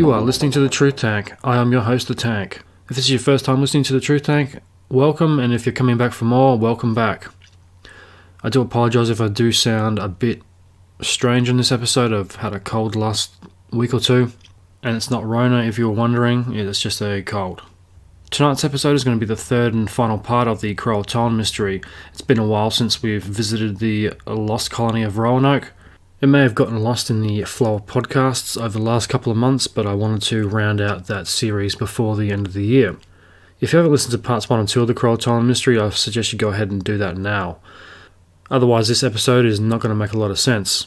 You are listening to The Truth Tank. I am your host, The Tank. If this is your first time listening to The Truth Tank, welcome, and if you're coming back for more, welcome back. I do apologise if I do sound a bit strange in this episode. I've had a cold last week or two, and it's not Rona if you were wondering, it's just a cold. Tonight's episode is going to be the third and final part of the Croatoan Mystery. It's been a while since we've visited the lost colony of Roanoke. It may have gotten lost in the flow of podcasts over the last couple of months, but I wanted to round out that series before the end of the year. If you haven't listened to parts 1 and 2 of the Croatoan Mystery, I suggest you go ahead and do that now. Otherwise, this episode is not going to make a lot of sense.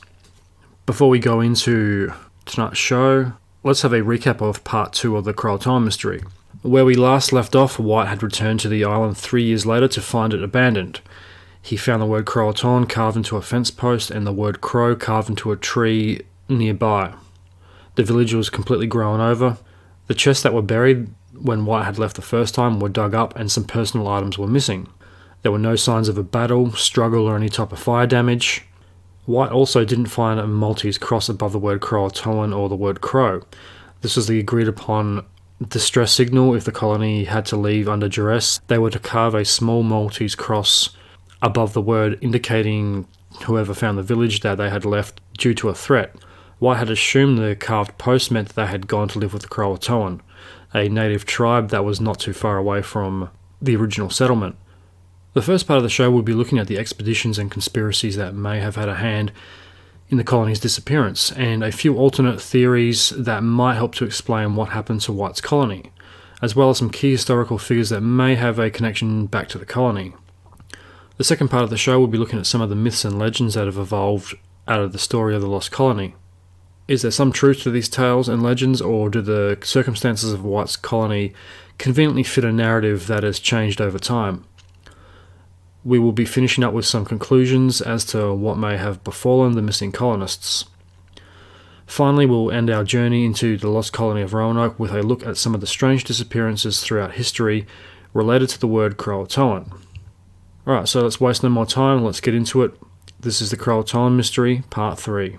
Before we go into tonight's show, let's have a recap of part 2 of the Croatoan Mystery. Where we last left off, White had returned to the island 3 years later to find it abandoned. He found the word Croatoan carved into a fence post and the word Crow carved into a tree nearby. The village was completely grown over. The chests that were buried when White had left the first time were dug up and some personal items were missing. There were no signs of a battle, struggle or any type of fire damage. White also didn't find a Maltese cross above the word Croatoan or the word Crow. This was the agreed upon distress signal. If the colony had to leave under duress, they were to carve a small Maltese cross above the word, indicating whoever found the village that they had left due to a threat. White had assumed the carved post meant that they had gone to live with the Croatoan, a native tribe that was not too far away from the original settlement. The first part of the show will be looking at the expeditions and conspiracies that may have had a hand in the colony's disappearance, and a few alternate theories that might help to explain what happened to White's colony, as well as some key historical figures that may have a connection back to the colony. The second part of the show will be looking at some of the myths and legends that have evolved out of the story of the lost colony. Is there some truth to these tales and legends, or do the circumstances of White's colony conveniently fit a narrative that has changed over time? We will be finishing up with some conclusions as to what may have befallen the missing colonists. Finally, we'll end our journey into the lost colony of Roanoke with a look at some of the strange disappearances throughout history related to the word Croatoan. Alright, so let's waste no more time, let's get into it. This is the Croatoan Mystery, Part 3.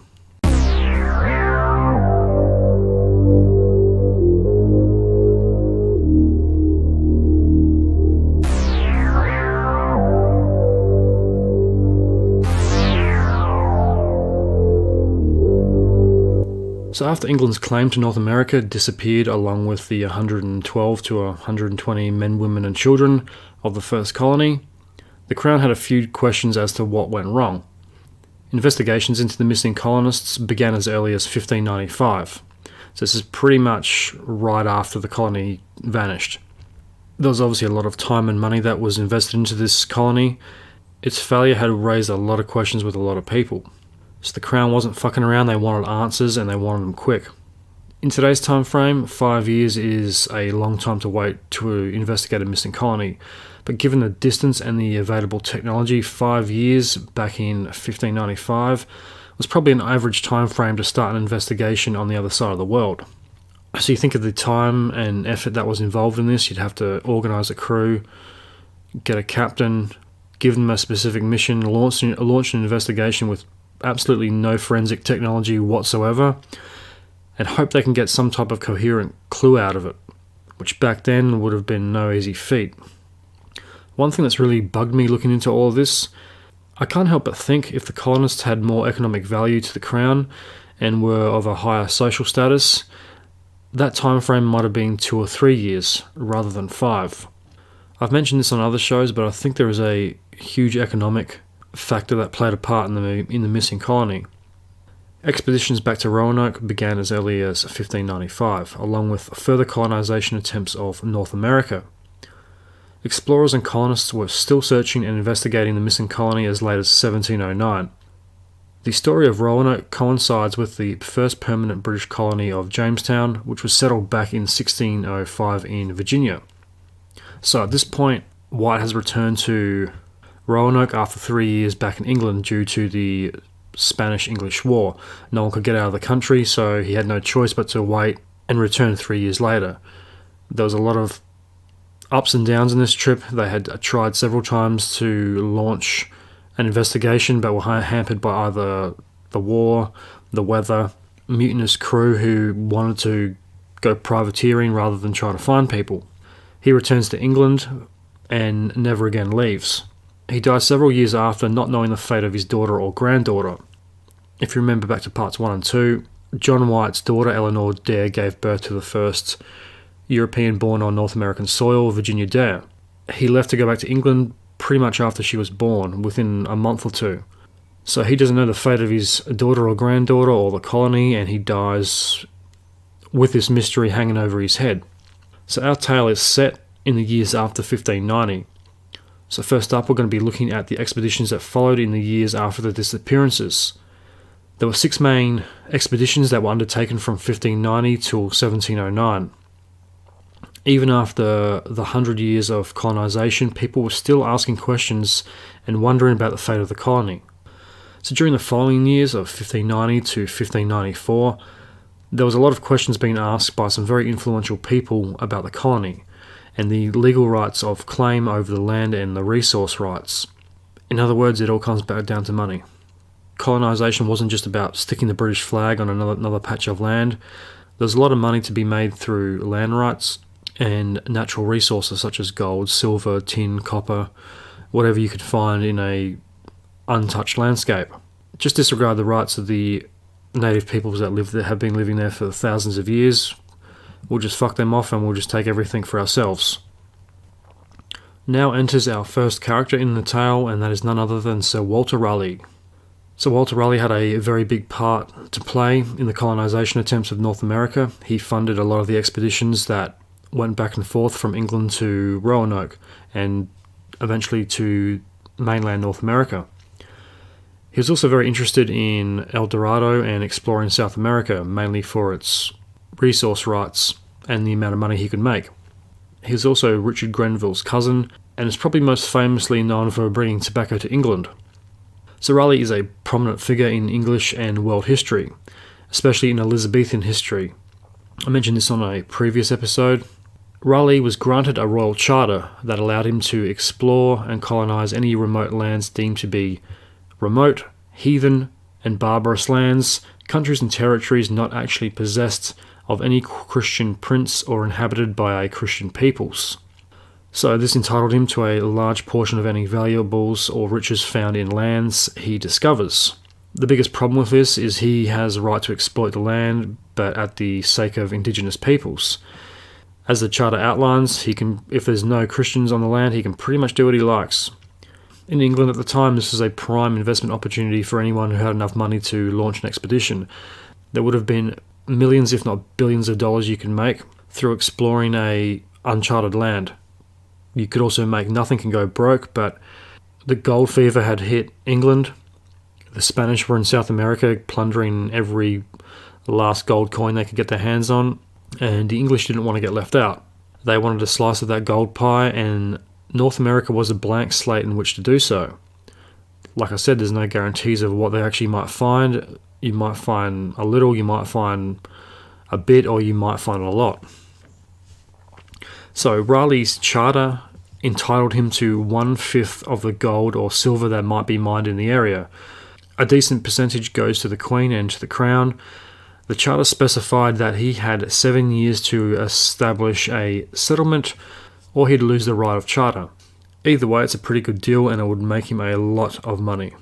So after England's claim to North America disappeared along with the 112 to 120 men, women and children of the first colony, the Crown had a few questions as to what went wrong. Investigations into the missing colonists began as early as 1595, so this is pretty much right after the colony vanished. There was obviously a lot of time and money that was invested into this colony. Its failure had raised a lot of questions with a lot of people. So the Crown wasn't fucking around, they wanted answers and they wanted them quick. In today's time frame, 5 years is a long time to wait to investigate a missing colony. But given the distance and the available technology, 5 years back in 1595 was probably an average time frame to start an investigation on the other side of the world. So you think of the time and effort that was involved in this. You'd have to organise a crew, get a captain, give them a specific mission, launch an investigation with absolutely no forensic technology whatsoever, and hope they can get some type of coherent clue out of it, which back then would have been no easy feat. One thing that's really bugged me looking into all of this, I can't help but think if the colonists had more economic value to the Crown and were of a higher social status, that time frame might have been 2 or 3 years rather than 5. I've mentioned this on other shows, but I think there is a huge economic factor that played a part in the missing colony. Expeditions back to Roanoke began as early as 1595, along with further colonisation attempts of North America. Explorers and colonists were still searching and investigating the missing colony as late as 1709. The story of Roanoke coincides with the first permanent British colony of Jamestown, which was settled back in 1605 in Virginia. So at this point, White has returned to Roanoke after 3 years back in England due to the Spanish-English War. No one could get out of the country, so he had no choice but to wait and return 3 years later. There was a lot of ups and downs in this trip. They had tried several times to launch an investigation, but were hampered by either the war, the weather, mutinous crew who wanted to go privateering rather than try to find people. He returns to England and never again leaves. He dies several years after, not knowing the fate of his daughter or granddaughter. If you remember back to parts 1 and 2, John White's daughter Eleanor Dare gave birth to the first European-born on North American soil, Virginia Dare. He left to go back to England pretty much after she was born, within a month or two. So he doesn't know the fate of his daughter or granddaughter or the colony, and he dies with this mystery hanging over his head. So our tale is set in the years after 1590. So first up, we're going to be looking at the expeditions that followed in the years after the disappearances. There were 6 main expeditions that were undertaken from 1590 till 1709. Even after the 100 years of colonisation, people were still asking questions and wondering about the fate of the colony. So during the following years of 1590 to 1594, there was a lot of questions being asked by some very influential people about the colony and the legal rights of claim over the land and the resource rights. In other words, it all comes back down to money. Colonisation wasn't just about sticking the British flag on another patch of land. There's a lot of money to be made through land rights and natural resources such as gold, silver, tin, copper, whatever you could find in a untouched landscape. Just disregard the rights of the native peoples that have been living there for thousands of years. We'll just fuck them off and we'll just take everything for ourselves. Now enters our first character in the tale, and that is none other than Sir Walter Raleigh. Sir Walter Raleigh had a very big part to play in the colonisation attempts of North America. He funded a lot of the expeditions that went back and forth from England to Roanoke and eventually to mainland North America. He was also very interested in El Dorado and exploring South America, mainly for its resource rights and the amount of money he could make. He was also Richard Grenville's cousin and is probably most famously known for bringing tobacco to England. Sir Raleigh is a prominent figure in English and world history, especially in Elizabethan history. I mentioned this on a previous episode. Raleigh was granted a royal charter that allowed him to explore and colonise any remote lands deemed to be remote, heathen, and barbarous lands, countries and territories not actually possessed of any Christian prince or inhabited by a Christian peoples. So this entitled him to a large portion of any valuables or riches found in lands he discovers. The biggest problem with this is he has a right to exploit the land, but at the sake of indigenous peoples. As the charter outlines, if there's no Christians on the land, he can pretty much do what he likes. In England at the time, this was a prime investment opportunity for anyone who had enough money to launch an expedition. There would have been millions, if not billions of dollars you can make through exploring a uncharted land. You could also make nothing and go broke, but the gold fever had hit England. The Spanish were in South America plundering every last gold coin they could get their hands on, and the English didn't want to get left out. They wanted a slice of that gold pie, and North America was a blank slate in which to do so. Like I said, there's no guarantees of what they actually might find. You might find a little, you might find a bit, or you might find a lot. So Raleigh's charter entitled him to 1/5 of the gold or silver that might be mined in the area. A decent percentage goes to the Queen and to the Crown. The charter specified that he had 7 years to establish a settlement, or he'd lose the right of charter. Either way, it's a pretty good deal, and it would make him a lot of money.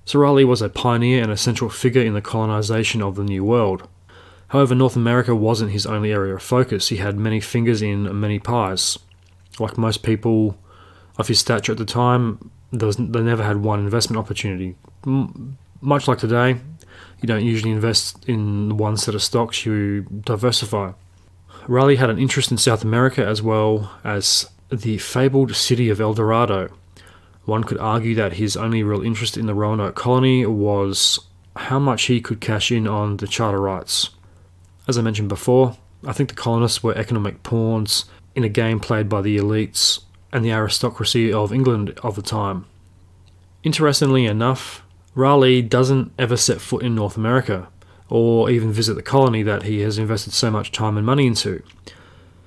Sir Raleigh was a pioneer and a central figure in the colonisation of the New World. However, North America wasn't his only area of focus. He had many fingers in many pies. Like most people of his stature at the time, they never had one investment opportunity. Much like today, you don't usually invest in one set of stocks, you diversify. Raleigh had an interest in South America as well as the fabled city of El Dorado. One could argue that his only real interest in the Roanoke colony was how much he could cash in on the charter rights. As I mentioned before, I think the colonists were economic pawns in a game played by the elites and the aristocracy of England of the time. Interestingly enough, Raleigh doesn't ever set foot in North America, or even visit the colony that he has invested so much time and money into.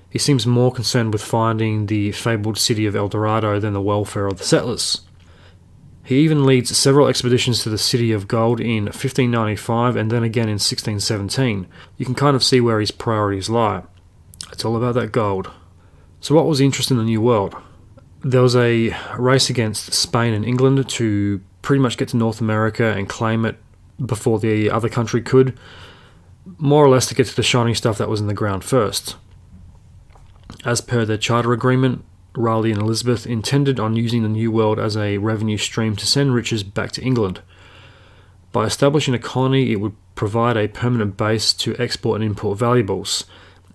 He seems more concerned with finding the fabled city of El Dorado than the welfare of the settlers. He even leads several expeditions to the City of Gold in 1595 and then again in 1617. You can kind of see where his priorities lie. It's all about that gold. So what was interesting in the New World? There was a race against Spain and England to pretty much get to North America and claim it before the other country could, more or less to get to the shiny stuff that was in the ground first. As per their charter agreement, Raleigh and Elizabeth intended on using the New World as a revenue stream to send riches back to England. By establishing a colony, it would provide a permanent base to export and import valuables,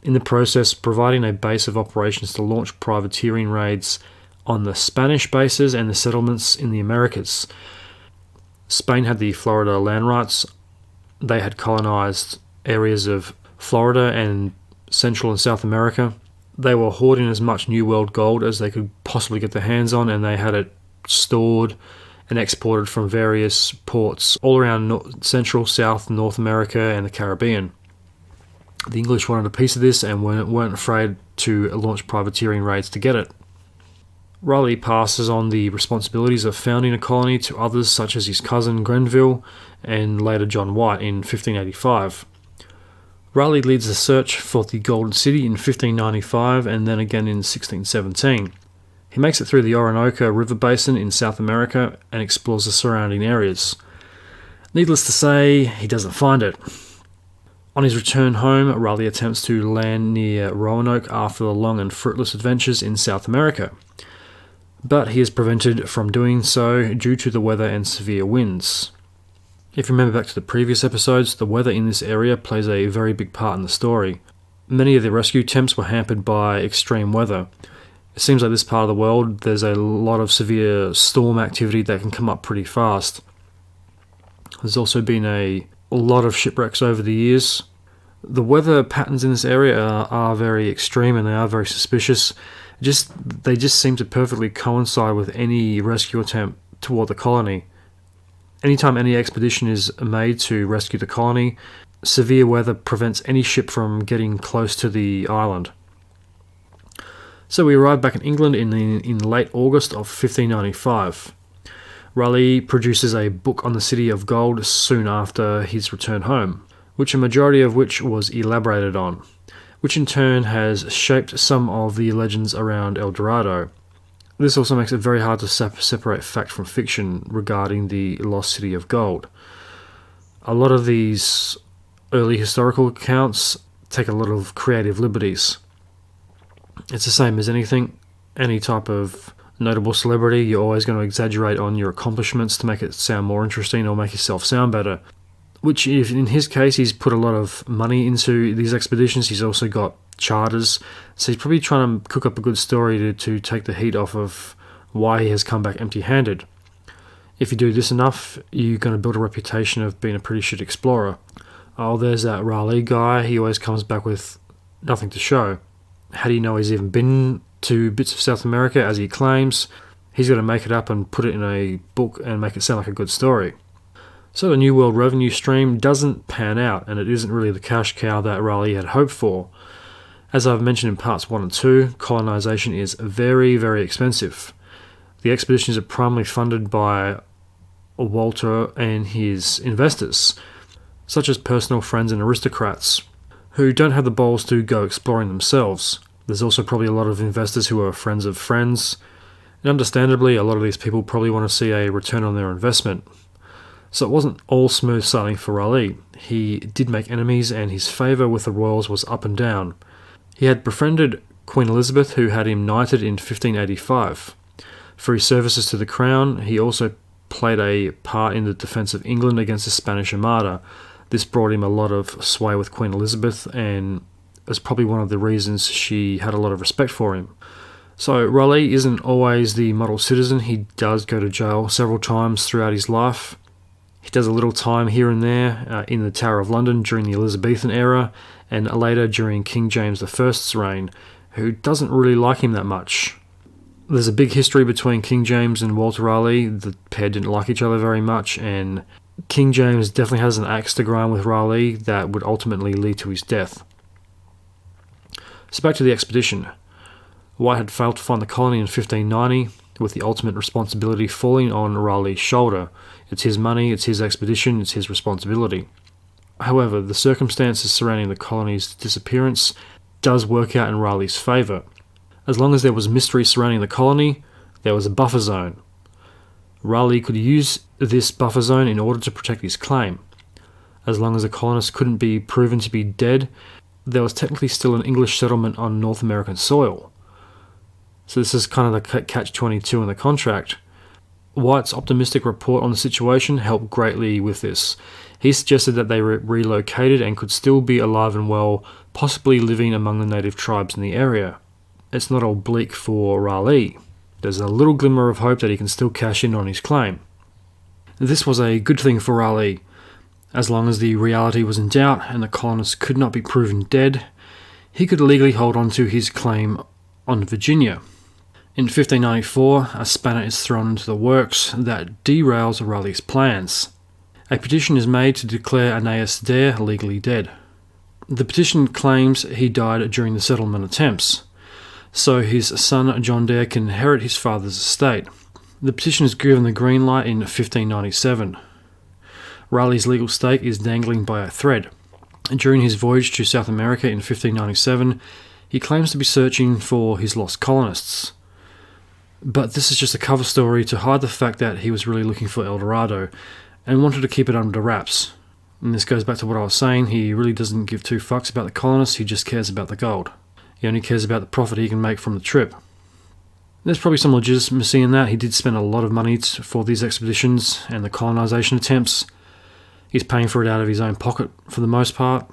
in the process providing a base of operations to launch privateering raids on the Spanish bases and the settlements in the Americas. Spain had the Florida land rights. They had colonized areas of Florida and Central and South America. They were hoarding as much New World gold as they could possibly get their hands on, and they had it stored and exported from various ports all around Central, South, North America and the Caribbean. The English wanted a piece of this and weren't afraid to launch privateering raids to get it. Raleigh passes on the responsibilities of founding a colony to others such as his cousin Grenville and later John White in 1585. Raleigh leads the search for the Golden City in 1595 and then again in 1617. He makes it through the Roanoke River Basin in South America and explores the surrounding areas. Needless to say, he doesn't find it. On his return home, Raleigh attempts to land near Roanoke after the long and fruitless adventures in South America, but he is prevented from doing so due to the weather and severe winds. If you remember back to the previous episodes, the weather in this area plays a very big part in the story. Many of the rescue attempts were hampered by extreme weather. It seems like this part of the world, there's a lot of severe storm activity that can come up pretty fast. There's also been a lot of shipwrecks over the years. The weather patterns in this area are very extreme and they are very suspicious. They just seem to perfectly coincide with any rescue attempt toward the colony. Anytime any expedition is made to rescue the colony, severe weather prevents any ship from getting close to the island. So we arrived back in England in late August of 1595. Raleigh produces a book on the City of Gold soon after his return home, which a majority of which was elaborated on, which in turn has shaped some of the legends around El Dorado. This also makes it very hard to separate fact from fiction regarding the lost City of Gold. A lot of these early historical accounts take a lot of creative liberties. It's the same as anything, any type of notable celebrity, you're always going to exaggerate on your accomplishments to make it sound more interesting or make yourself sound better. Which, if in his case, he's put a lot of money into these expeditions. He's also got charters, so he's probably trying to cook up a good story to take the heat off of why he has come back empty-handed. If you do this enough, you're going to build a reputation of being a pretty shit explorer. Oh, there's that Raleigh guy, he always comes back with nothing to show. How do you know he's even been to bits of South America, as he claims? He's got to make it up and put it in a book and make it sound like a good story. So the New World revenue stream doesn't pan out, and it isn't really the cash cow that Raleigh had hoped for. As I've mentioned in parts 1 and 2, colonisation is very, very expensive. The expeditions are primarily funded by Walter and his investors, such as personal friends and aristocrats, who don't have the balls to go exploring themselves. There's also probably a lot of investors who are friends of friends, and understandably, a lot of these people probably want to see a return on their investment. So it wasn't all smooth sailing for Raleigh. He did make enemies, and his favour with the royals was up and down. He had befriended Queen Elizabeth, who had him knighted in 1585. For his services to the crown, he also played a part in the defence of England against the Spanish Armada. This brought him a lot of sway with Queen Elizabeth, and is probably one of the reasons she had a lot of respect for him. So Raleigh isn't always the model citizen. He does go to jail several times throughout his life. He does a little time here and there in the Tower of London during the Elizabethan era, and later during King James I's reign, who doesn't really like him that much. There's a big history between King James and Walter Raleigh. The pair didn't like each other very much, and King James definitely has an axe to grind with Raleigh that would ultimately lead to his death. So back to the expedition. White had failed to find the colony in 1590. with the ultimate responsibility falling on Raleigh's shoulder. It's his money, it's his expedition, it's his responsibility. However, the circumstances surrounding the colony's disappearance does work out in Raleigh's favour. As long as there was mystery surrounding the colony, there was a buffer zone. Raleigh could use this buffer zone in order to protect his claim. As long as the colonists couldn't be proven to be dead, there was technically still an English settlement on North American soil. So this is kind of the catch-22 in the contract. White's optimistic report on the situation helped greatly with this. He suggested that they relocated and could still be alive and well, possibly living among the native tribes in the area. It's not all bleak for Raleigh. There's a little glimmer of hope that he can still cash in on his claim. This was a good thing for Raleigh. As long as the reality was in doubt and the colonists could not be proven dead, he could legally hold on to his claim on Virginia. In 1594, a spanner is thrown into the works that derails Raleigh's plans. A petition is made to declare Aeneas Dare legally dead. The petition claims he died during the settlement attempts, so his son John Dare can inherit his father's estate. The petition is given the green light in 1597. Raleigh's legal stake is dangling by a thread. During his voyage to South America in 1597, he claims to be searching for his lost colonists. But this is just a cover story to hide the fact that he was really looking for El Dorado and wanted to keep it under wraps. And this goes back to what I was saying, he really doesn't give two fucks about the colonists, he just cares about the gold. He only cares about the profit he can make from the trip. There's probably some legitimacy in that. He did spend a lot of money for these expeditions and the colonization attempts. He's paying for it out of his own pocket for the most part.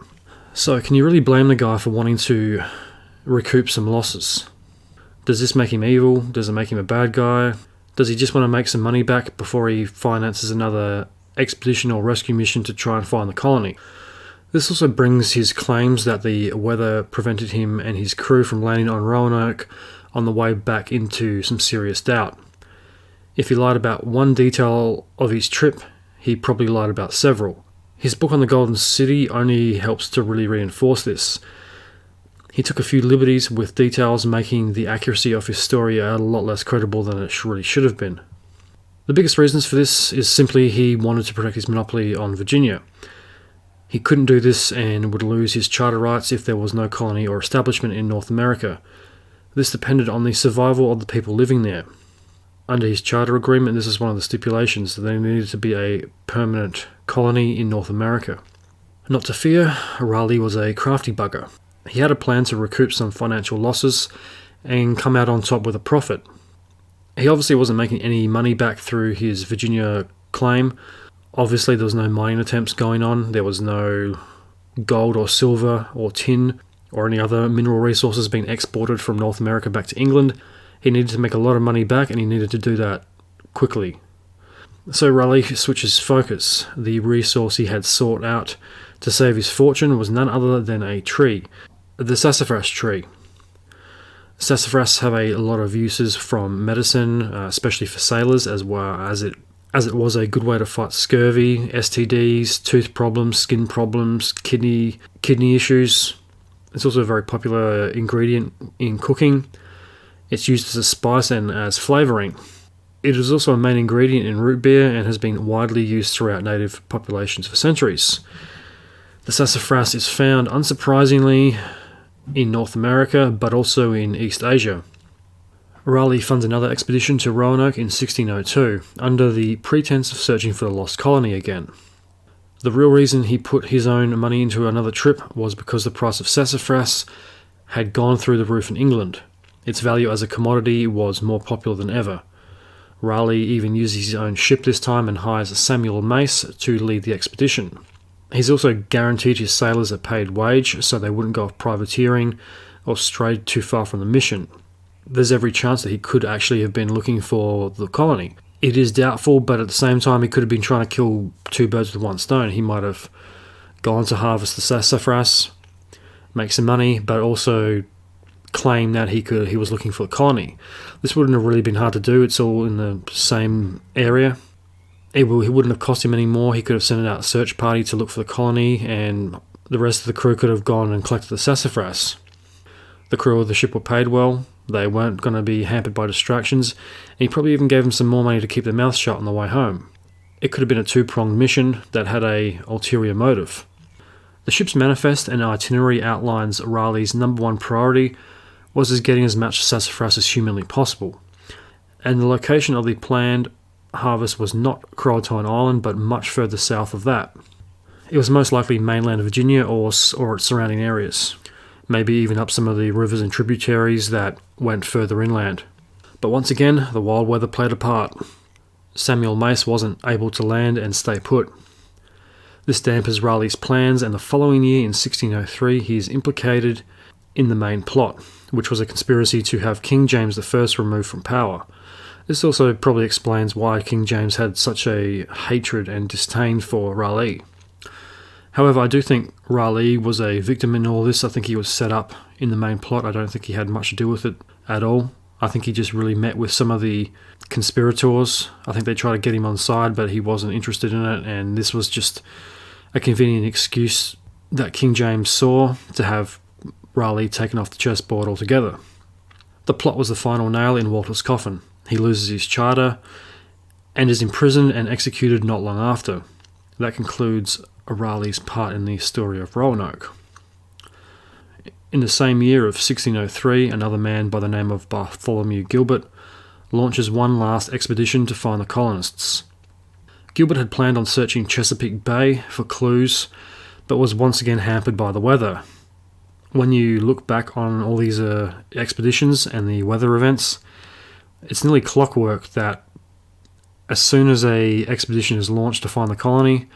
So can you really blame the guy for wanting to recoup some losses? Does this make him evil? Does it make him a bad guy? Does he just want to make some money back before he finances another expedition or rescue mission to try and find the colony? This also brings his claims that the weather prevented him and his crew from landing on Roanoke on the way back into some serious doubt. If he lied about one detail of his trip, he probably lied about several. His book on the Golden City only helps to really reinforce this. He took a few liberties with details, making the accuracy of his story a lot less credible than it really should have been. The biggest reasons for this is simply he wanted to protect his monopoly on Virginia. He couldn't do this and would lose his charter rights if there was no colony or establishment in North America. This depended on the survival of the people living there. Under his charter agreement, this is one of the stipulations, that there needed to be a permanent colony in North America. Not to fear, Raleigh was a crafty bugger. He had a plan to recoup some financial losses and come out on top with a profit. He obviously wasn't making any money back through his Virginia claim. Obviously there was no mining attempts going on. There was no gold or silver or tin or any other mineral resources being exported from North America back to England. He needed to make a lot of money back and he needed to do that quickly. So Raleigh switches focus. The resource he had sought out to save his fortune was none other than a tree, the sassafras tree. Sassafras have a lot of uses from medicine, especially for sailors, as well as it was a good way to fight scurvy, STDs, tooth problems, skin problems, kidney issues. It's also a very popular ingredient in cooking. It's used as a spice and as flavouring. It is also a main ingredient in root beer and has been widely used throughout native populations for centuries. The sassafras is found, unsurprisingly, in North America, but also in East Asia. Raleigh funds another expedition to Roanoke in 1602, under the pretense of searching for the lost colony again. The real reason he put his own money into another trip was because the price of sassafras had gone through the roof in England. Its value as a commodity was more popular than ever. Raleigh even uses his own ship this time and hires Samuel Mace to lead the expedition. He's also guaranteed his sailors a paid wage so they wouldn't go off privateering or stray too far from the mission. There's every chance that he could actually have been looking for the colony. It is doubtful, but at the same time he could have been trying to kill two birds with one stone. He might have gone to harvest the sassafras, make some money, but also claim that he was looking for the colony. This wouldn't have really been hard to do. It's all in the same area. He wouldn't have cost him any more. He could have sent out a search party to look for the colony, and the rest of the crew could have gone and collected the sassafras. The crew of the ship were paid well. They weren't going to be hampered by distractions, and he probably even gave them some more money to keep their mouths shut on the way home. It could have been a two-pronged mission that had a ulterior motive. The ship's manifest and itinerary outlines Raleigh's number one priority was as getting as much sassafras as humanly possible, and the location of the planned harvest was not Croatoan Island, but much further south of that. It was most likely mainland Virginia or its surrounding areas, maybe even up some of the rivers and tributaries that went further inland. But once again, the wild weather played a part. Samuel Mace wasn't able to land and stay put. This dampers Raleigh's plans, and the following year, in 1603, he is implicated in the main plot, which was a conspiracy to have King James I removed from power. This also probably explains why King James had such a hatred and disdain for Raleigh. However, I do think Raleigh was a victim in all this. I think he was set up in the main plot. I don't think he had much to do with it at all. I think he just really met with some of the conspirators. I think they tried to get him on side, but he wasn't interested in it, and this was just a convenient excuse that King James saw to have Raleigh taken off the chessboard altogether. The plot was the final nail in Walter's coffin. He loses his charter and is imprisoned and executed not long after. That concludes Raleigh's part in the story of Roanoke. In the same year of 1603, another man by the name of Bartholomew Gilbert launches one last expedition to find the colonists. Gilbert had planned on searching Chesapeake Bay for clues, but was once again hampered by the weather. When you look back on all these expeditions and the weather events, it's nearly clockwork that as soon as an expedition is launched to find the colony,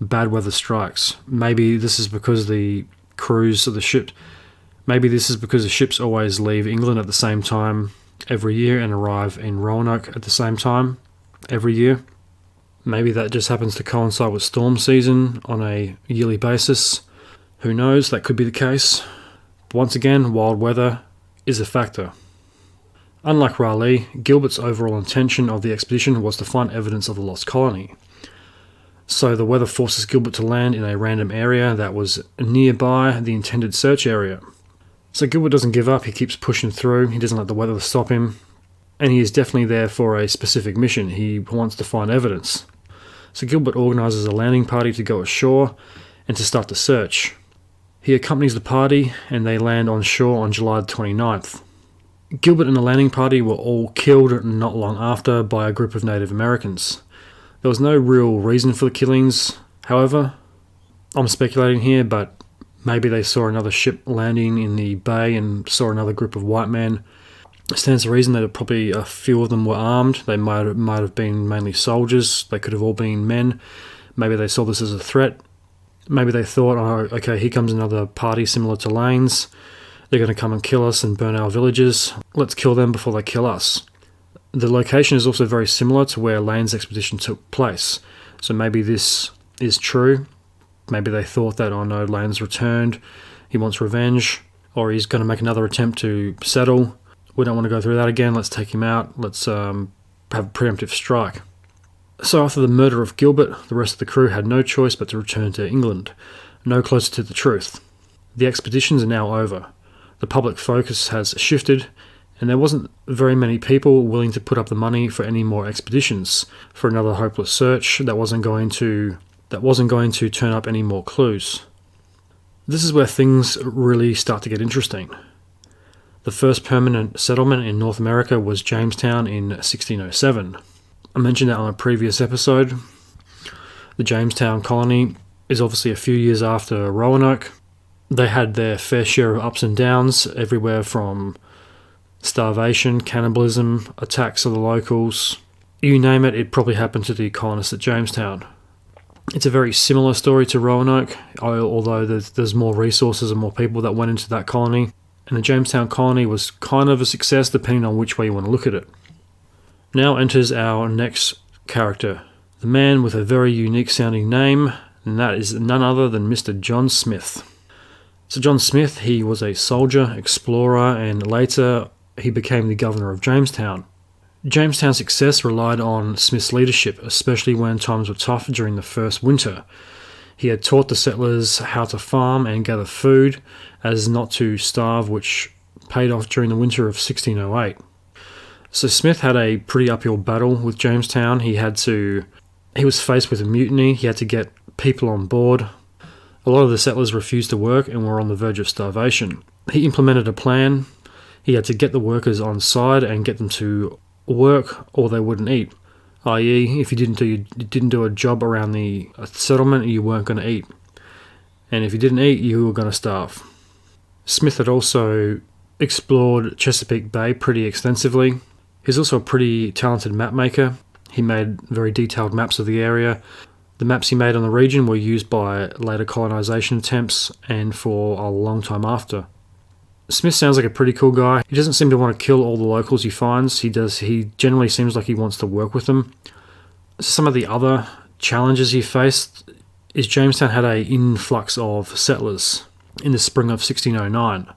bad weather strikes. Maybe this is because the crews of the ship, maybe this is because the ships always leave England at the same time every year and arrive in Roanoke at the same time every year. Maybe that just happens to coincide with storm season on a yearly basis. Who knows, that could be the case. But once again, wild weather is a factor. Unlike Raleigh, Gilbert's overall intention of the expedition was to find evidence of the lost colony. So the weather forces Gilbert to land in a random area that was nearby the intended search area. So Gilbert doesn't give up, he keeps pushing through, he doesn't let the weather stop him, and he is definitely there for a specific mission. He wants to find evidence. So Gilbert organises a landing party to go ashore and to start the search. He accompanies the party and they land on shore on July 29th. Gilbert and the landing party were all killed not long after by a group of Native Americans. There was no real reason for the killings, however. I'm speculating here, but maybe they saw another ship landing in the bay and saw another group of white men. It stands to reason that probably a few of them were armed. They might have been mainly soldiers. They could have all been men. Maybe they saw this as a threat. Maybe they thought, oh, okay, here comes another party similar to Lane's. They're going to come and kill us and burn our villages. Let's kill them before they kill us. The location is also very similar to where Lane's expedition took place. So maybe this is true. Maybe they thought that, oh no, Lane's returned. He wants revenge. Or he's going to make another attempt to settle. We don't want to go through that again. Let's take him out. Let's have a preemptive strike. So after the murder of Gilbert, the rest of the crew had no choice but to return to England, no closer to the truth. The expeditions are now over. The public focus has shifted, and there wasn't very many people willing to put up the money for any more expeditions, for another hopeless search that wasn't going to turn up any more clues. This is where things really start to get interesting. The first permanent settlement in North America was Jamestown in 1607. I mentioned that on a previous episode. The Jamestown colony is obviously a few years after Roanoke. They had their fair share of ups and downs, everywhere from starvation, cannibalism, attacks of the locals. You name it, it probably happened to the colonists at Jamestown. It's a very similar story to Roanoke, although there's more resources and more people that went into that colony. And the Jamestown colony was kind of a success depending on which way you want to look at it. Now enters our next character, the man with a very unique sounding name, and that is none other than Mr. John Smith. So John Smith, he was a soldier, explorer, and later he became the governor of Jamestown. Jamestown's success relied on Smith's leadership, especially when times were tough during the first winter. He had taught the settlers how to farm and gather food, as not to starve, which paid off during the winter of 1608. So Smith had a pretty uphill battle with Jamestown. He was faced with a mutiny. He had to get people on board. A lot of the settlers refused to work and were on the verge of starvation. He implemented a plan. He had to get the workers on side and get them to work or they wouldn't eat. I.e., if you didn't do a job around the settlement, you weren't going to eat. And if you didn't eat, you were going to starve. Smith had also explored Chesapeake Bay pretty extensively. He's also a pretty talented map maker. He made very detailed maps of the area. The maps he made on the region were used by later colonization attempts and for a long time after. Smith sounds like a pretty cool guy. He doesn't seem to want to kill all the locals he finds. He generally seems like he wants to work with them. Some of the other challenges he faced is Jamestown had an influx of settlers in the spring of 1609.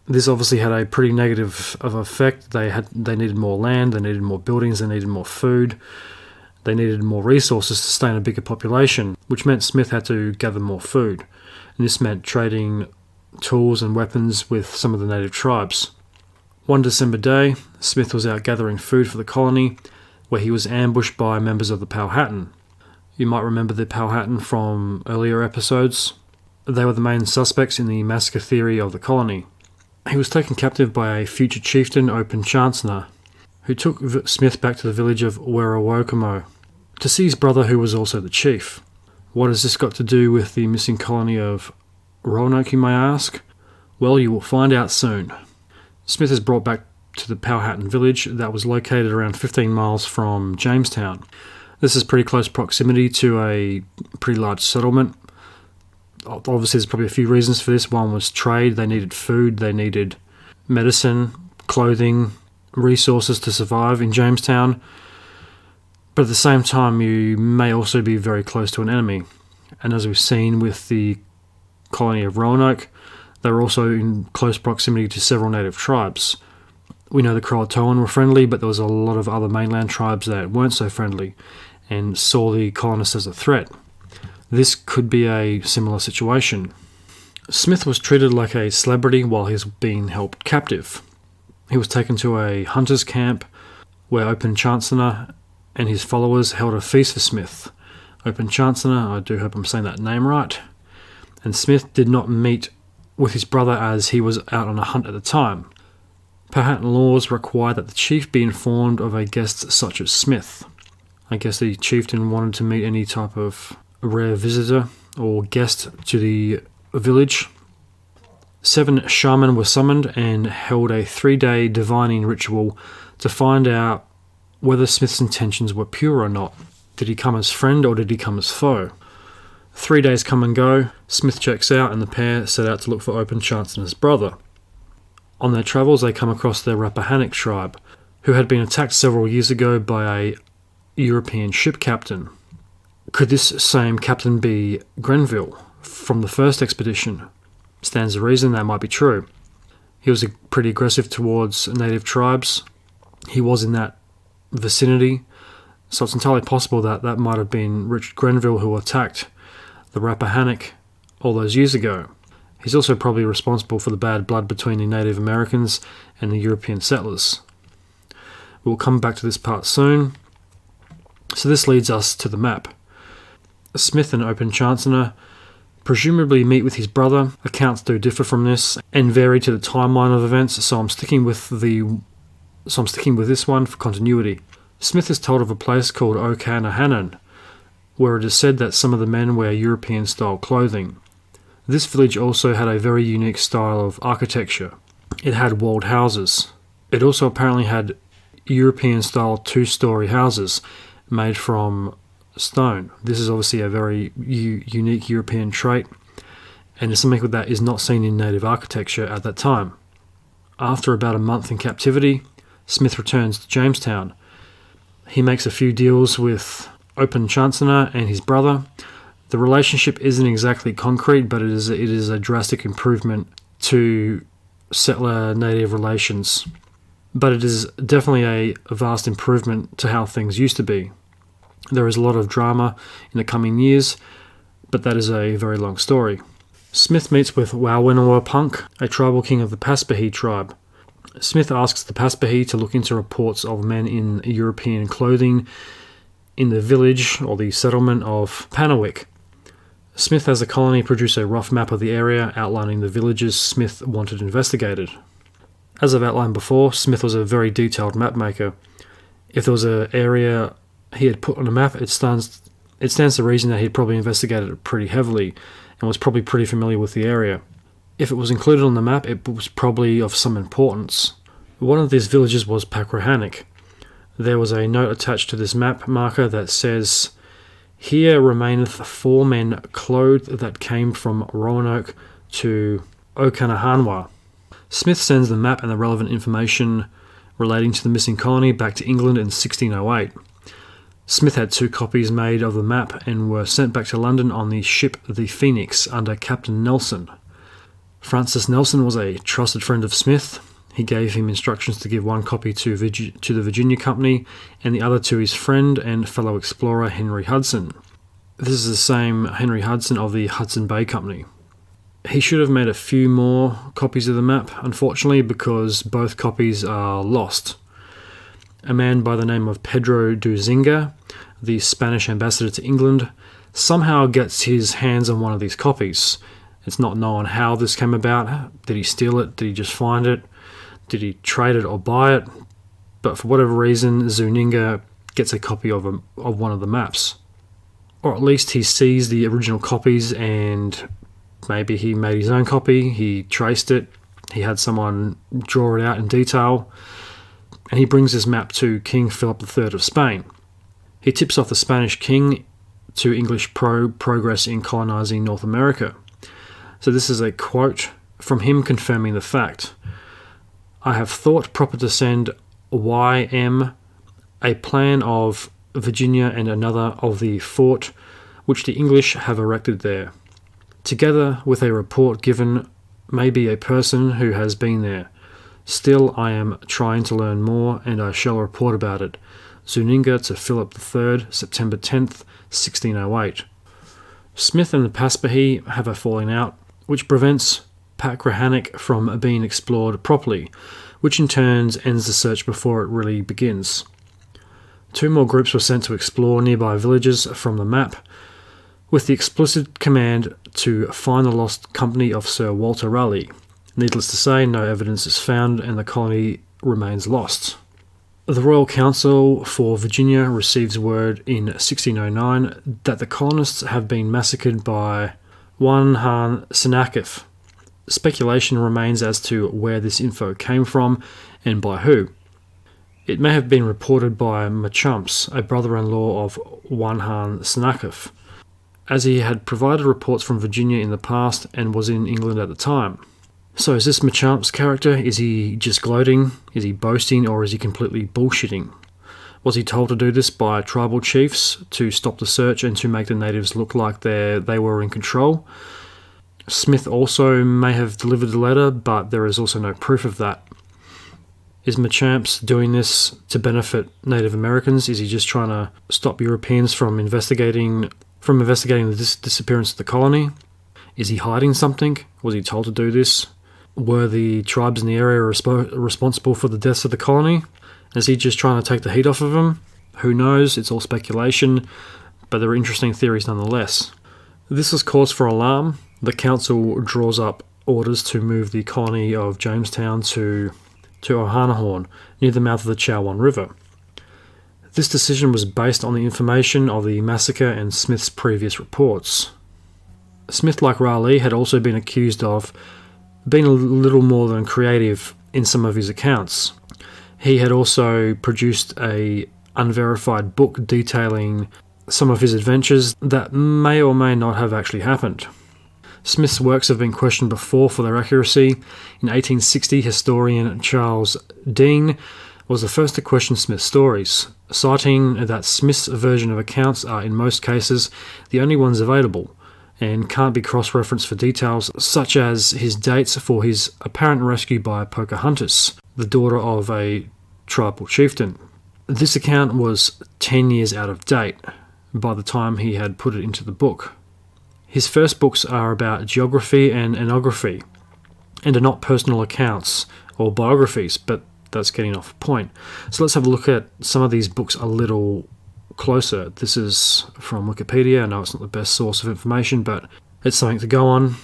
This obviously had a pretty negative effect. They needed more land, they needed more buildings, they needed more food, they needed more resources to sustain a bigger population, which meant Smith had to gather more food. And this meant trading tools and weapons with some of the native tribes. One December day, Smith was out gathering food for the colony, where he was ambushed by members of the Powhatan. You might remember the Powhatan from earlier episodes. They were the main suspects in the massacre theory of the colony. He was taken captive by a future chieftain, Open Chancellor, who took Smith back to the village of Roanoke to see his brother, who was also the chief. What has this got to do with the missing colony of Roanoke, you may ask? Well, you will find out soon. Smith is brought back to the Powhatan village that was located around 15 miles from Jamestown. This is pretty close proximity to a pretty large settlement. Obviously, there's probably a few reasons for this. One was trade. They needed food. They needed medicine, clothing, resources to survive in Jamestown. But at the same time, you may also be very close to an enemy. And as we've seen with the colony of Roanoke, they were also in close proximity to several native tribes. We know the Croatoan were friendly, but there was a lot of other mainland tribes that weren't so friendly and saw the colonists as a threat. This could be a similar situation. Smith was treated like a celebrity while he was being held captive. He was taken to a hunter's camp where Open Chancellor and his followers held a feast for Smith. Open Chancellor, I do hope I'm saying that name right. And Smith did not meet with his brother as he was out on a hunt at the time. Powhatan laws require that the chief be informed of a guest such as Smith. I guess the chieftain wanted to meet any type of rare visitor or guest to the village. 7 shaman were summoned and held a 3-day divining ritual to find out whether Smith's intentions were pure or not. Did he come as friend or did he come as foe? 3 days come and go, Smith checks out and the pair set out to look for Open Chancellor's brother. On their travels they come across the Rappahannock tribe, who had been attacked several years ago by a European ship captain. Could this same captain be Grenville from the first expedition? Stands to reason that might be true. He was pretty aggressive towards native tribes. He was in that vicinity, so it's entirely possible that that might have been Richard Grenville who attacked the Rappahannock all those years ago. He's also probably responsible for the bad blood between the Native Americans and the European settlers. We'll come back to this part soon. So this leads us to the map. Smith and Open Chancellor presumably meet with his brother. Accounts do differ from this and vary to the timeline of events, so I'm sticking with this one for continuity. Smith is told of a place called Okanahannan, where it is said that some of the men wear European-style clothing. This village also had a very unique style of architecture. It had walled houses. It also apparently had European-style 2-story houses made from stone. This is obviously a very unique European trait, and it's something that is not seen in native architecture at that time. After about a month in captivity, Smith returns to Jamestown. He makes a few deals with Open Chancellor and his brother. The relationship isn't exactly concrete, but it is a drastic improvement to settler-native relations. But it is definitely a vast improvement to how things used to be. There is a lot of drama in the coming years, but that is a very long story. Smith meets with Wawinawapunk, a tribal king of the Paspahi tribe. Smith asks the Paspahegh to look into reports of men in European clothing in the village or the settlement of Panawick. Smith has the colony produce a rough map of the area outlining the villages Smith wanted investigated. As I've outlined before, Smith was a very detailed map maker. If there was an area he had put on a map, it stands to reason that he'd probably investigated it pretty heavily and was probably pretty familiar with the area. If it was included on the map, it was probably of some importance. One of these villages was Croatoan. There was a note attached to this map marker that says, "Here remaineth 4 men clothed that came from Roanoke to Okanahanwa." Smith sends the map and the relevant information relating to the missing colony back to England in 1608. Smith had 2 copies made of the map and were sent back to London on the ship the Phoenix under Captain Nelson. Francis Nelson was a trusted friend of Smith. He gave him instructions to give 1 copy to the Virginia Company and the other to his friend and fellow explorer Henry Hudson. This is the same Henry Hudson of the Hudson Bay Company. He should have made a few more copies of the map, unfortunately, because both copies are lost. A man by the name of Pedro Duzinga, the Spanish ambassador to England, somehow gets his hands on one of these copies. It's not known how this came about. Did he steal it? Did he just find it? Did he trade it or buy it? But for whatever reason, Zuninga gets a copy of one of the maps. Or at least he sees the original copies and maybe he made his own copy, he traced it, he had someone draw it out in detail, and he brings this map to King Philip III of Spain. He tips off the Spanish king to English progress in colonising North America. So this is a quote from him confirming the fact. "I have thought proper to send Y.M. a plan of Virginia and another of the fort which the English have erected there, together with a report given maybe a person who has been there. Still I am trying to learn more, and I shall report about it. Zuninga to Philip III, September 10th, 1608. Smith and the Paspahegh have a falling out, which prevents Croatoan from being explored properly, which in turn ends the search before it really begins. 2 more groups were sent to explore nearby villages from the map, with the explicit command to find the lost company of Sir Walter Raleigh. Needless to say, no evidence is found and the colony remains lost. The Royal Council for Virginia receives word in 1609 that the colonists have been massacred by Wanhan Sennacherib. Speculation remains as to where this info came from and by who. It may have been reported by Machumps, a brother-in-law of Wanhan Sennacherib, as he had provided reports from Virginia in the past and was in England at the time. So is this Machumps' character? Is he just gloating? Is he boasting? Or is he completely bullshitting? Was he told to do this by tribal chiefs to stop the search and to make the natives look like they were in control? Smith also may have delivered the letter, but there is also no proof of that. Is Machumps doing this to benefit Native Americans? Is he just trying to stop Europeans from investigating the disappearance of the colony? Is he hiding something? Was he told to do this? Were the tribes in the area responsible for the deaths of the colony? Is he just trying to take the heat off of them? Who knows? It's all speculation, but there are interesting theories nonetheless. This is cause for alarm. The council draws up orders to move the colony of Jamestown to Ohanahorn, near the mouth of the Chowan River. This decision was based on the information of the massacre and Smith's previous reports. Smith, like Raleigh, had also been accused of being a little more than creative in some of his accounts. He had also produced an unverified book detailing some of his adventures that may or may not have actually happened. Smith's works have been questioned before for their accuracy. In 1860, historian Charles Dean was the first to question Smith's stories, citing that Smith's version of accounts are in most cases the only ones available, and can't be cross-referenced for details such as his dates for his apparent rescue by Pocahontas, the daughter of a tribal chieftain. This account was 10 years out of date by the time he had put it into the book. His first books are about geography and ethnography, and are not personal accounts or biographies, but that's getting off point. So let's have a look at some of these books a little closer. This is from Wikipedia. I know it's not the best source of information, but it's something to go on.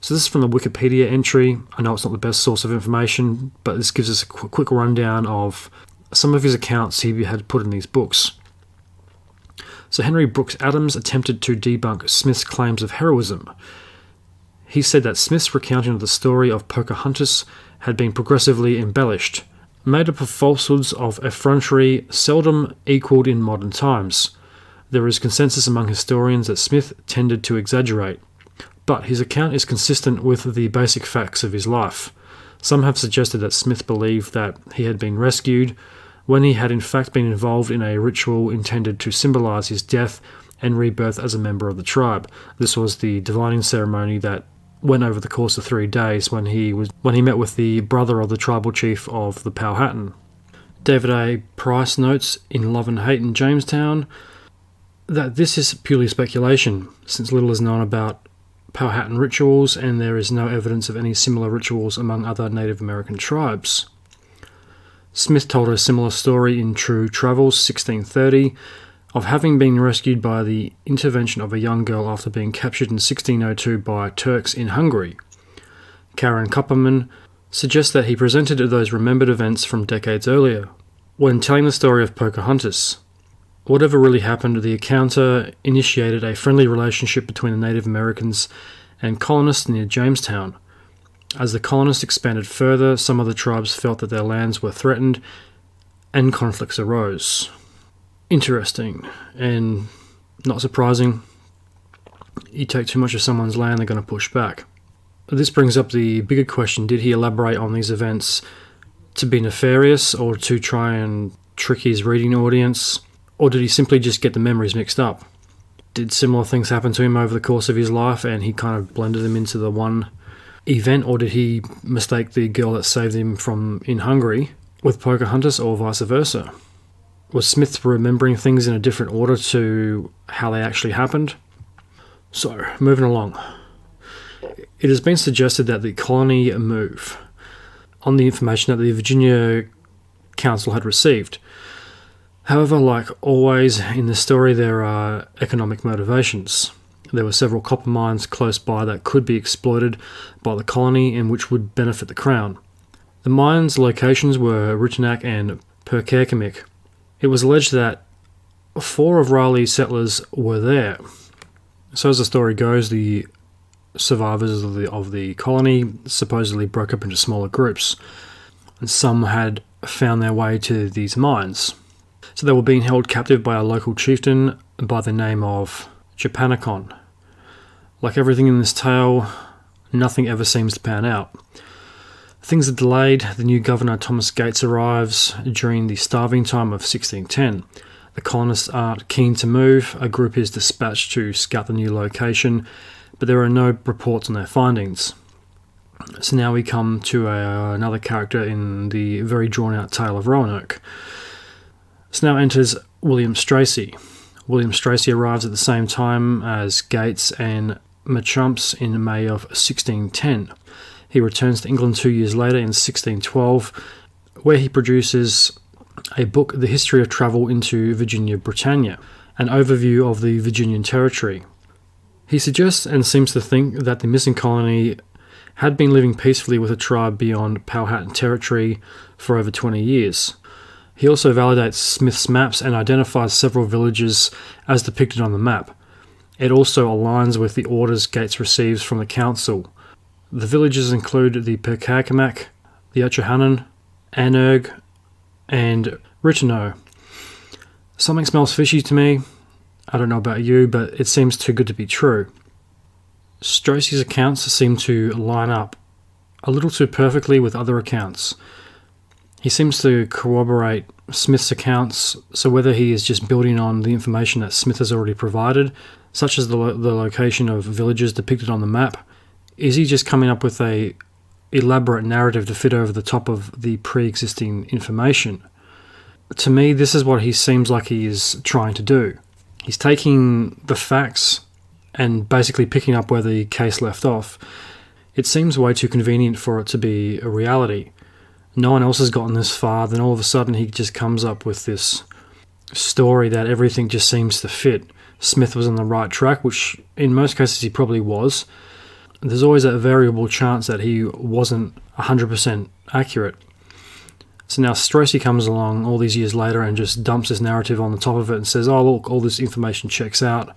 So this is from the Wikipedia entry. I know it's not the best source of information, but this gives us a quick rundown of some of his accounts he had put in these books. So Henry Brooks Adams attempted to debunk Smith's claims of heroism. He said that Smith's recounting of the story of Pocahontas had been progressively embellished, made up of falsehoods of effrontery seldom equalled in modern times. There is consensus among historians that Smith tended to exaggerate, but his account is consistent with the basic facts of his life. Some have suggested that Smith believed that he had been rescued, when he had in fact been involved in a ritual intended to symbolize his death and rebirth as a member of the tribe. This was the divining ceremony that went over the course of 3 days when he met with the brother of the tribal chief of the Powhatan. David A. Price notes in Love and Hate in Jamestown that this is purely speculation, since little is known about Powhatan rituals and there is no evidence of any similar rituals among other Native American tribes. Smith told a similar story in True Travels, 1630, of having been rescued by the intervention of a young girl after being captured in 1602 by Turks in Hungary. Karen Kupperman suggests that he presented those remembered events from decades earlier, when telling the story of Pocahontas. Whatever really happened, the encounter initiated a friendly relationship between the Native Americans and colonists near Jamestown. As the colonists expanded further, some of the tribes felt that their lands were threatened and conflicts arose. Interesting and not surprising. You take too much of someone's land, they're going to push back. This brings up the bigger question: did he elaborate on these events to be nefarious or to try and trick his reading audience? Or did he simply just get the memories mixed up? Did similar things happen to him over the course of his life and he kind of blended them into the one event? Or did he mistake the girl that saved him from in Hungary with Pocahontas, or vice versa? Was Smith remembering things in a different order to how they actually happened? So, moving along. It has been suggested that the colony move on the information that the Virginia Council had received. However, like always in this story, there are economic motivations. There were several copper mines close by that could be exploited by the colony and which would benefit the Crown. The mines' locations were Roanoke and Perkakamik. It was alleged that 4 of Raleigh's settlers were there. So as the story goes, the survivors of the colony supposedly broke up into smaller groups, and some had found their way to these mines. So they were being held captive by a local chieftain by the name of Japanacon. Like everything in this tale, nothing ever seems to pan out. Things are delayed. The new governor, Thomas Gates, arrives during the starving time of 1610. The colonists aren't keen to move. A group is dispatched to scout the new location, but there are no reports on their findings. So now we come to another character in the very drawn-out tale of Roanoke. So now enters William Strachey. William Strachey arrives at the same time as Gates and Machumps in May of 1610. He returns to England 2 years later in 1612, where he produces a book, The History of Travel into Virginia Britannia, an overview of the Virginian territory. He suggests and seems to think that the missing colony had been living peacefully with a tribe beyond Powhatan territory for over 20 years. He also validates Smith's maps and identifies several villages as depicted on the map. It also aligns with the orders Gates receives from the council. The villages include the Perkakamik, the Ochahanan, Anerg, and Roanoke. Something smells fishy to me. I don't know about you, but it seems too good to be true. Strachey's accounts seem to line up a little too perfectly with other accounts. He seems to corroborate Smith's accounts, so whether he is just building on the information that Smith has already provided, such as the location of villages depicted on the map, is he just coming up with a elaborate narrative to fit over the top of the pre-existing information? To me, this is what he seems like he is trying to do. He's taking the facts and basically picking up where the case left off. It seems way too convenient for it to be a reality. No one else has gotten this far. Then all of a sudden he just comes up with this story that everything just seems to fit. Smith was on the right track, which in most cases he probably was. There's always that variable chance that he wasn't 100% accurate. So now Stracey comes along all these years later and just dumps this narrative on the top of it and says, oh look, all this information checks out.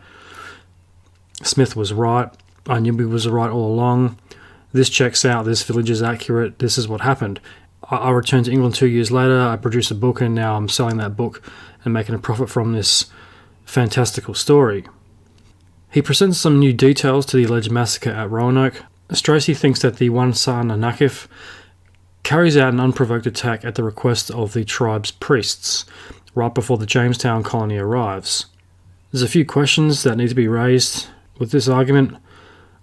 Smith was right. I knew he was right all along. This checks out. This village is accurate. This is what happened. I returned to England 2 years later. I produced a book, and now I'm selling that book and making a profit from this fantastical story. He presents some new details to the alleged massacre at Roanoke. Stracey thinks that the one son, Anakif, carries out an unprovoked attack at the request of the tribe's priests, right before the Jamestown colony arrives. There's a few questions that need to be raised with this argument,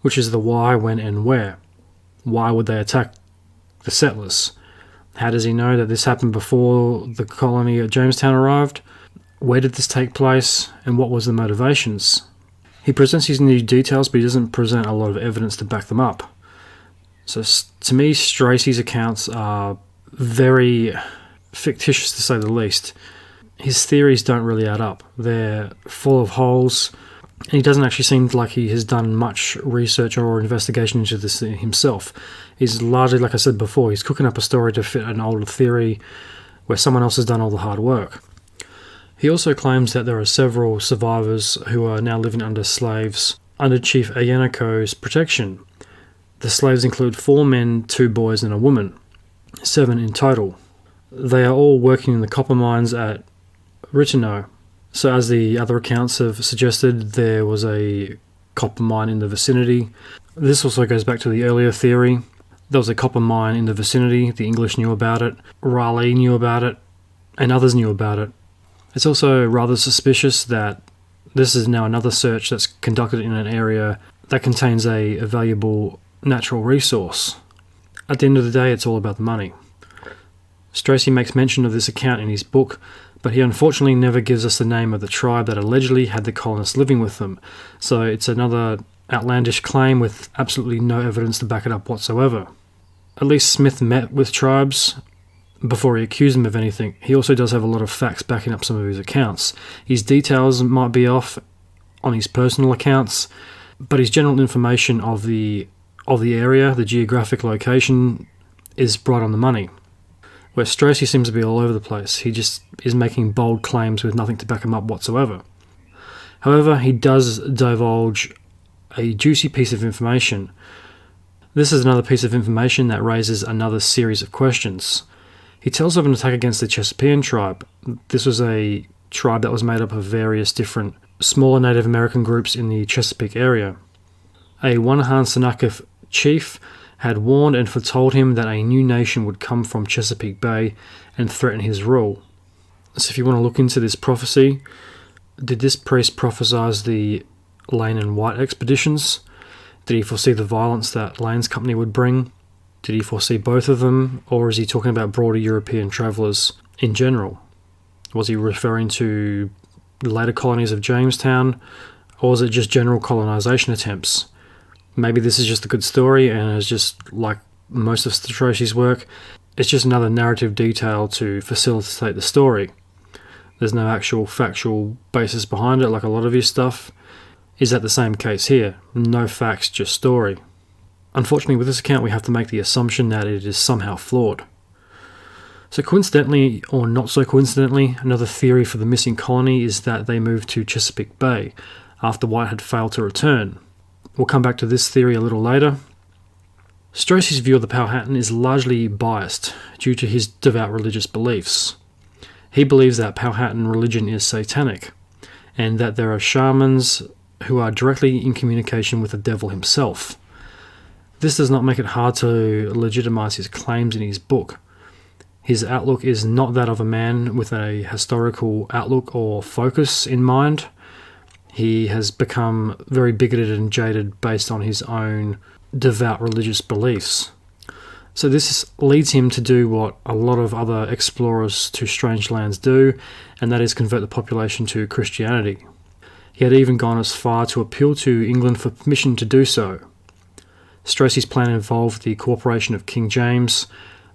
which is the why, when, and where. Why would they attack the settlers? How does he know that this happened before the colony at Jamestown arrived? Where did this take place, and what was the motivations? He presents these new details, but he doesn't present a lot of evidence to back them up. So to me, Stracey's accounts are very fictitious, to say the least. His theories don't really add up. They're full of holes, and he doesn't actually seem like he has done much research or investigation into this himself. He's largely, like I said before, he's cooking up a story to fit an older theory where someone else has done all the hard work. He also claims that there are several survivors who are now living under slaves under Chief Ayanako's protection. The slaves include 4 men, 2 boys and a woman, 7 in total. They are all working in the copper mines at Roanoke. So as the other accounts have suggested, there was a copper mine in the vicinity. This also goes back to the earlier theory. There was a copper mine in the vicinity. The English knew about it, Raleigh knew about it, and others knew about it. It's also rather suspicious that this is now another search that's conducted in an area that contains a valuable natural resource. At the end of the day, it's all about the money. Stracey makes mention of this account in his book, but he unfortunately never gives us the name of the tribe that allegedly had the colonists living with them, so it's another outlandish claim with absolutely no evidence to back it up whatsoever. At least Smith met with tribes before he accused them of anything. He also does have a lot of facts backing up some of his accounts. His details might be off on his personal accounts, but his general information of the area, the geographic location, is right on the money. Where Stracey seems to be all over the place. He just is making bold claims with nothing to back him up whatsoever. However, he does divulge a juicy piece of information. This is another piece of information that raises another series of questions. He tells of an attack against the Chesapeake tribe. This was a tribe that was made up of various different smaller Native American groups in the Chesapeake area. A Wanahan Sanakif chief had warned and foretold him that a new nation would come from Chesapeake Bay and threaten his rule. So if you want to look into this prophecy, did this priest prophesize the Lane and White expeditions? Did he foresee the violence that Lane's company would bring? Did he foresee both of them, or is he talking about broader European travellers in general? Was he referring to the later colonies of Jamestown, or was it just general colonisation attempts? Maybe this is just a good story, and it's just like most of Stracey's work, it's just another narrative detail to facilitate the story. There's no actual factual basis behind it like a lot of his stuff. Is that the same case here? No facts, just story. Unfortunately, with this account, we have to make the assumption that it is somehow flawed. So coincidentally, or not so coincidentally, another theory for the missing colony is that they moved to Chesapeake Bay after White had failed to return. We'll come back to this theory a little later. Stracey's view of the Powhatan is largely biased due to his devout religious beliefs. He believes that Powhatan religion is satanic, and that there are shamans who are directly in communication with the devil himself. This does not make it hard to legitimize his claims in his book. His outlook is not that of a man with a historical outlook or focus in mind. He has become very bigoted and jaded based on his own devout religious beliefs. So this leads him to do what a lot of other explorers to strange lands do, and that is convert the population to Christianity. He had even gone as far to appeal to England for permission to do so. Stracey's plan involved the cooperation of King James,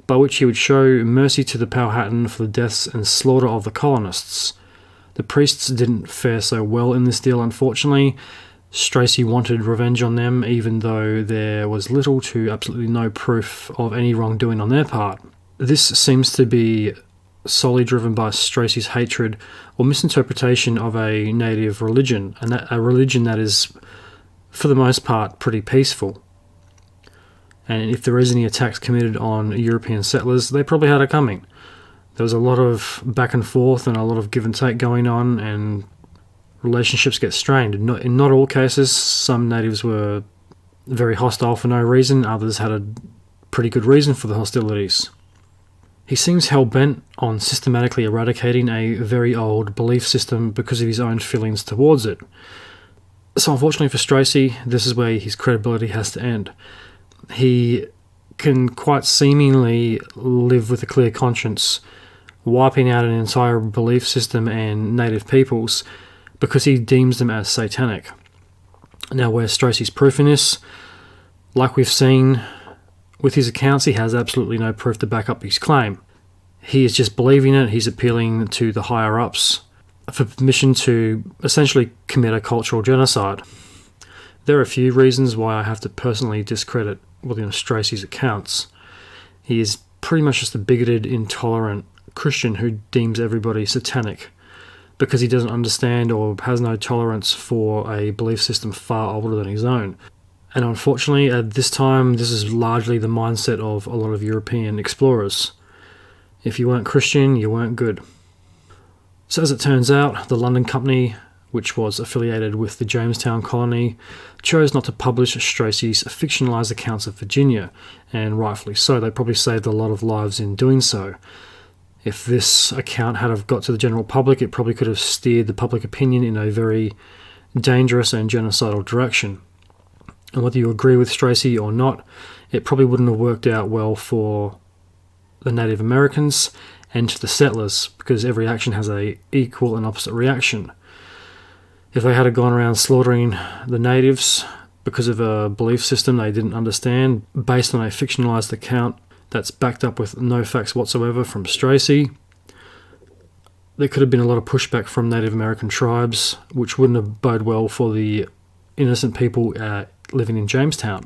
by which he would show mercy to the Powhatan for the deaths and slaughter of the colonists. The priests didn't fare so well in this deal, unfortunately. Stracey wanted revenge on them, even though there was little to absolutely no proof of any wrongdoing on their part. This seems to be solely driven by Stracey's hatred or misinterpretation of a native religion, and a religion that is, for the most part, pretty peaceful. And if there is any attacks committed on European settlers, they probably had it coming. There was a lot of back and forth and a lot of give and take going on, and relationships get strained. In not all cases, some natives were very hostile for no reason, others had a pretty good reason for the hostilities. He seems hell-bent on systematically eradicating a very old belief system because of his own feelings towards it. So unfortunately for Stracey, this is where his credibility has to end. He can quite seemingly live with a clear conscience, wiping out an entire belief system and native peoples because he deems them as satanic. Now, where's Stracey's proof in this? Like we've seen with his accounts, he has absolutely no proof to back up his claim. He is just believing it. He's appealing to the higher-ups for permission to essentially commit a cultural genocide. There are a few reasons why I have to personally discredit William Stracey's accounts. He is pretty much just a bigoted, intolerant Christian who deems everybody satanic because he doesn't understand or has no tolerance for a belief system far older than his own. And unfortunately, at this time, this is largely the mindset of a lot of European explorers. If you weren't Christian, you weren't good. So as it turns out, the London Company, which was affiliated with the Jamestown colony, chose not to publish Stracey's fictionalised accounts of Virginia, and rightfully so. They probably saved a lot of lives in doing so. If this account had have got to the general public, it probably could have steered the public opinion in a very dangerous and genocidal direction. And whether you agree with Stracey or not, it probably wouldn't have worked out well for the Native Americans and to the settlers, because every action has a equal and opposite reaction. If they had gone around slaughtering the natives because of a belief system they didn't understand, based on a fictionalised account that's backed up with no facts whatsoever from Stracey, there could have been a lot of pushback from Native American tribes, which wouldn't have bode well for the innocent people living in Jamestown.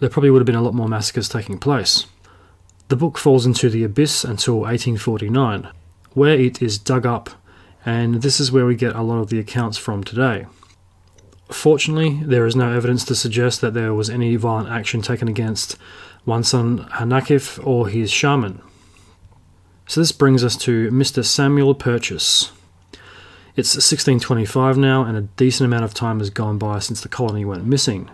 There probably would have been a lot more massacres taking place. The book falls into the abyss until 1849, where it is dug up, and this is where we get a lot of the accounts from today. Fortunately, there is no evidence to suggest that there was any violent action taken against one son Hanakif or his shaman. So this brings us to Mr. Samuel Purchas. It's 1625 now, and a decent amount of time has gone by since the colony went missing.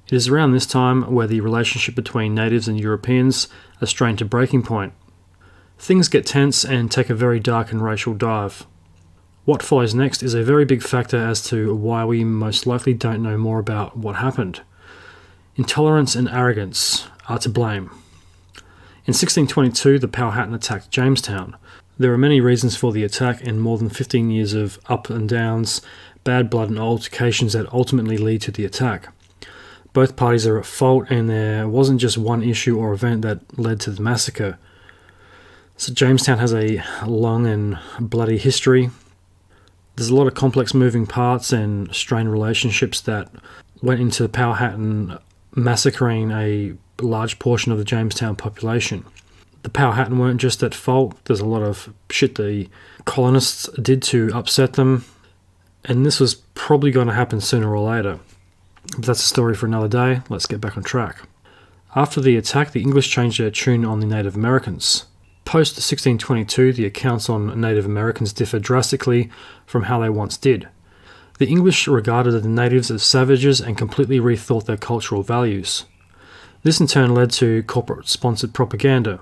It is around this time where the relationship between natives and Europeans are strained to breaking point. Things get tense and take a very dark and racial dive. What follows next is a very big factor as to why we most likely don't know more about what happened. Intolerance and arrogance are to blame. In 1622, the Powhatan attacked Jamestown. There are many reasons for the attack and more than 15 years of up and downs, bad blood and altercations that ultimately lead to the attack. Both parties are at fault, and there wasn't just one issue or event that led to the massacre. So Jamestown has a long and bloody history. There's a lot of complex moving parts and strained relationships that went into the Powhatan massacring a large portion of the Jamestown population. The Powhatan weren't just at fault. There's a lot of shit the colonists did to upset them, and this was probably going to happen sooner or later. But that's a story for another day. Let's get back on track. After the attack, the English changed their tune on the Native Americans. Post 1622, the accounts on Native Americans differ drastically from how they once did. The English regarded the natives as savages and completely rethought their cultural values. This in turn led to corporate-sponsored propaganda.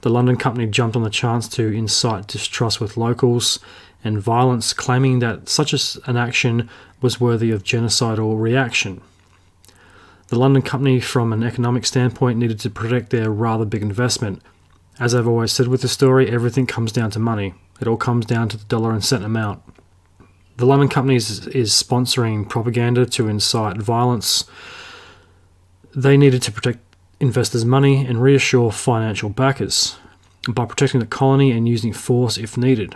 The London Company jumped on the chance to incite distrust with locals and violence, claiming that such an action was worthy of genocidal reaction. The London Company, from an economic standpoint, needed to protect their rather big investment. As I've always said with the story, everything comes down to money. It all comes down to the dollar and cent amount. The London Company is sponsoring propaganda to incite violence. They needed to protect investors' money and reassure financial backers by protecting the colony and using force if needed.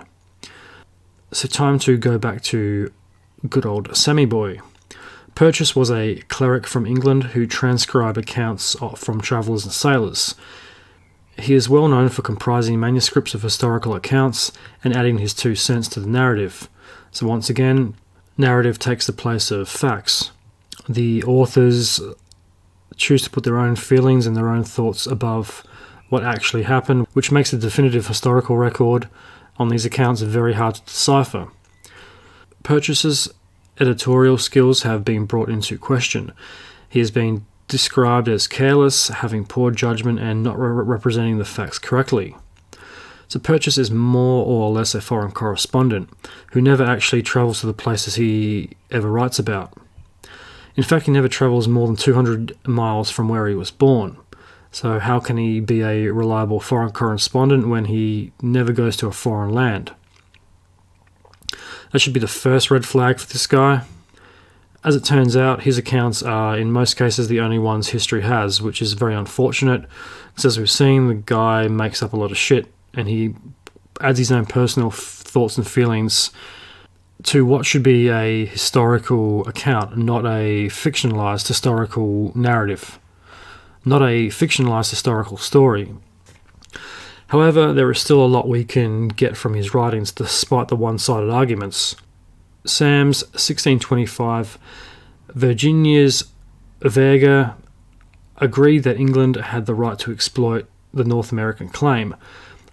So time to go back to good old Sammy Boy. Purchas was a cleric from England who transcribed accounts from travellers and sailors. He is well known for comprising manuscripts of historical accounts and adding his 2 cents to the narrative. So once again, narrative takes the place of facts. The authors choose to put their own feelings and their own thoughts above what actually happened, which makes a definitive historical record on these accounts very hard to decipher. Purchas's editorial skills have been brought into question. He has been described as careless, having poor judgment, and not representing the facts correctly. So Purchas is more or less a foreign correspondent who never actually travels to the places he ever writes about. In fact, he never travels more than 200 miles from where he was born. So how can he be a reliable foreign correspondent when he never goes to a foreign land? That should be the first red flag for this guy. As it turns out, his accounts are in most cases the only ones history has, which is very unfortunate, because as we've seen, the guy makes up a lot of shit, and he adds his own personal thoughts and feelings to what should be a historical account, not a fictionalized historical narrative, not a fictionalized historical story. However, there is still a lot we can get from his writings despite the one-sided arguments. Sam's 1625 Virginia's Verga agreed that England had the right to exploit the North American claim.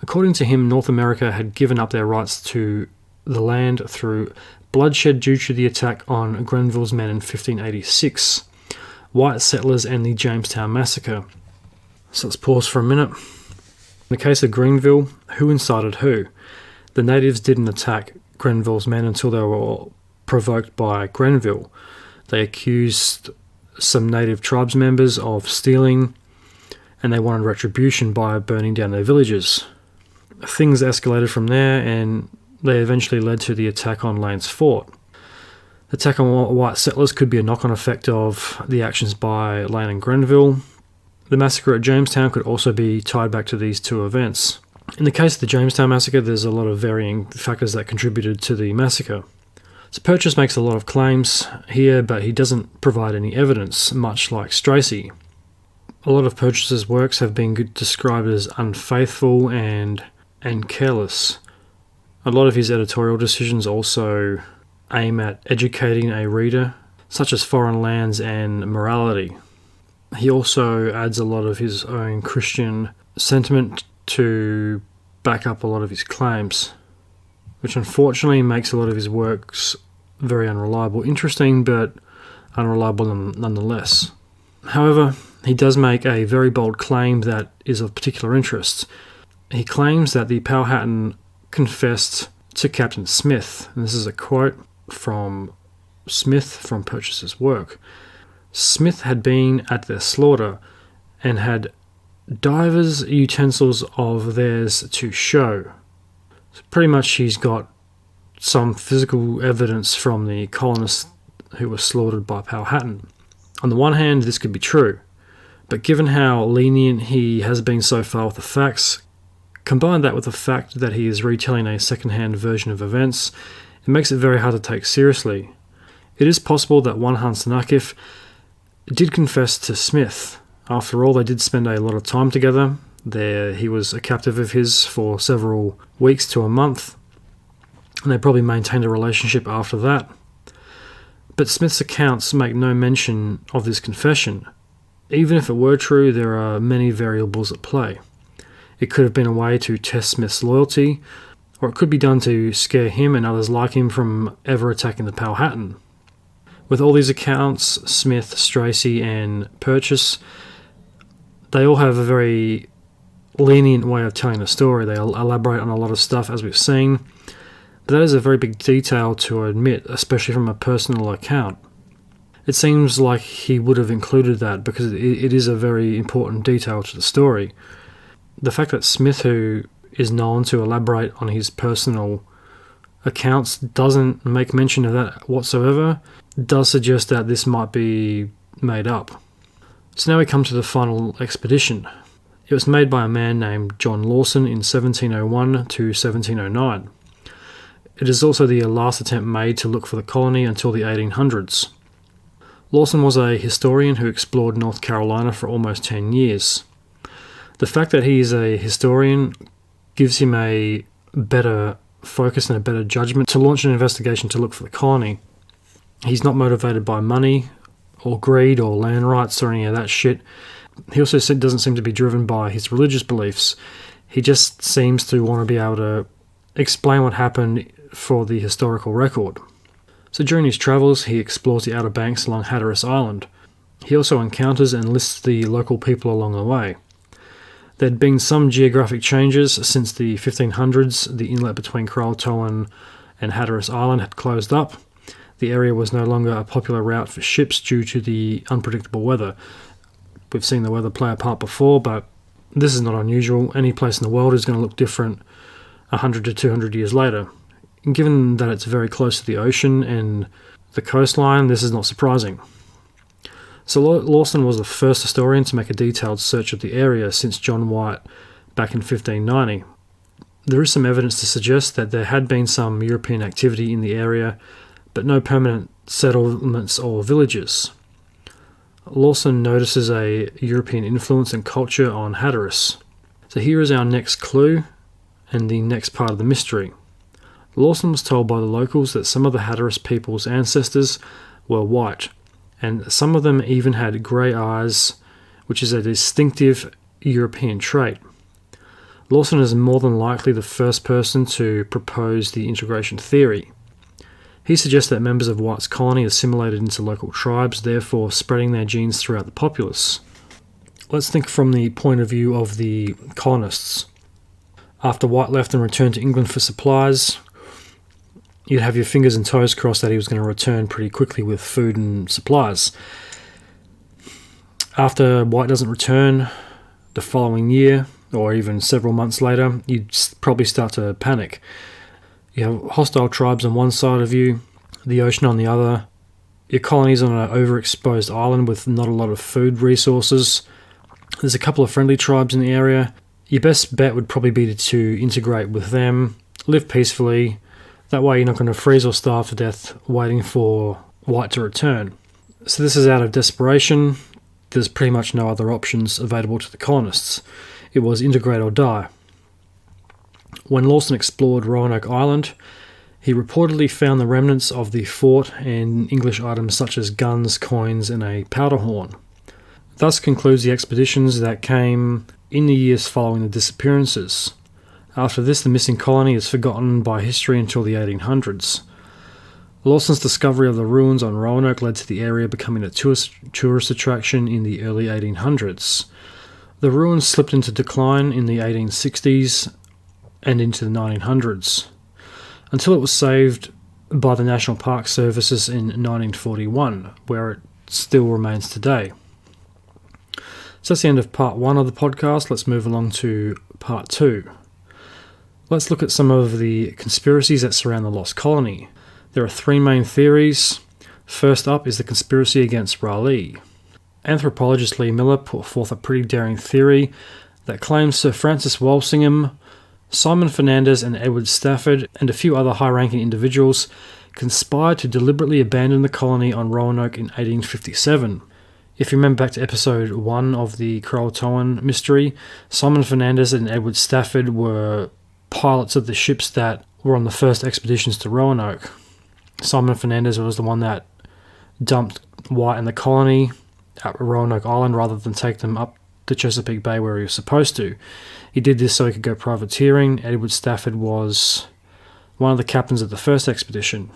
According to him, North America had given up their rights to the land through bloodshed due to the attack on Grenville's men in 1586, white settlers and the Jamestown Massacre. So let's pause for a minute. In the case of Grenville, who incited who? The natives didn't attack Grenville's men until they were provoked by Grenville. They accused some native tribes members of stealing, and they wanted retribution by burning down their villages. Things escalated from there, and they eventually led to the attack on Lane's Fort. The attack on white settlers could be a knock-on effect of the actions by Lane and Grenville. The massacre at Jamestown could also be tied back to these two events. In the case of the Jamestown Massacre, there's a lot of varying factors that contributed to the massacre. So Purchas makes a lot of claims here, but he doesn't provide any evidence, much like Stracey. A lot of Purchas's works have been described as unfaithful and careless. A lot of his editorial decisions also aim at educating a reader, such as foreign lands and morality. He also adds a lot of his own Christian sentiment to back up a lot of his claims, which unfortunately makes a lot of his works very unreliable. Interesting, but unreliable nonetheless. However, he does make a very bold claim that is of particular interest. He claims that the Powhatan confessed to Captain Smith, and this is a quote from Smith from Purchas's work. Smith had been at their slaughter and had divers utensils of theirs to show. So pretty much he's got some physical evidence from the colonists who were slaughtered by Powhatan. On the one hand, this could be true, but given how lenient he has been so far with the facts, combine that with the fact that he is retelling a second-hand version of events, it makes it very hard to take seriously. It is possible that one Hans Nakif did confess to Smith. After all, they did spend a lot of time together. He was a captive of his for several weeks to a month, and they probably maintained a relationship after that. But Smith's accounts make no mention of this confession. Even if it were true, there are many variables at play. It could have been a way to test Smith's loyalty, or it could be done to scare him and others like him from ever attacking the Powhatan. With all these accounts, Smith, Stracey, and Purchas, they all have a very lenient way of telling the story. They elaborate on a lot of stuff, as we've seen. But that is a very big detail to admit, especially from a personal account. It seems like he would have included that because it is a very important detail to the story. The fact that Smith, who is known to elaborate on his personal accounts, doesn't make mention of that whatsoever, does suggest that this might be made up. So now we come to the final expedition. It was made by a man named John Lawson in 1701 to 1709. It is also the last attempt made to look for the colony until the 1800s. Lawson was a historian who explored North Carolina for almost 10 years. The fact that he is a historian gives him a better focus and a better judgment to launch an investigation to look for the colony. He's not motivated by money or greed or land rights or any of that shit. He also doesn't seem to be driven by his religious beliefs. He just seems to want to be able to explain what happened for the historical record. So during his travels, he explores the Outer Banks along Hatteras Island. He also encounters and lists the local people along the way. There had been some geographic changes since the 1500s. The inlet between Croatoan and Hatteras Island had closed up. The area was no longer a popular route for ships due to the unpredictable weather. We've seen the weather play a part before, but this is not unusual. Any place in the world is going to look different 100 to 200 years later. And given that it's very close to the ocean and the coastline, this is not surprising. So Lawson was the first historian to make a detailed search of the area since John White back in 1590. There is some evidence to suggest that there had been some European activity in the area, but no permanent settlements or villages. Lawson notices a European influence and culture on Hatteras. So here is our next clue and the next part of the mystery. Lawson was told by the locals that some of the Hatteras people's ancestors were white, and some of them even had grey eyes, which is a distinctive European trait. Lawson is more than likely the first person to propose the integration theory. He suggests that members of White's colony assimilated into local tribes, therefore spreading their genes throughout the populace. Let's think from the point of view of the colonists. After White left and returned to England for supplies, you'd have your fingers and toes crossed that he was going to return pretty quickly with food and supplies. After White doesn't return the following year, or even several months later, you'd probably start to panic. You have hostile tribes on one side of you, the ocean on the other, your colony's on an overexposed island with not a lot of food resources. There's a couple of friendly tribes in the area. Your best bet would probably be to integrate with them, live peacefully. That way you're not going to freeze or starve to death waiting for White to return. So this is out of desperation. There's pretty much no other options available to the colonists. It was integrate or die. When Lawson explored Roanoke Island, he reportedly found the remnants of the fort and English items such as guns, coins, and a powder horn. Thus concludes the expeditions that came in the years following the disappearances. After this, the missing colony is forgotten by history until the 1800s. Lawson's discovery of the ruins on Roanoke led to the area becoming a tourist attraction in the early 1800s. The ruins slipped into decline in the 1860s and into the 1900s, until it was saved by the National Park Services in 1941, where it still remains today. So that's the end of part 1 of the podcast. Let's move along to part 2. Let's look at some of the conspiracies that surround the lost colony. There are 3 main theories. First up is the conspiracy against Raleigh. Anthropologist Lee Miller put forth a pretty daring theory that claims Sir Francis Walsingham, Simon Fernandez and Edward Stafford, and a few other high-ranking individuals conspired to deliberately abandon the colony on Roanoke in 1857. If you remember back to episode 1 of the Croatoan Mystery, Simon Fernandez and Edward Stafford were pilots of the ships that were on the first expeditions to Roanoke. Simon Fernandez was the one that dumped White and the colony at Roanoke Island rather than take them up to Chesapeake Bay where he was supposed to. He did this so he could go privateering. Edward Stafford was one of the captains of the first expedition.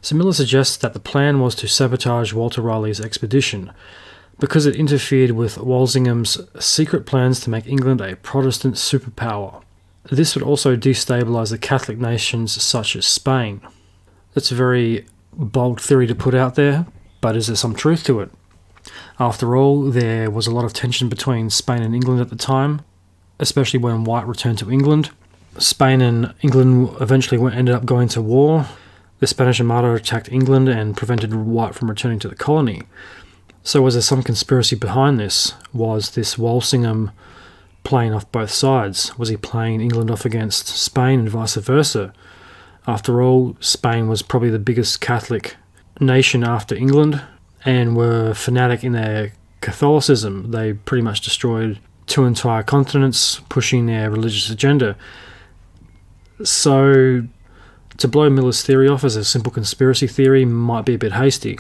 So Miller suggests that the plan was to sabotage Walter Raleigh's expedition because it interfered with Walsingham's secret plans to make England a Protestant superpower. This would also destabilise the Catholic nations such as Spain. That's a very bold theory to put out there, but is there some truth to it? After all, there was a lot of tension between Spain and England at the time, especially when White returned to England. Spain and England eventually ended up going to war. The Spanish Armada attacked England and prevented White from returning to the colony. So was there some conspiracy behind this? Was this Walsingham playing off both sides? Was he playing England off against Spain and vice versa? After all, Spain was probably the biggest Catholic nation after England and were fanatic in their Catholicism. They pretty much destroyed 2 entire continents, pushing their religious agenda. So to blow Miller's theory off as a simple conspiracy theory might be a bit hasty.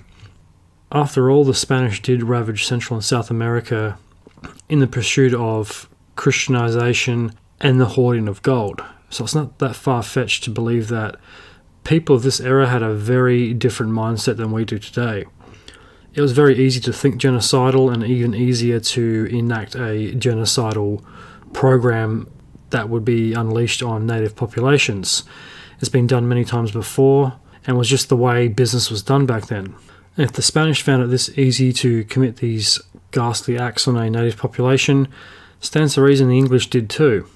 After all, the Spanish did ravage Central and South America in the pursuit of Christianization and the hoarding of gold. So it's not that far-fetched to believe that people of this era had a very different mindset than we do today. It was very easy to think genocidal and even easier to enact a genocidal program that would be unleashed on native populations. It's been done many times before and was just the way business was done back then. And if the Spanish found it this easy to commit these ghastly acts on a native population, stands to reason the English did too.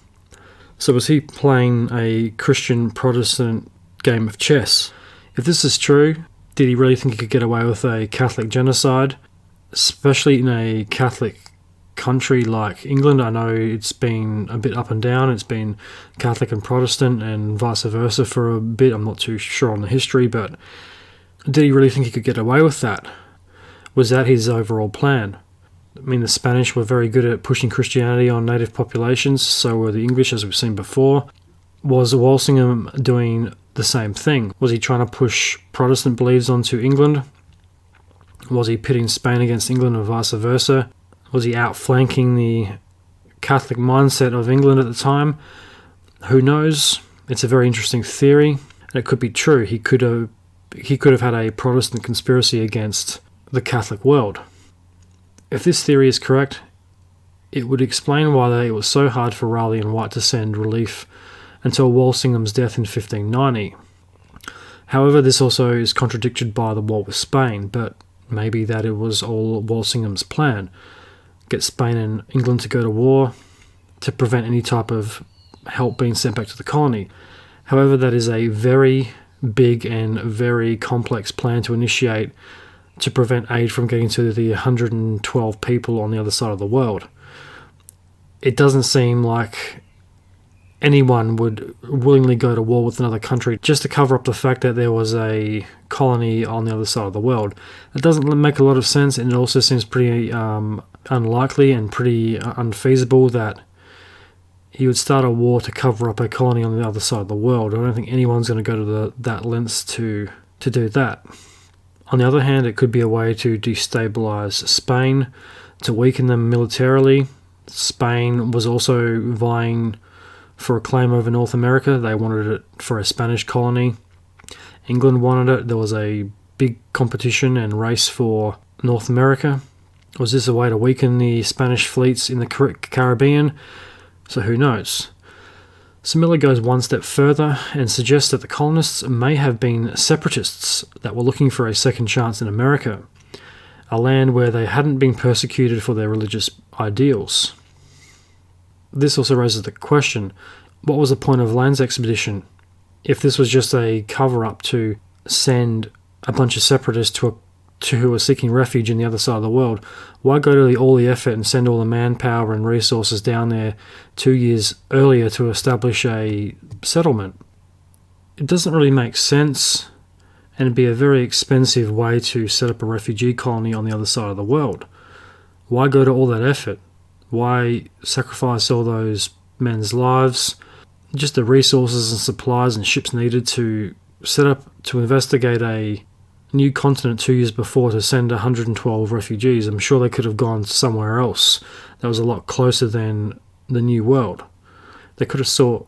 So was he playing a Christian Protestant game of chess? If this is true, did he really think he could get away with a Catholic genocide, especially in a Catholic country like England? I know it's been a bit up and down. It's been Catholic and Protestant and vice versa for a bit. I'm not too sure on the history, but did he really think he could get away with that? Was that his overall plan? I mean, the Spanish were very good at pushing Christianity on native populations, so were the English, as we've seen before. Was Walsingham doing the same thing? Was he trying to push Protestant beliefs onto England? Was he pitting Spain against England and vice versa? Was he outflanking the Catholic mindset of England at the time? Who knows? It's a very interesting theory, and it could be true. He could have had a Protestant conspiracy against the Catholic world. If this theory is correct, it would explain why it was so hard for Raleigh and White to send relief until Walsingham's death in 1590. However, this also is contradicted by the war with Spain, but maybe that it was all Walsingham's plan. Get Spain and England to go to war to prevent any type of help being sent back to the colony. However, that is a very big and very complex plan to initiate to prevent aid from getting to the 112 people on the other side of the world. It doesn't seem like anyone would willingly go to war with another country just to cover up the fact that there was a colony on the other side of the world. It doesn't make a lot of sense, and it also seems pretty unlikely and pretty unfeasible that he would start a war to cover up a colony on the other side of the world. I don't think anyone's going to go to that lengths to do that. On the other hand, it could be a way to destabilize Spain, to weaken them militarily. Spain was also vying for a claim over North America. They wanted it for a Spanish colony. England wanted it. There was a big competition and race for North America. Was this a way to weaken the Spanish fleets in the Caribbean? So who knows? So Miller goes one step further and suggests that the colonists may have been separatists that were looking for a second chance in America, a land where they hadn't been persecuted for their religious ideals. This also raises the question, what was the point of Land's expedition? If this was just a cover-up to send a bunch of separatists who were seeking refuge in the other side of the world, why go to all the effort and send all the manpower and resources down there 2 years earlier to establish a settlement? It doesn't really make sense, and it'd be a very expensive way to set up a refugee colony on the other side of the world. Why go to all that effort? Why sacrifice all those men's lives? Just the resources and supplies and ships needed to set up to investigate a new continent 2 years before to send 112 refugees. I'm sure they could have gone somewhere else that was a lot closer than the New World. They could have sought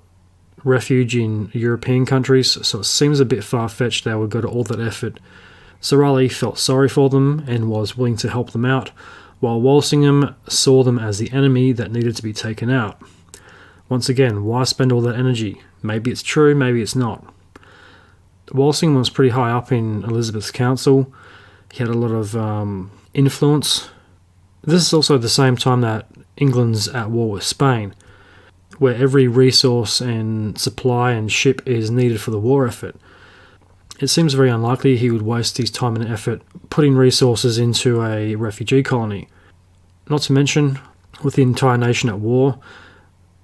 refuge in European countries, so it seems a bit far-fetched they would go to all that effort. So Raleigh felt sorry for them and was willing to help them out, while Walsingham saw them as the enemy that needed to be taken out. Once again, why spend all that energy? Maybe it's true, maybe it's not. Walsingham was pretty high up in Elizabeth's council. He had a lot of influence. This is also the same time that England's at war with Spain, where every resource and supply and ship is needed for the war effort. It seems very unlikely he would waste his time and effort putting resources into a refugee colony. Not to mention, with the entire nation at war,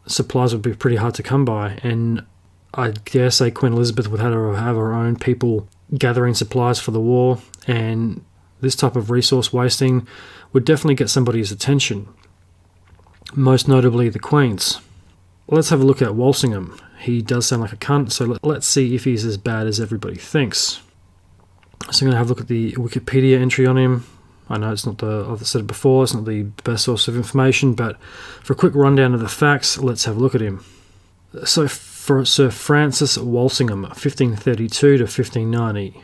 supplies would be pretty hard to come by, and I dare say Queen Elizabeth would have her own people gathering supplies for the war, and this type of resource wasting would definitely get somebody's attention, most notably the Queen's. Let's have a look at Walsingham. He does sound like a cunt, so let's see if he's as bad as everybody thinks. So I'm going to have a look at the Wikipedia entry on him. I know it's not I've said it before, it's not the best source of information, but for a quick rundown of the facts, let's have a look at him. So for Sir Francis Walsingham, 1532 to 1590.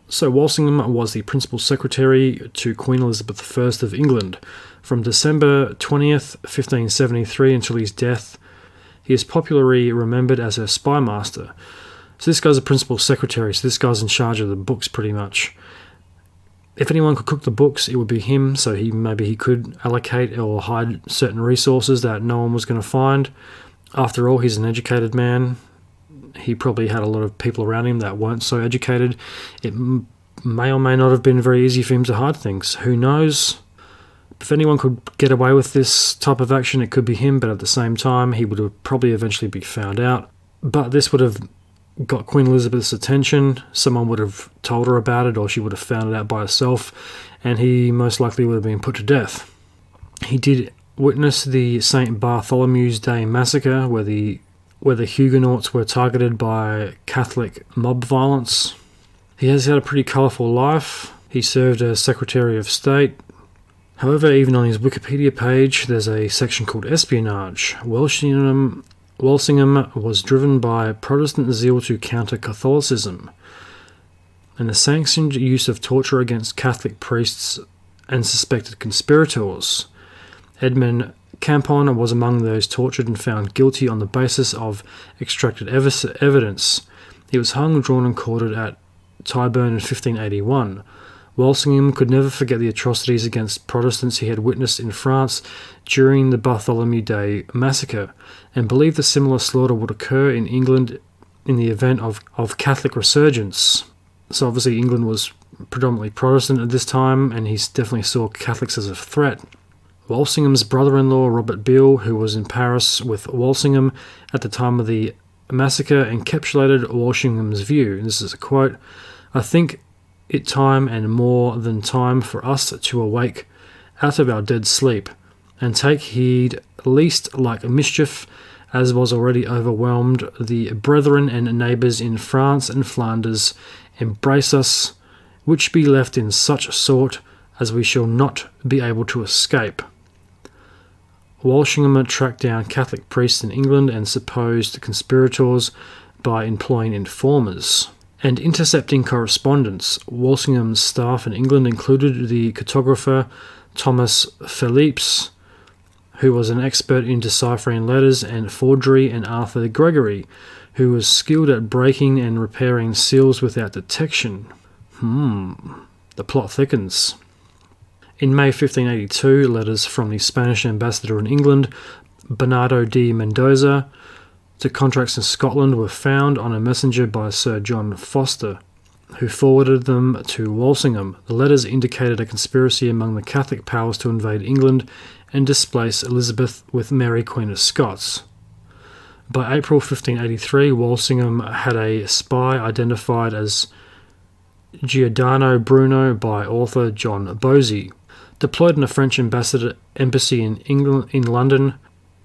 So Walsingham was the principal secretary to Queen Elizabeth I of England from December 20th, 1573 until his death. He is popularly remembered as her spy master. So this guy's a principal secretary, so this guy's in charge of the books pretty much. If anyone could cook the books, it would be him, so maybe he could allocate or hide certain resources that no one was going to find. After all, he's an educated man. He probably had a lot of people around him that weren't so educated. It may or may not have been very easy for him to hide things. Who knows? If anyone could get away with this type of action, it could be him, but at the same time, he would have probably eventually be found out. But this would have got Queen Elizabeth's attention. Someone would have told her about it, or she would have found it out by herself, and he most likely would have been put to death. He did witness the St. Bartholomew's Day massacre, where the Huguenots were targeted by Catholic mob violence. He has had a pretty colourful life. He served as Secretary of State. However, even on his Wikipedia page, there's a section called Espionage. Walsingham was driven by Protestant zeal to counter Catholicism, and the sanctioned use of torture against Catholic priests and suspected conspirators. Edmund Campon was among those tortured and found guilty on the basis of extracted evidence. He was hung, drawn and quartered at Tyburn in 1581. Walsingham could never forget the atrocities against Protestants he had witnessed in France during the Bartholomew Day massacre, and believed a similar slaughter would occur in England in the event of Catholic resurgence. So obviously England was predominantly Protestant at this time, and he definitely saw Catholics as a threat. Walsingham's brother-in-law, Robert Beale, who was in Paris with Walsingham at the time of the massacre, encapsulated Walsingham's view. And this is a quote: "I think it time and more than time for us to awake out of our dead sleep, and take heed lest like mischief, as was already overwhelmed the brethren and neighbours in France and Flanders, embrace us, which be left in such sort as we shall not be able to escape." Walsingham tracked down Catholic priests in England and supposed conspirators by employing informers and intercepting correspondence. Walsingham's staff in England included the cartographer Thomas Phillips, who was an expert in deciphering letters and forgery, and Arthur Gregory, who was skilled at breaking and repairing seals without detection. The plot thickens. In May 1582, letters from the Spanish ambassador in England, Bernardo de Mendoza, to contracts in Scotland were found on a messenger by Sir John Foster, who forwarded them to Walsingham. The letters indicated a conspiracy among the Catholic powers to invade England and displace Elizabeth with Mary, Queen of Scots. By April 1583, Walsingham had a spy identified as Giordano Bruno by author John Bosie. Deployed in a French embassy in London,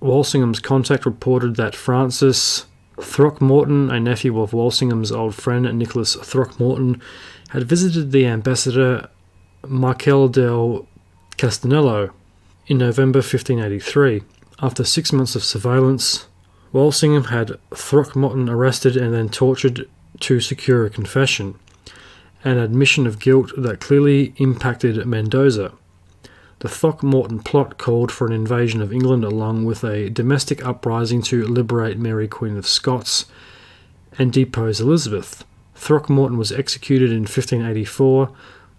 Walsingham's contact reported that Francis Throckmorton, a nephew of Walsingham's old friend Nicholas Throckmorton, had visited the ambassador Michael del Castanello in November 1583. After 6 months of surveillance, Walsingham had Throckmorton arrested and then tortured to secure a confession, an admission of guilt that clearly impacted Mendoza. The Throckmorton plot called for an invasion of England along with a domestic uprising to liberate Mary, Queen of Scots, and depose Elizabeth. Throckmorton was executed in 1584,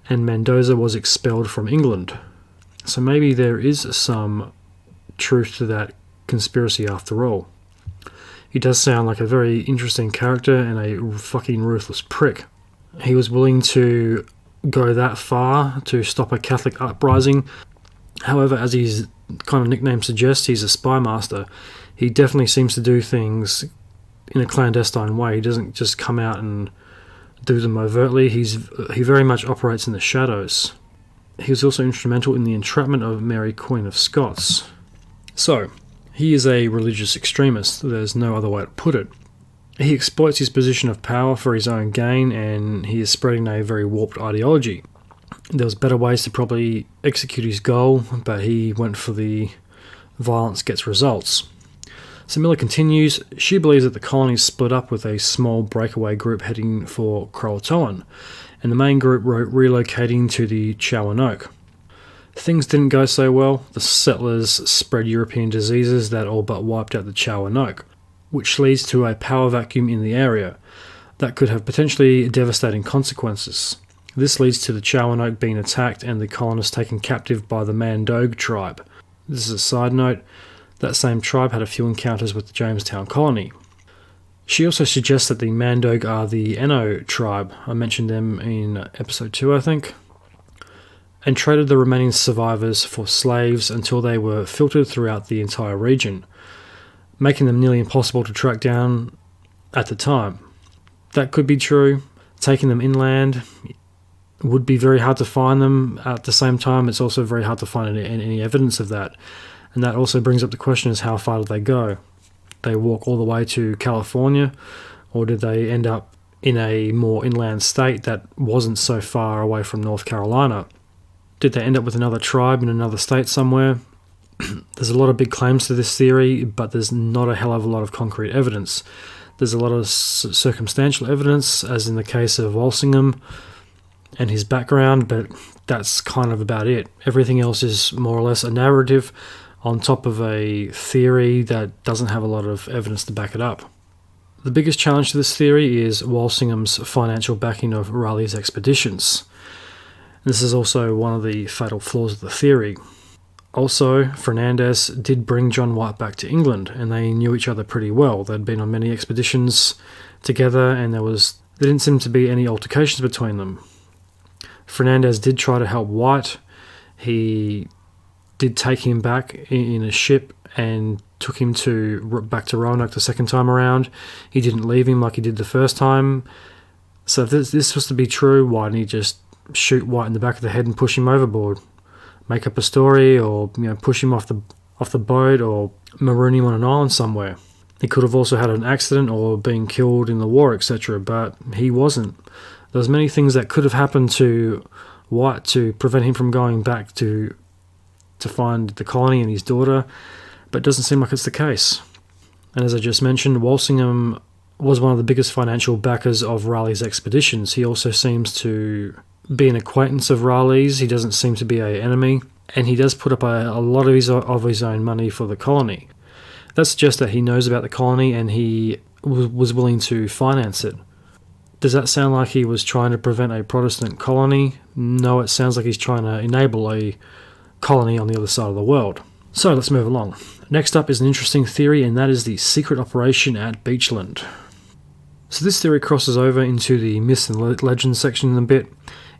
and Mendoza was expelled from England. So maybe there is some truth to that conspiracy after all. He does sound like a very interesting character and a fucking ruthless prick. he was willing to go that far to stop a Catholic uprising. However, as his kind of nickname suggests, he's a spy master. He definitely seems to do things in a clandestine way. He doesn't just come out and do them overtly. He very much operates in the shadows. He was also instrumental in the entrapment of Mary, Queen of Scots. So, he is a religious extremist. There's no other way to put it. He exploits his position of power for his own gain, and he is spreading a very warped ideology. There was better ways to probably execute his goal, but he went for the violence gets results. So Miller continues, she believes that the colonies split up with a small breakaway group heading for Croatoan, and the main group relocating to the Roanoke. Things didn't go so well. The settlers spread European diseases that all but wiped out the Roanoke, which leads to a power vacuum in the area that could have potentially devastating consequences. This leads to the Roanoke being attacked and the colonists taken captive by the Mandogue tribe. This is a side note. That same tribe had a few encounters with the Jamestown colony. She also suggests that the Mandogue are the Eno tribe. I mentioned them in episode 2, I think. And traded the remaining survivors for slaves until they were filtered throughout the entire region, making them nearly impossible to track down at the time. That could be true. Taking them inland would be very hard to find them. At the same time, it's also very hard to find any evidence of that. And that also brings up the question is how far did they go? They walk all the way to California, or did they end up in a more inland state that wasn't so far away from North Carolina? Did they end up with another tribe in another state somewhere? There's a lot of big claims to this theory, but there's not a hell of a lot of concrete evidence. There's a lot of circumstantial evidence, as in the case of Walsingham and his background, but that's kind of about it. Everything else is more or less a narrative on top of a theory that doesn't have a lot of evidence to back it up. The biggest challenge to this theory is Walsingham's financial backing of Raleigh's expeditions. This is also one of the fatal flaws of the theory. Also, Fernandez did bring John White back to England, and they knew each other pretty well. They'd been on many expeditions together, and there didn't seem to be any altercations between them. Fernandez did try to help White. He did take him back in a ship and took him back to Roanoke the second time around. He didn't leave him like he did the first time. So if this was to be true, why didn't he just shoot White in the back of the head and push him overboard? Make up a story, or push him off the boat, or maroon him on an island somewhere. He could have also had an accident or been killed in the war, etc., but he wasn't. There's many things that could have happened to White to prevent him from going back to find the colony and his daughter, but it doesn't seem like it's the case. And as I just mentioned, Walsingham was one of the biggest financial backers of Raleigh's expeditions. He also seems to be an acquaintance of Raleigh's. He doesn't seem to be an enemy, and he does put up a lot of his own money for the colony. That suggests that he knows about the colony and he was willing to finance it. Does that sound like he was trying to prevent a Protestant colony? No, it sounds like he's trying to enable a colony on the other side of the world. So let's move along. Next up is an interesting theory, and that is the secret operation at Beachland. So this theory crosses over into the myths and legends section a bit.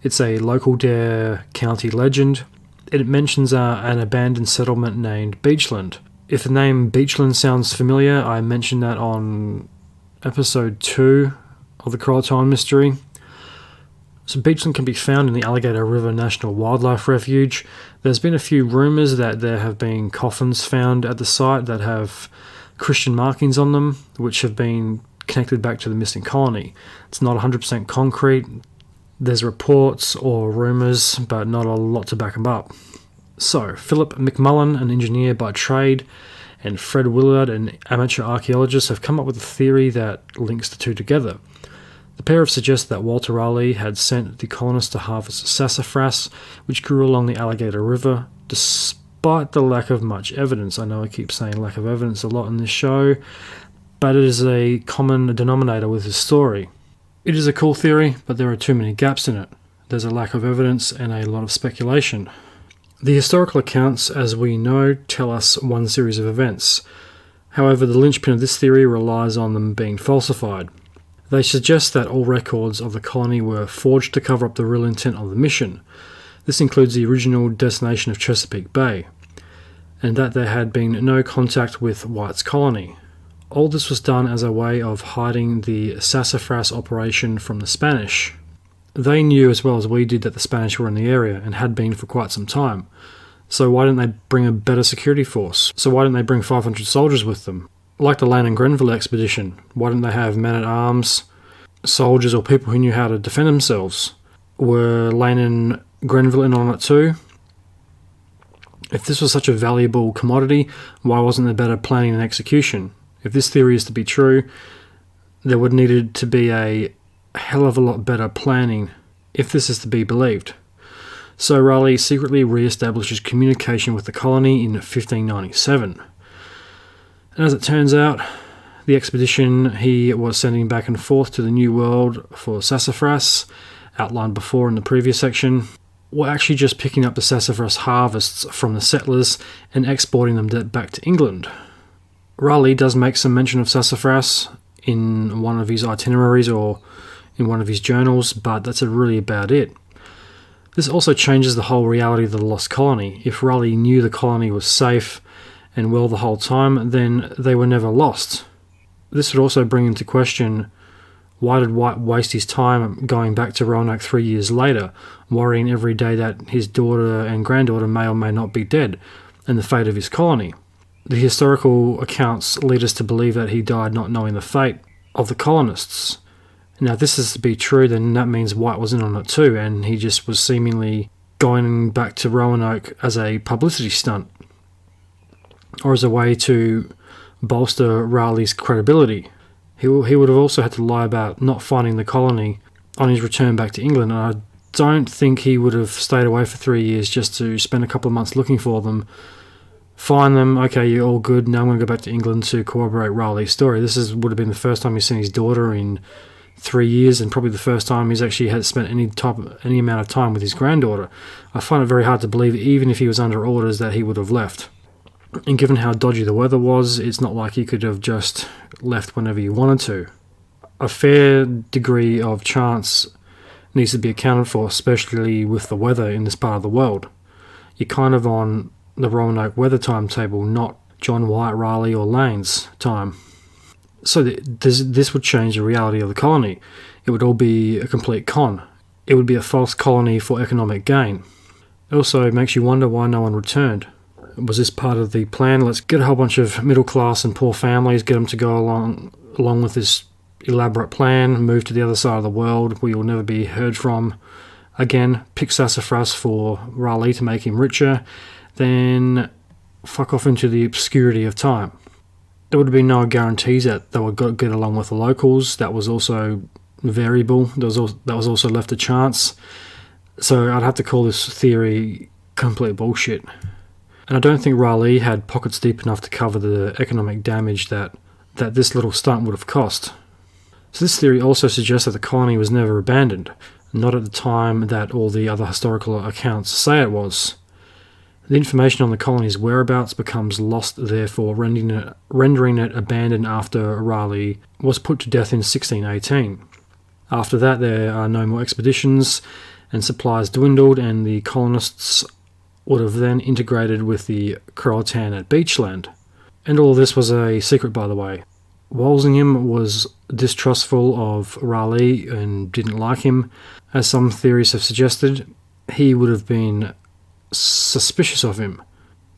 It's a local Dare County legend. It mentions an abandoned settlement named Beachland. If the name Beachland sounds familiar, I mentioned that on episode 2 of the Croatoan Mystery. So Beachland can be found in the Alligator River National Wildlife Refuge. There's been a few rumours that there have been coffins found at the site that have Christian markings on them, which have been connected back to the missing colony. It's not 100% concrete. There's reports or rumours, but not a lot to back them up. So, Philip McMullen, an engineer by trade, and Fred Willard, an amateur archaeologist, have come up with a theory that links the two together. The pair have suggested that Walter Raleigh had sent the colonists to harvest sassafras, which grew along the Alligator River, despite the lack of much evidence. I know I keep saying lack of evidence a lot in this show, but it is a common denominator with this story. It is a cool theory, but there are too many gaps in it. There's a lack of evidence and a lot of speculation. The historical accounts, as we know, tell us one series of events. However, the linchpin of this theory relies on them being falsified. They suggest that all records of the colony were forged to cover up the real intent of the mission. This includes the original destination of Chesapeake Bay, and that there had been no contact with White's colony. All this was done as a way of hiding the sassafras operation from the Spanish. They knew as well as we did that the Spanish were in the area and had been for quite some time. So why didn't they bring a better security force? So why didn't they bring 500 soldiers with them? Like the Lane and Grenville expedition, why didn't they have men-at-arms, soldiers or people who knew how to defend themselves? Were Lane and Grenville in on it too? If this was such a valuable commodity, why wasn't there better planning and execution? If this theory is to be true, there would needed to be a hell of a lot better planning if this is to be believed. So Raleigh secretly re-establishes communication with the colony in 1597. And as it turns out, the expedition he was sending back and forth to the New World for sassafras, outlined before in the previous section, were actually just picking up the sassafras harvests from the settlers and exporting them back to England. Raleigh does make some mention of sassafras in one of his itineraries or in one of his journals, but that's really about it. This also changes the whole reality of the lost colony. If Raleigh knew the colony was safe and well the whole time, then they were never lost. This would also bring into question, why did White waste his time going back to Roanoke 3 years later, worrying every day that his daughter and granddaughter may or may not be dead, and the fate of his colony? The historical accounts lead us to believe that he died not knowing the fate of the colonists. Now, if this is to be true, then that means White was in on it too, and he just was seemingly going back to Roanoke as a publicity stunt, or as a way to bolster Raleigh's credibility. He would have also had to lie about not finding the colony on his return back to England, and I don't think he would have stayed away for 3 years just to spend a couple of months looking for them, find them, okay, you're all good, now I'm going to go back to England to corroborate Raleigh's story. Would have been the first time he's seen his daughter in 3 years, and probably the first time he's actually had spent any amount of time with his granddaughter. I find it very hard to believe, even if he was under orders, that he would have left. And given how dodgy the weather was, it's not like he could have just left whenever he wanted to. A fair degree of chance needs to be accounted for, especially with the weather in this part of the world. You're kind of on the Roanoke weather timetable, not John White, Raleigh or Lane's time. So this would change the reality of the colony. It would all be a complete con. It would be a false colony for economic gain. It also makes you wonder why no one returned. Was this part of the plan? Let's get a whole bunch of middle class and poor families, get them to go along with this elaborate plan, move to the other side of the world where you'll never be heard from again, pick sassafras for Raleigh to make him richer, then fuck off into the obscurity of time. There would have been no guarantees that they would get along with the locals. That was also variable. That was also left to chance. So I'd have to call this theory complete bullshit. And I don't think Raleigh had pockets deep enough to cover the economic damage that this little stunt would have cost. So this theory also suggests that the colony was never abandoned, not at the time that all the other historical accounts say it was. The information on the colony's whereabouts becomes lost, therefore rendering it abandoned after Raleigh was put to death in 1618. After that, there are no more expeditions, and supplies dwindled, and the colonists would have then integrated with the Croatoan at Beachland. And all this was a secret, by the way. Walsingham was distrustful of Raleigh and didn't like him. As some theories have suggested, he would have been suspicious of him.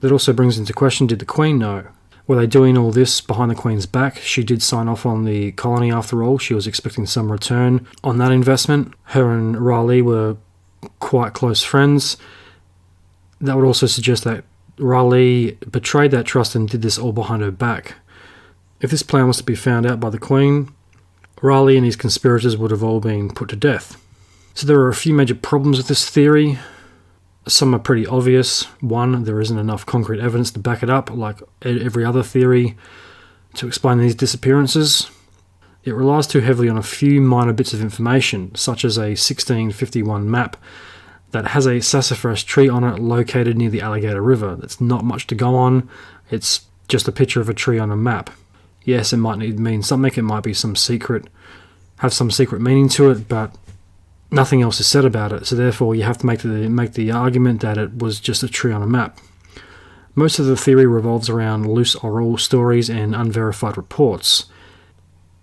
That also brings into question, did the Queen know? Were they doing all this behind the Queen's back? She did sign off on the colony after all. She was expecting some return on that investment. Her and Raleigh were quite close friends. That would also suggest that Raleigh betrayed that trust and did this all behind her back. If this plan was to be found out by the Queen, Raleigh and his conspirators would have all been put to death. So there are a few major problems with this theory. Some are pretty obvious. One, there isn't enough concrete evidence to back it up, like every other theory, to explain these disappearances. It relies too heavily on a few minor bits of information, such as a 1651 map that has a sassafras tree on it located near the Alligator River. That's not much to go on. It's just a picture of a tree on a map. Yes, it might mean something. It might be some secret have some secret meaning to it, but nothing else is said about it. So therefore, you have to make the argument that it was just a tree on a map. Most of the theory revolves around loose oral stories and unverified reports.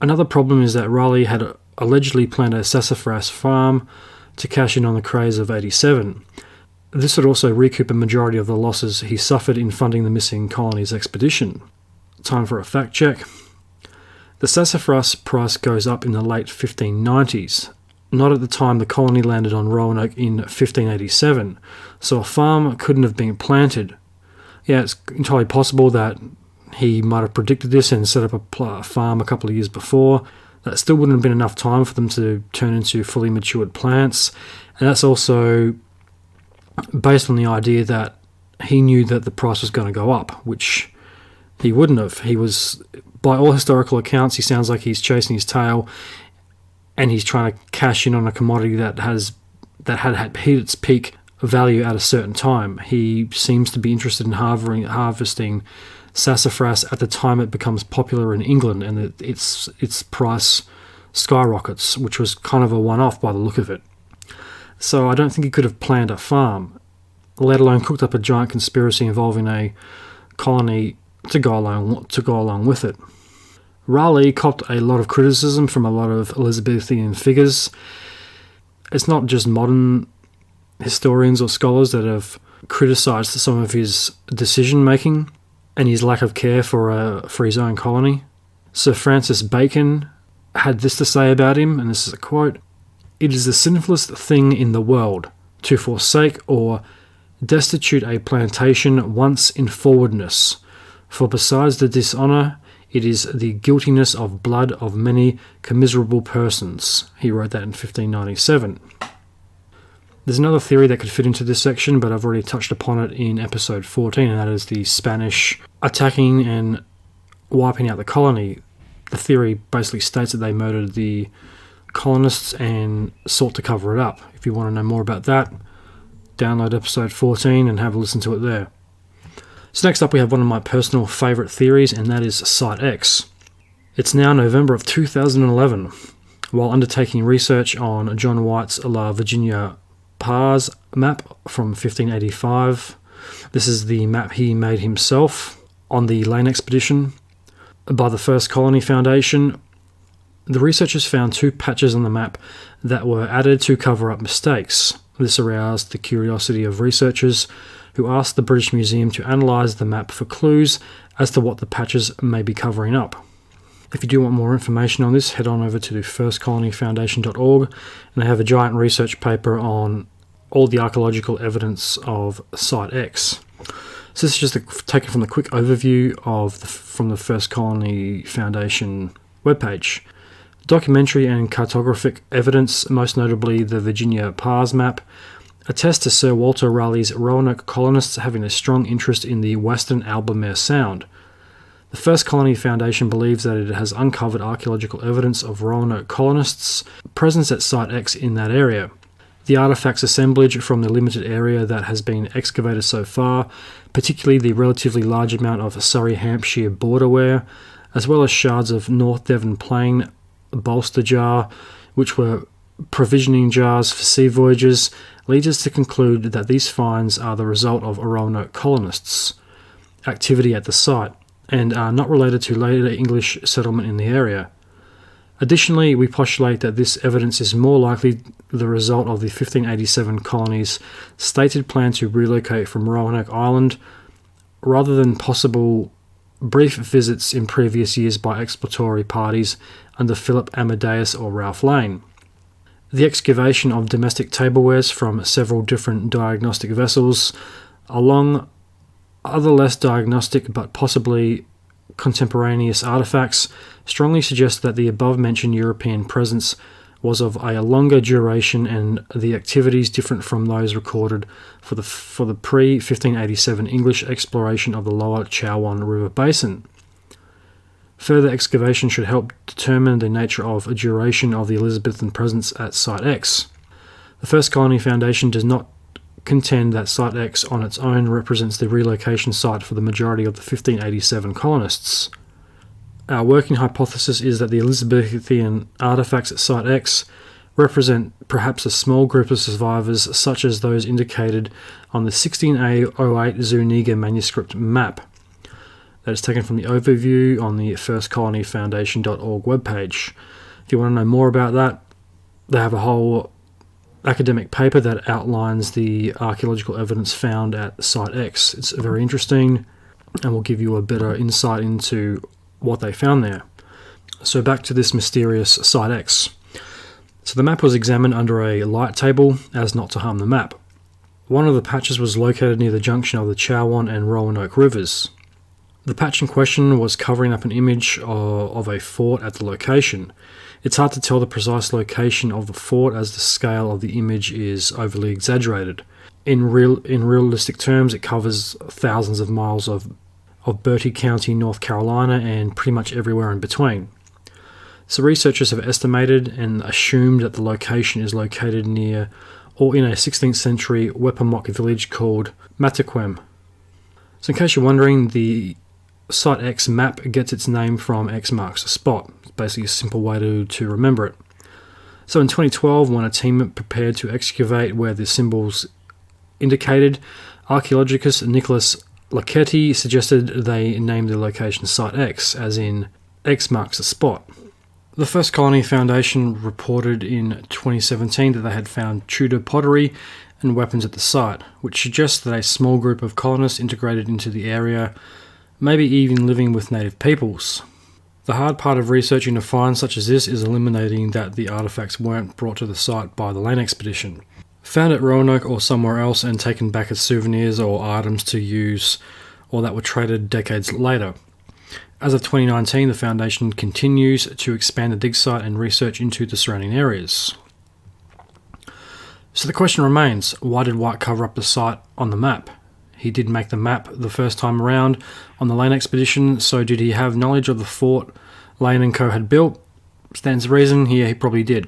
Another problem is that Raleigh had allegedly planned a sassafras farm to cash in on the craze of 87. This would also recoup a majority of the losses he suffered in funding the missing colonies expedition. Time for a fact check. The sassafras price goes up in the late 1590s, not at the time the colony landed on Roanoke in 1587, so a farm couldn't have been planted. Yeah, it's entirely possible that he might have predicted this and set up a farm a couple of years before. That still wouldn't have been enough time for them to turn into fully matured plants. And that's also based on the idea that he knew that the price was going to go up, which he wouldn't have. He was, by all historical accounts, he sounds like he's chasing his tail and he's trying to cash in on a commodity that had hit its peak value at a certain time. He seems to be interested in harvesting sassafras at the time it becomes popular in England, and its price skyrockets, which was kind of a one-off by the look of it. So I don't think he could have planned a farm, let alone cooked up a giant conspiracy involving a colony to go along with it. Raleigh copped a lot of criticism from a lot of Elizabethan figures. It's not just modern historians or scholars that have criticised some of his decision-making and his lack of care for his own colony. Sir Francis Bacon had this to say about him, and this is a quote: "It is the sinfullest thing in the world to forsake or destitute a plantation once in forwardness, for besides the dishonour, it is the guiltiness of blood of many commiserable persons." He wrote that in 1597. There's another theory that could fit into this section, but I've already touched upon it in episode 14, and that is the Spanish attacking and wiping out the colony. The theory basically states that they murdered the colonists and sought to cover it up. If you want to know more about that, download episode 14 and have a listen to it there. So next up we have one of my personal favourite theories, and that is Site X. It's now November of 2011. While undertaking research on John White's La Virginia Pars map from 1585, this is the map he made himself on the Lane expedition by the First Colony Foundation, the researchers found two patches on the map that were added to cover up mistakes. This aroused the curiosity of researchers, who asked the British Museum to analyse the map for clues as to what the patches may be covering up. If you do want more information on this, head on over to firstcolonyfoundation.org, and they have a giant research paper on all the archaeological evidence of Site X. So this is just taken from the quick overview from the First Colony Foundation webpage. Documentary and cartographic evidence, most notably the Virginia Pars map, attest to Sir Walter Raleigh's Roanoke colonists having a strong interest in the western Albemarle Sound. The First Colony Foundation believes that it has uncovered archaeological evidence of Roanoke colonists' presence at Site X in that area. The artefacts assemblage from the limited area that has been excavated so far, particularly the relatively large amount of Surrey-Hampshire borderware, as well as shards of North Devon Plain bolster jar, which were provisioning jars for sea voyages, leads us to conclude that these finds are the result of Roanoke colonists' activity at the site, and are not related to later English settlement in the area. Additionally, we postulate that this evidence is more likely the result of the 1587 colony's stated plan to relocate from Roanoke Island, rather than possible brief visits in previous years by exploratory parties under Philip Amadeus or Ralph Lane. The excavation of domestic tablewares from several different diagnostic vessels, along other less diagnostic but possibly contemporaneous artifacts, strongly suggest that the above-mentioned European presence was of a longer duration and the activities different from those recorded for the pre-1587 English exploration of the lower Chowan River Basin. Further excavation should help determine the nature of a duration of the Elizabethan presence at Site X. The First Colony Foundation does not contend that Site X on its own represents the relocation site for the majority of the 1587 colonists. Our working hypothesis is that the Elizabethan artefacts at Site X represent perhaps a small group of survivors such as those indicated on the 1608 Zuniga manuscript map that is taken from the overview on the firstcolonyfoundation.org webpage. If you want to know more about that, they have a whole academic paper that outlines the archaeological evidence found at Site X. It's very interesting and will give you a better insight into what they found there. So back to this mysterious Site X. So the map was examined under a light table as not to harm the map. One of the patches was located near the junction of the Chowan and Roanoke rivers. The patch in question was covering up an image of a fort at the location. It's hard to tell the precise location of the fort as the scale of the image is overly exaggerated. In realistic terms, it covers thousands of miles of Bertie County, North Carolina, and pretty much everywhere in between. So researchers have estimated and assumed that the location is located near or in a 16th century Wepamock village called Mataquem. So in case you're wondering, the Site X map gets its name from X marks the spot. It's basically a simple way to remember it. So in 2012, when a team prepared to excavate where the symbols indicated, archaeologist Nicholas Lacchetti suggested they name the location Site X, as in X marks the spot. The First Colony Foundation reported in 2017 that they had found Tudor pottery and weapons at the site, which suggests that a small group of colonists integrated into the area, maybe even living with native peoples. The hard part of researching a find such as this is eliminating that the artefacts weren't brought to the site by the Lane expedition, found at Roanoke or somewhere else and taken back as souvenirs or items to use, or that were traded decades later. As of 2019, the Foundation continues to expand the dig site and research into the surrounding areas. So the question remains, why did White cover up the site on the map? He did make the map the first time around on the Lane expedition, so did he have knowledge of the fort Lane and Co. had built? Stands to reason, he probably did.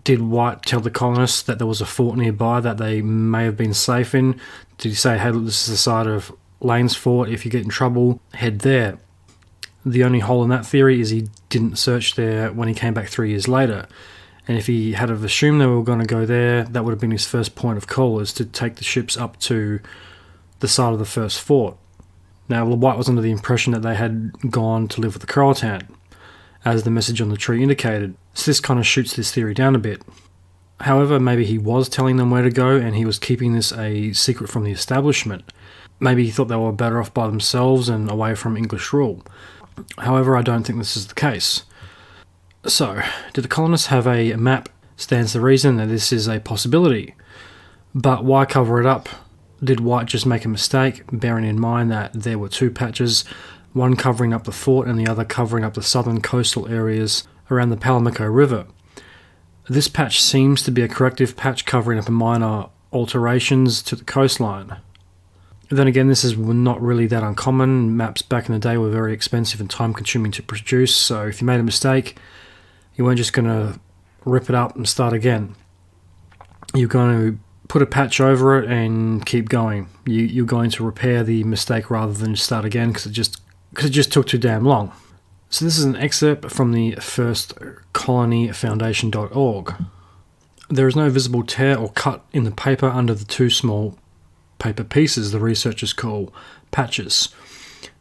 Did White tell the colonists that there was a fort nearby that they may have been safe in? Did he say, hey, look, this is the side of Lane's fort, if you get in trouble, head there? The only hole in that theory is he didn't search there when he came back 3 years later. And if he had have assumed they were going to go there, that would have been his first point of call, is to take the ships up to the site of the first fort. Now, White was under the impression that they had gone to live with the Croatoan, as the message on the tree indicated. So this kind of shoots this theory down a bit. However, maybe he was telling them where to go and he was keeping this a secret from the establishment. Maybe he thought they were better off by themselves and away from English rule. However, I don't think this is the case. So, do the colonists have a map? Stands to reason that this is a possibility. But why cover it up? Did White just make a mistake, bearing in mind that there were 2 patches, one covering up the fort and the other covering up the southern coastal areas around the Palomaco River? This patch seems to be a corrective patch covering up minor alterations to the coastline. Then again, this is not really that uncommon. Maps back in the day were very expensive and time-consuming to produce, so if you made a mistake, you weren't just going to rip it up and start again. You're going to put a patch over it and keep going. You're going to repair the mistake rather than start again because it just took too damn long. So this is an excerpt from the firstcolonyfoundation.org. There is no visible tear or cut in the paper under the 2 small paper pieces the researchers call patches.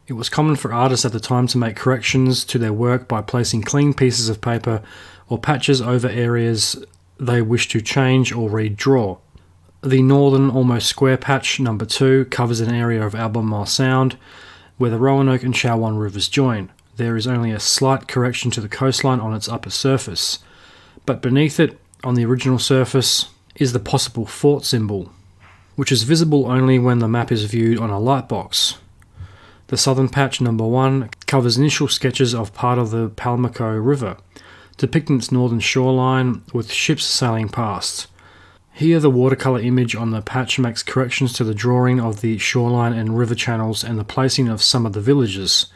It was common for artists at the time to make corrections to their work by placing clean pieces of paper or patches over areas they wish to change or redraw. The northern almost square patch number 2 covers an area of Albemarle Sound where the Roanoke and Chowan rivers join. There is only a slight correction to the coastline on its upper surface, but beneath it, on the original surface, is the possible fort symbol, which is visible only when the map is viewed on a light box. The southern patch number 1 covers initial sketches of part of the Palomaco River, depicting its northern shoreline with ships sailing past. Here the watercolour image on the patch makes corrections to the drawing of the shoreline and river channels and the placing of some of the villages.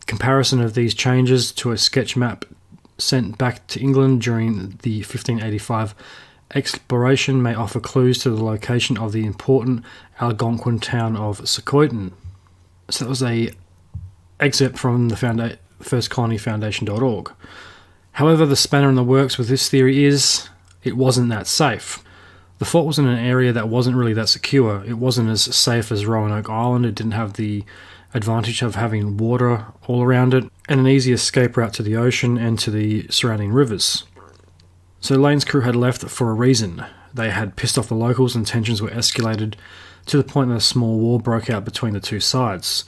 Comparison of these changes to a sketch map sent back to England during the 1585 exploration may offer clues to the location of the important Algonquin town of Secoitan. So that was a excerpt from the firstcolonyfoundation.org. However, the spanner in the works with this theory is it wasn't that safe. The fort was in an area that wasn't really that secure. It wasn't as safe as Roanoke Island. It didn't have the advantage of having water all around it and an easy escape route to the ocean and to the surrounding rivers. So Lane's crew had left for a reason. They had pissed off the locals and tensions were escalated to the point that a small war broke out between the two sides,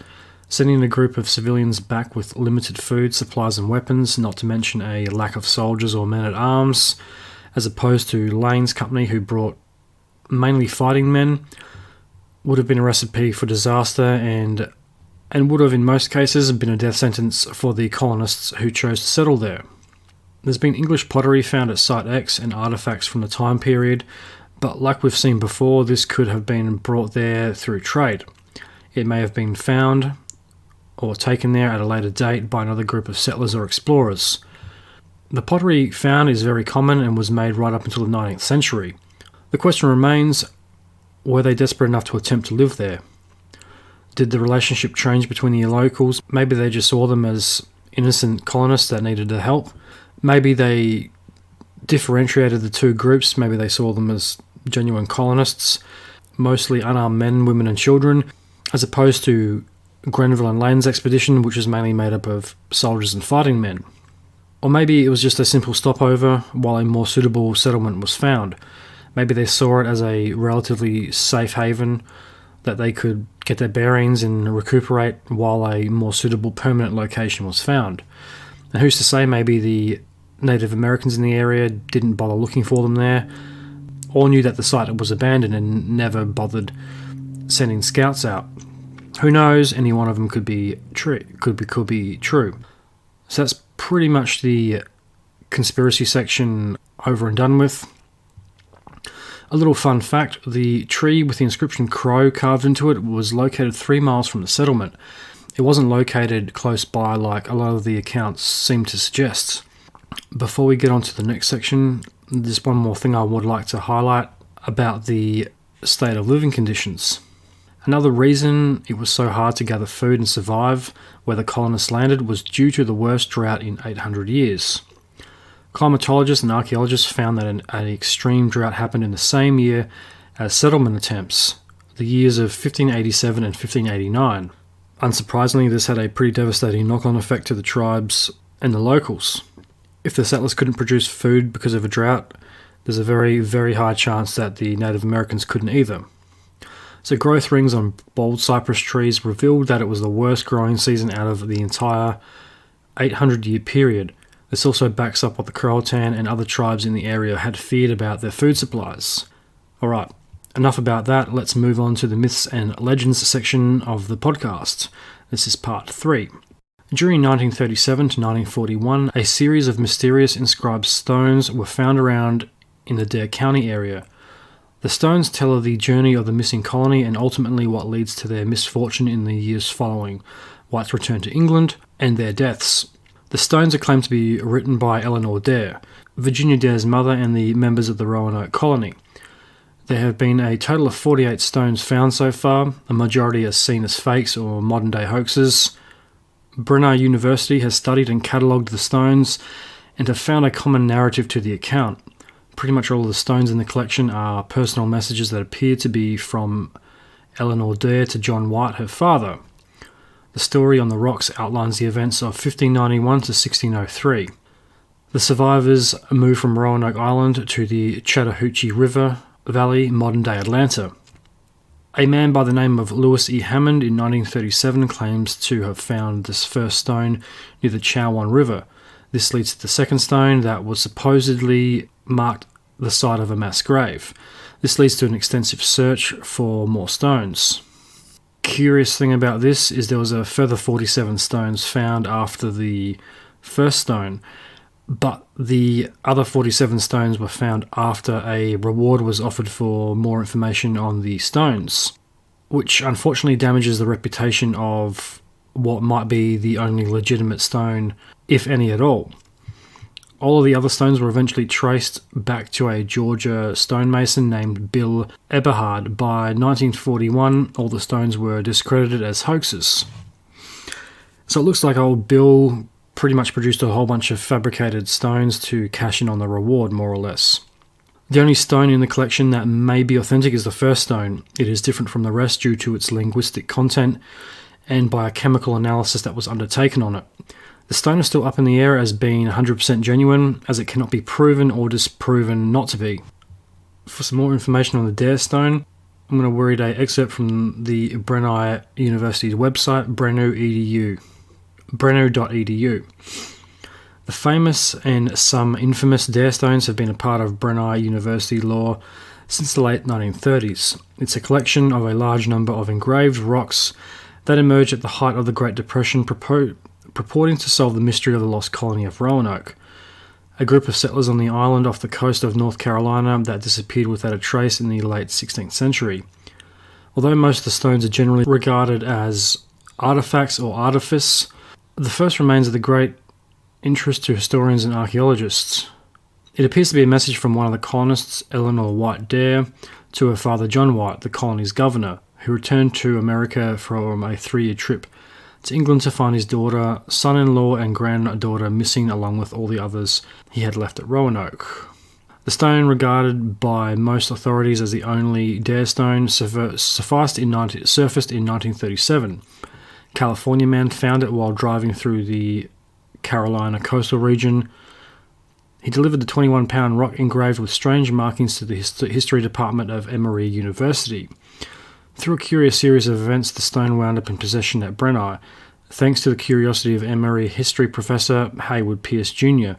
sending a group of civilians back with limited food, supplies and weapons, not to mention a lack of soldiers or men-at-arms, as opposed to Lane's company, who brought mainly fighting men, would have been a recipe for disaster and would have in most cases been a death sentence for the colonists who chose to settle there. There's been English pottery found at Site X and artefacts from the time period, but like we've seen before, this could have been brought there through trade. It may have been found or taken there at a later date by another group of settlers or explorers. The pottery found is very common and was made right up until the 19th century. The question remains, were they desperate enough to attempt to live there? Did the relationship change between the locals? Maybe they just saw them as innocent colonists that needed the help. Maybe they differentiated the two groups. Maybe they saw them as genuine colonists, mostly unarmed men, women and children, as opposed to Grenville and Lane's expedition, which was mainly made up of soldiers and fighting men. Or maybe it was just a simple stopover while a more suitable settlement was found. Maybe they saw it as a relatively safe haven that they could get their bearings and recuperate while a more suitable permanent location was found. And who's to say, maybe the Native Americans in the area didn't bother looking for them there, or knew that the site was abandoned and never bothered sending scouts out. Who knows? Any one of them could be true. Could be true. So that's pretty much the conspiracy section over and done with. A little fun fact, the tree with the inscription Crow carved into it was located 3 miles from the settlement. It wasn't located close by like a lot of the accounts seem to suggest. Before we get on to the next section, there's one more thing I would like to highlight about the state of living conditions. Another reason it was so hard to gather food and survive where the colonists landed was due to the worst drought in 800 years. Climatologists and archaeologists found that an extreme drought happened in the same year as settlement attempts, the years of 1587 and 1589. Unsurprisingly, this had a pretty devastating knock-on effect to the tribes and the locals. If the settlers couldn't produce food because of a drought, there's a very, very high chance that the Native Americans couldn't either. So growth rings on bold cypress trees revealed that it was the worst growing season out of the entire 800-year period. This also backs up what the Croatoan and other tribes in the area had feared about their food supplies. Alright, enough about that. Let's move on to the myths and legends section of the podcast. This is part 3. During 1937 to 1941, a series of mysterious inscribed stones were found around in the Dare County area. The stones tell of the journey of the missing colony and ultimately what leads to their misfortune in the years following, White's return to England, and their deaths. The stones are claimed to be written by Eleanor Dare, Virginia Dare's mother and the members of the Roanoke colony. There have been a total of 48 stones found so far, a majority are seen as fakes or modern-day hoaxes. Brenner University has studied and catalogued the stones and have found a common narrative to the account. Pretty much all of the stones in the collection are personal messages that appear to be from Eleanor Dare to John White, her father. The story on the rocks outlines the events of 1591 to 1603. The survivors moved from Roanoke Island to the Chattahoochee River Valley, modern-day Atlanta. A man by the name of Lewis E. Hammond in 1937 claims to have found this first stone near the Chowan River. This leads to the second stone that was supposedly marked the site of a mass grave. This leads to an extensive search for more stones. Curious thing about this is there was a further 47 stones found after the first stone, but the other 47 stones were found after a reward was offered for more information on the stones, which unfortunately damages the reputation of what might be the only legitimate stone, if any at all. All of the other stones were eventually traced back to a Georgia stonemason named Bill Eberhard. By 1941, all the stones were discredited as hoaxes. So it looks like old Bill pretty much produced a whole bunch of fabricated stones to cash in on the reward, more or less. The only stone in the collection that may be authentic is the first stone. It is different from the rest due to its linguistic content and by a chemical analysis that was undertaken on it. The stone is still up in the air as being 100% genuine, as it cannot be proven or disproven not to be. For some more information on the Dare stone, I'm going to read an excerpt from the Brenai University's website, brenu.edu. The famous and some infamous Dare stones have been a part of Brenai University lore since the late 1930s. It's a collection of a large number of engraved rocks that emerged at the height of the Great Depression, purporting to solve the mystery of the lost colony of Roanoke, a group of settlers on the island off the coast of North Carolina that disappeared without a trace in the late 16th century. Although most of the stones are generally regarded as artifacts or artifice, the first remains of the great interest to historians and archaeologists. It appears to be a message from one of the colonists, Eleanor White Dare, to her father John White, the colony's governor, who returned to America from a 3-year trip to England to find his daughter, son-in-law and granddaughter missing along with all the others he had left at Roanoke. The stone, regarded by most authorities as the only Dare stone, surfaced in 1937. California man found it while driving through the Carolina coastal region. He delivered the 21-pound rock engraved with strange markings to the history department of Emory University. Through a curious series of events, the stone wound up in possession at Brenai, thanks to the curiosity of Emory history professor Haywood Pierce Jr.,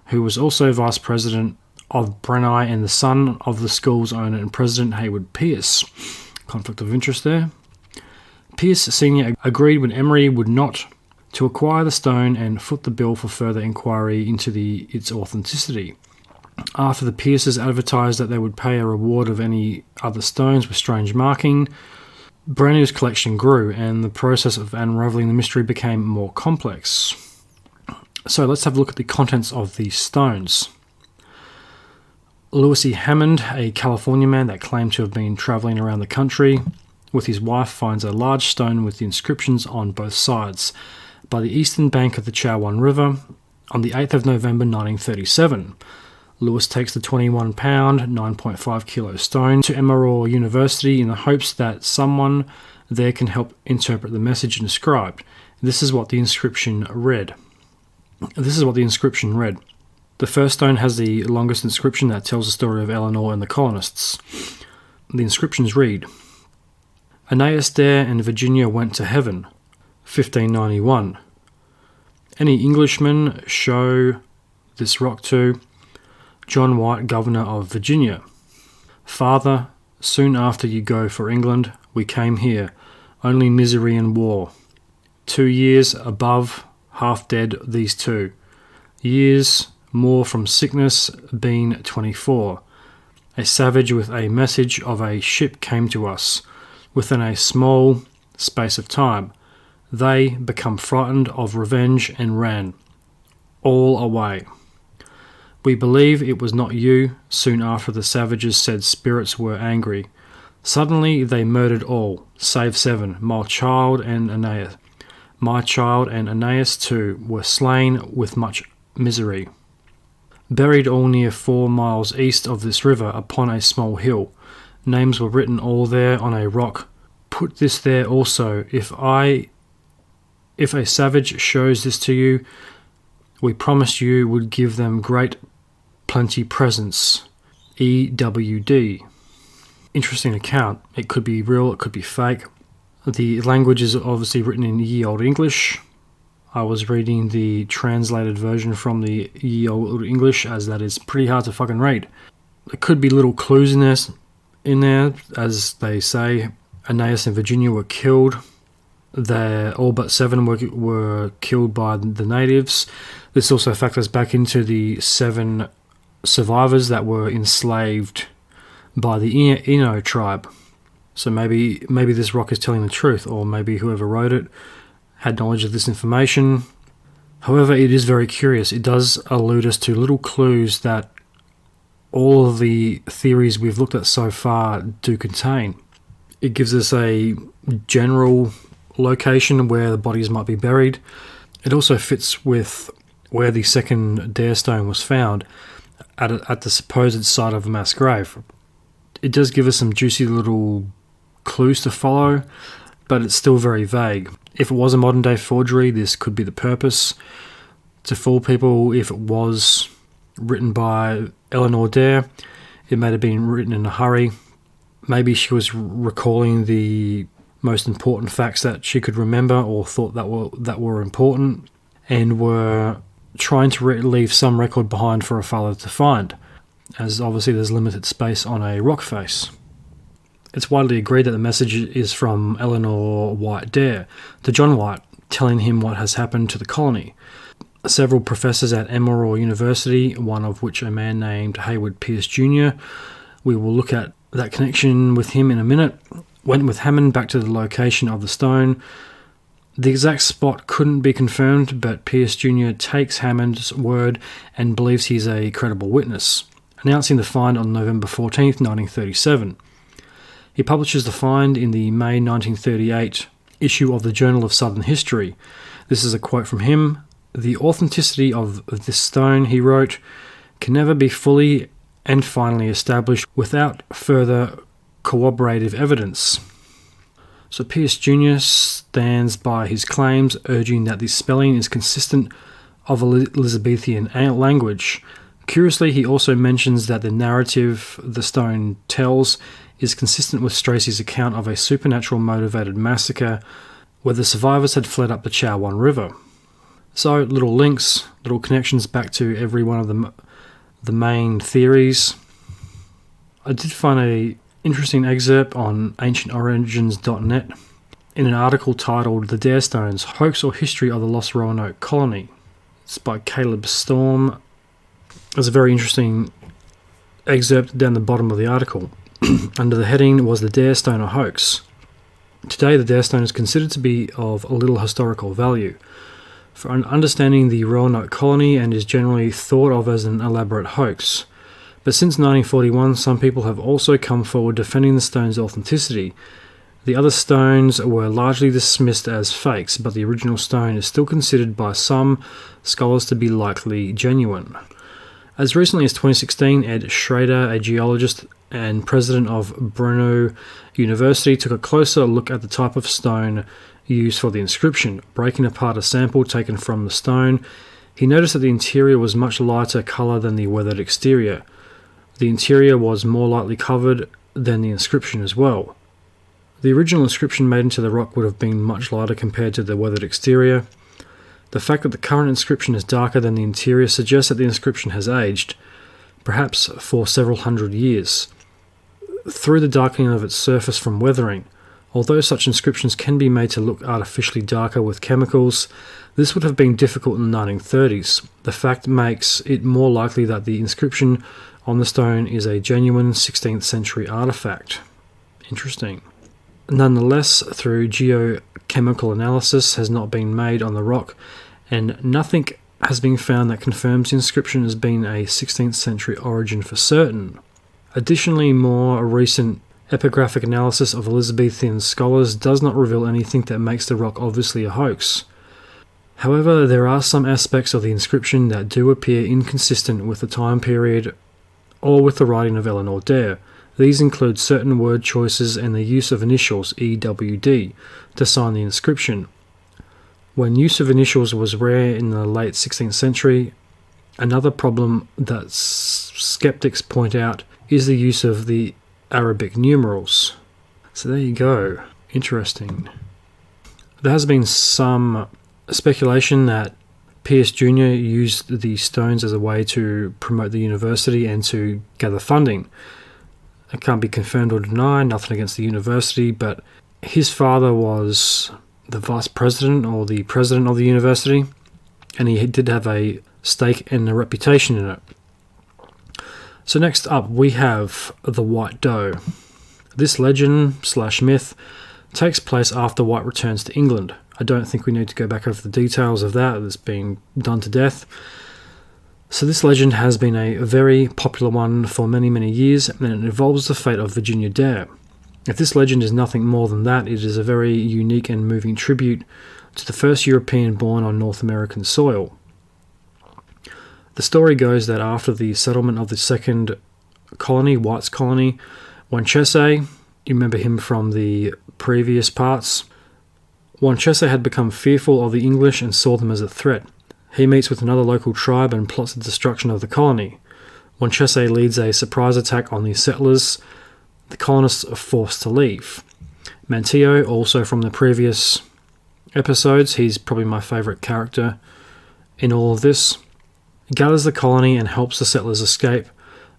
who was also vice president of Brenai and the son of the school's owner and president, Haywood Pierce. Conflict of interest there. Pierce Sr. agreed when Emory would not to acquire the stone and foot the bill for further inquiry into its authenticity. After the Pierces advertised that they would pay a reward of any other stones with strange marking, Brenau's collection grew and the process of unravelling the mystery became more complex. So let's have a look at the contents of these stones. Lewis E. Hammond, a California man that claimed to have been travelling around the country with his wife, finds a large stone with the inscriptions on both sides by the eastern bank of the Chowan River on the 8th of November 1937. Lewis takes the 21-pound, 9.5 kilo stone to Emory University in the hopes that someone there can help interpret the message inscribed. This is what the inscription read. The first stone has the longest inscription that tells the story of Eleanor and the colonists. The inscriptions read, Aeneas Dare and Virginia went to heaven, 1591. Any Englishman show this rock to John White, Governor of Virginia. Father, soon after you go for England, we came here, only misery and war. 2 years above, half dead these 2. Years more from sickness, been 24. A savage with a message of a ship came to us, within a small space of time. They become frightened of revenge and ran. All away. We believe it was not you. Soon after the savages said spirits were angry. Suddenly they murdered all, save 7, my child and Aeneas. My child and Aeneas too were slain with much misery. Buried all near 4 miles east of this river upon a small hill. Names were written all there on a rock. Put this there also. If a savage shows this to you, we promised you would give them great plenty presents. EWD. Interesting account. It could be real, it could be fake. The language is obviously written in Ye Olde English. I was reading the translated version from the Ye Olde English, as that is pretty hard to fucking read. There could be little clues in there, as they say. Aeneas and Virginia were killed. All but 7 were killed by the natives. This also factors back into the 7 survivors that were enslaved by the Innu tribe. So maybe this rock is telling the truth, or maybe whoever wrote it had knowledge of this information. However, it is very curious. It does allude us to little clues that all of the theories we've looked at so far do contain. It gives us a general location where the bodies might be buried. It also fits with where the second Dare stone was found, at the supposed site of a mass grave. It does give us some juicy little clues to follow, but it's still very vague. If it was a modern day forgery, this could be the purpose, to fool people. If it was written by Eleanor Dare, it may have been written in a hurry. Maybe she was recalling the most important facts that she could remember or thought that were important, and were trying to leave some record behind for a father to find, as obviously there's limited space on a rock face. It's widely agreed that the message is from Eleanor White Dare to John White, telling him what has happened to the colony. Several professors at Emory University, one of which a man named Hayward Pierce Jr., we will look at that connection with him in a minute, went with Hammond back to the location of the stone. The exact spot couldn't be confirmed, but Pierce Jr. takes Hammond's word and believes he's a credible witness, announcing the find on November 14th, 1937. He publishes the find in the May 1938 issue of the Journal of Southern History. This is a quote from him. "The authenticity of this stone," he wrote, "can never be fully and finally established without further corroborative evidence." So Pierce Jr. stands by his claims, urging that the spelling is consistent of Elizabethan language. Curiously, he also mentions that the narrative the stone tells is consistent with Stracey's account of a supernatural motivated massacre where the survivors had fled up the Chowan River. So little links, little connections back to every one of the main theories. I did find a interesting excerpt on ancientorigins.net in an article titled "The Dare Stones, Hoax or History of the Lost Roanoke Colony." It's by Caleb Storm. There's a very interesting excerpt down the bottom of the article. Under the heading was "The Dare Stone a Hoax?" Today the Dare Stone is considered to be of little historical value for understanding the Roanoke colony and is generally thought of as an elaborate hoax. But since 1941, some people have also come forward defending the stone's authenticity. The other stones were largely dismissed as fakes, but the original stone is still considered by some scholars to be likely genuine. As recently as 2016, Ed Schrader, a geologist and president of Roanoke University, took a closer look at the type of stone used for the inscription. Breaking apart a sample taken from the stone, he noticed that the interior was much lighter colour than the weathered exterior. The interior was more lightly covered than the inscription as well. The original inscription made into the rock would have been much lighter compared to the weathered exterior. The fact that the current inscription is darker than the interior suggests that the inscription has aged, perhaps for several hundred years, through the darkening of its surface from weathering. Although such inscriptions can be made to look artificially darker with chemicals, this would have been difficult in the 1930s. The fact makes it more likely that the inscription on the stone is a genuine 16th century artifact. Interesting. Nonetheless, through geochemical analysis has not been made on the rock, and nothing has been found that confirms the inscription as being a 16th century origin for certain. Additionally, more recent epigraphic analysis of Elizabethan scholars does not reveal anything that makes the rock obviously a hoax. However, there are some aspects of the inscription that do appear inconsistent with the time period or with the writing of Eleanor Dare. These include certain word choices and the use of initials EWD to sign the inscription. When use of initials was rare in the late 16th century, another problem that skeptics point out is the use of the Arabic numerals. So there you go. Interesting. There has been some speculation that Pierce Jr. used the stones as a way to promote the university and to gather funding. It can't be confirmed or denied, nothing against the university, but his father was the vice president or the president of the university, and he did have a stake and a reputation in it. So next up we have the White Doe. This legend/myth takes place after White returns to England. I don't think we need to go back over the details of that. It's been done to death. So this legend has been a very popular one for many, many years, and it involves the fate of Virginia Dare. If this legend is nothing more than that, it is a very unique and moving tribute to the first European born on North American soil. The story goes that after the settlement of the second colony, White's colony, Wanchese, you remember him from the previous parts, Wanchese had become fearful of the English and saw them as a threat. He meets with another local tribe and plots the destruction of the colony. Wanchese leads a surprise attack on the settlers. The colonists are forced to leave. Manteo, also from the previous episodes, he's probably my favourite character in all of this, gathers the colony and helps the settlers escape,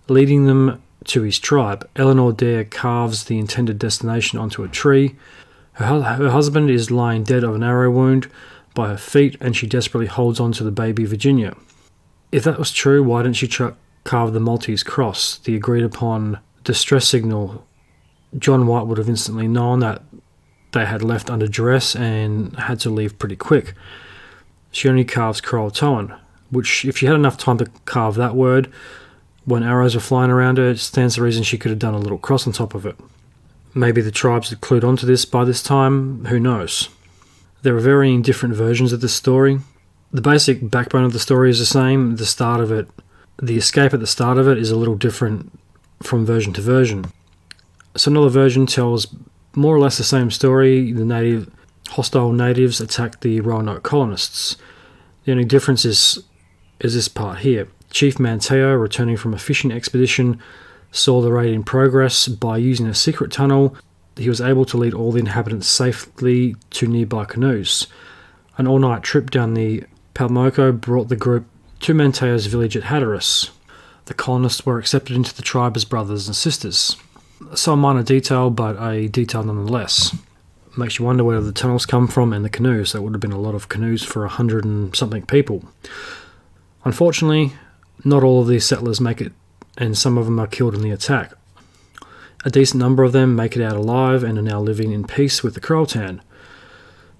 leading them to his tribe. Eleanor Dare carves the intended destination onto a tree. Her husband is lying dead of an arrow wound by her feet, and she desperately holds on to the baby Virginia. If that was true, why didn't she carve the Maltese cross, the agreed upon distress signal? John White would have instantly known that they had left under duress and had to leave pretty quick. She only carves Croatoan, which, if she had enough time to carve that word when arrows were flying around her, it stands to reason she could have done a little cross on top of it. Maybe the tribes had clued onto this by this time, who knows. There are varying different versions of this story. The basic backbone of the story is the same. The escape at the start of it is a little different from version to version. So another version tells more or less the same story. The hostile natives attacked the Roanoke colonists. The only difference is this part here. Chief Manteo, returning from a fishing expedition, saw the raid in progress. By using a secret tunnel, he was able to lead all the inhabitants safely to nearby canoes. An all-night trip down the Palmoco brought the group to Manteo's village at Hatteras. The colonists were accepted into the tribe as brothers and sisters. Some minor detail, but a detail nonetheless. Makes you wonder where the tunnels come from and the canoes. There would have been a lot of canoes for 100 and something people. Unfortunately, not all of these settlers make it, and some of them are killed in the attack. A decent number of them make it out alive and are now living in peace with the Croatoan.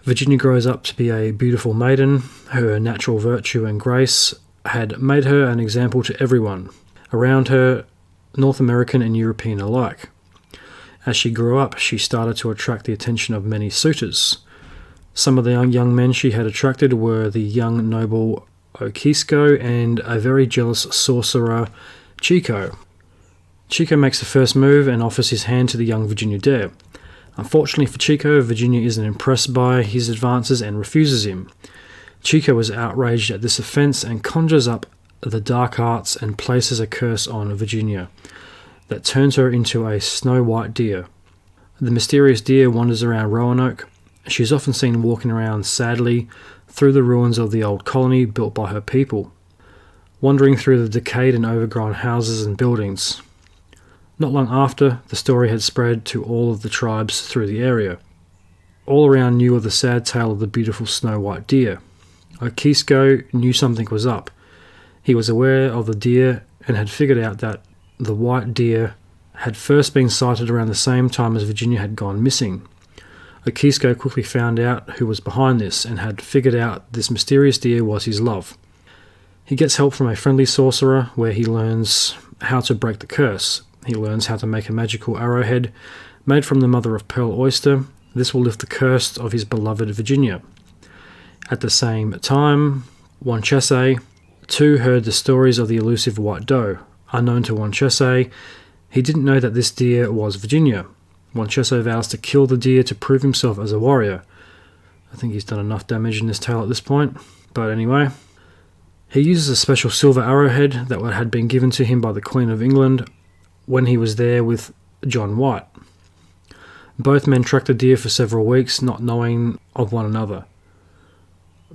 Virginia grows up to be a beautiful maiden. Her natural virtue and grace had made her an example to everyone around her, North American and European alike. As she grew up, she started to attract the attention of many suitors. Some of the young men she had attracted were the young noble Okisko and a very jealous sorcerer, Chico. Chico makes the first move and offers his hand to the young Virginia Dare. Unfortunately for Chico, Virginia isn't impressed by his advances and refuses him. Chico is outraged at this offence and conjures up the dark arts and places a curse on Virginia that turns her into a snow-white deer. The mysterious deer wanders around Roanoke. She is often seen walking around sadly through the ruins of the old colony built by her people, wandering through the decayed and overgrown houses and buildings. Not long after, the story had spread to all of the tribes through the area. All around knew of the sad tale of the beautiful snow-white deer. Okisko knew something was up. He was aware of the deer and had figured out that the white deer had first been sighted around the same time as Virginia had gone missing. Okisko quickly found out who was behind this and had figured out this mysterious deer was his love. He gets help from a friendly sorcerer where he learns how to break the curse. He learns how to make a magical arrowhead made from the mother-of-pearl oyster. This will lift the curse of his beloved Virginia. At the same time, Wanchese too heard the stories of the elusive white doe. Unknown to Wanchese, he didn't know that this deer was Virginia. Wanchese vows to kill the deer to prove himself as a warrior. I think he's done enough damage in this tale at this point, but anyway. He uses a special silver arrowhead that had been given to him by the Queen of England when he was there with John White. Both men tracked the deer for several weeks, not knowing of one another.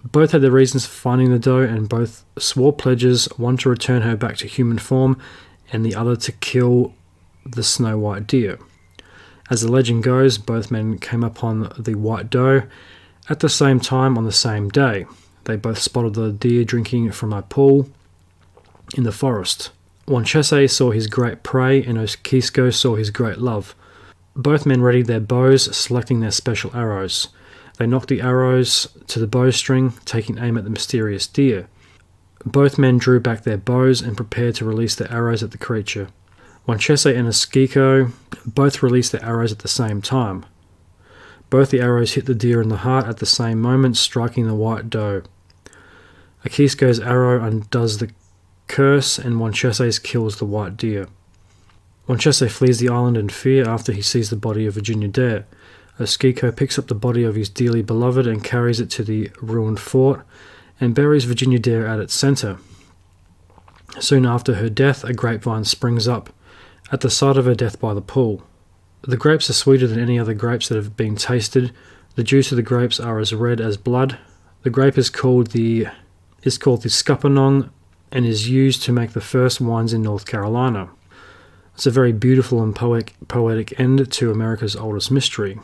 Both had their reasons for finding the doe, and both swore pledges, one to return her back to human form, and the other to kill the snow-white deer. As the legend goes, both men came upon the white doe at the same time on the same day. They both spotted the deer drinking from a pool in the forest. Wanchese saw his great prey, and Okisko saw his great love. Both men readied their bows, selecting their special arrows. They knocked the arrows to the bowstring, taking aim at the mysterious deer. Both men drew back their bows and prepared to release their arrows at the creature. Wanchese and Okisko both released their arrows at the same time. Both the arrows hit the deer in the heart at the same moment, striking the white doe. Akisco's arrow undoes the curse, and Wanchese's kills the white deer. Wanchese flees the island in fear after he sees the body of Virginia Dare. Oskiko picks up the body of his dearly beloved and carries it to the ruined fort and buries Virginia Dare at its centre. Soon after her death, a grapevine springs up at the site of her death by the pool. The grapes are sweeter than any other grapes that have been tasted. The juice of the grapes are as red as blood. The grape is called the Scuppernong and is used to make the first wines in North Carolina. It's a very beautiful and poetic end to America's oldest mystery.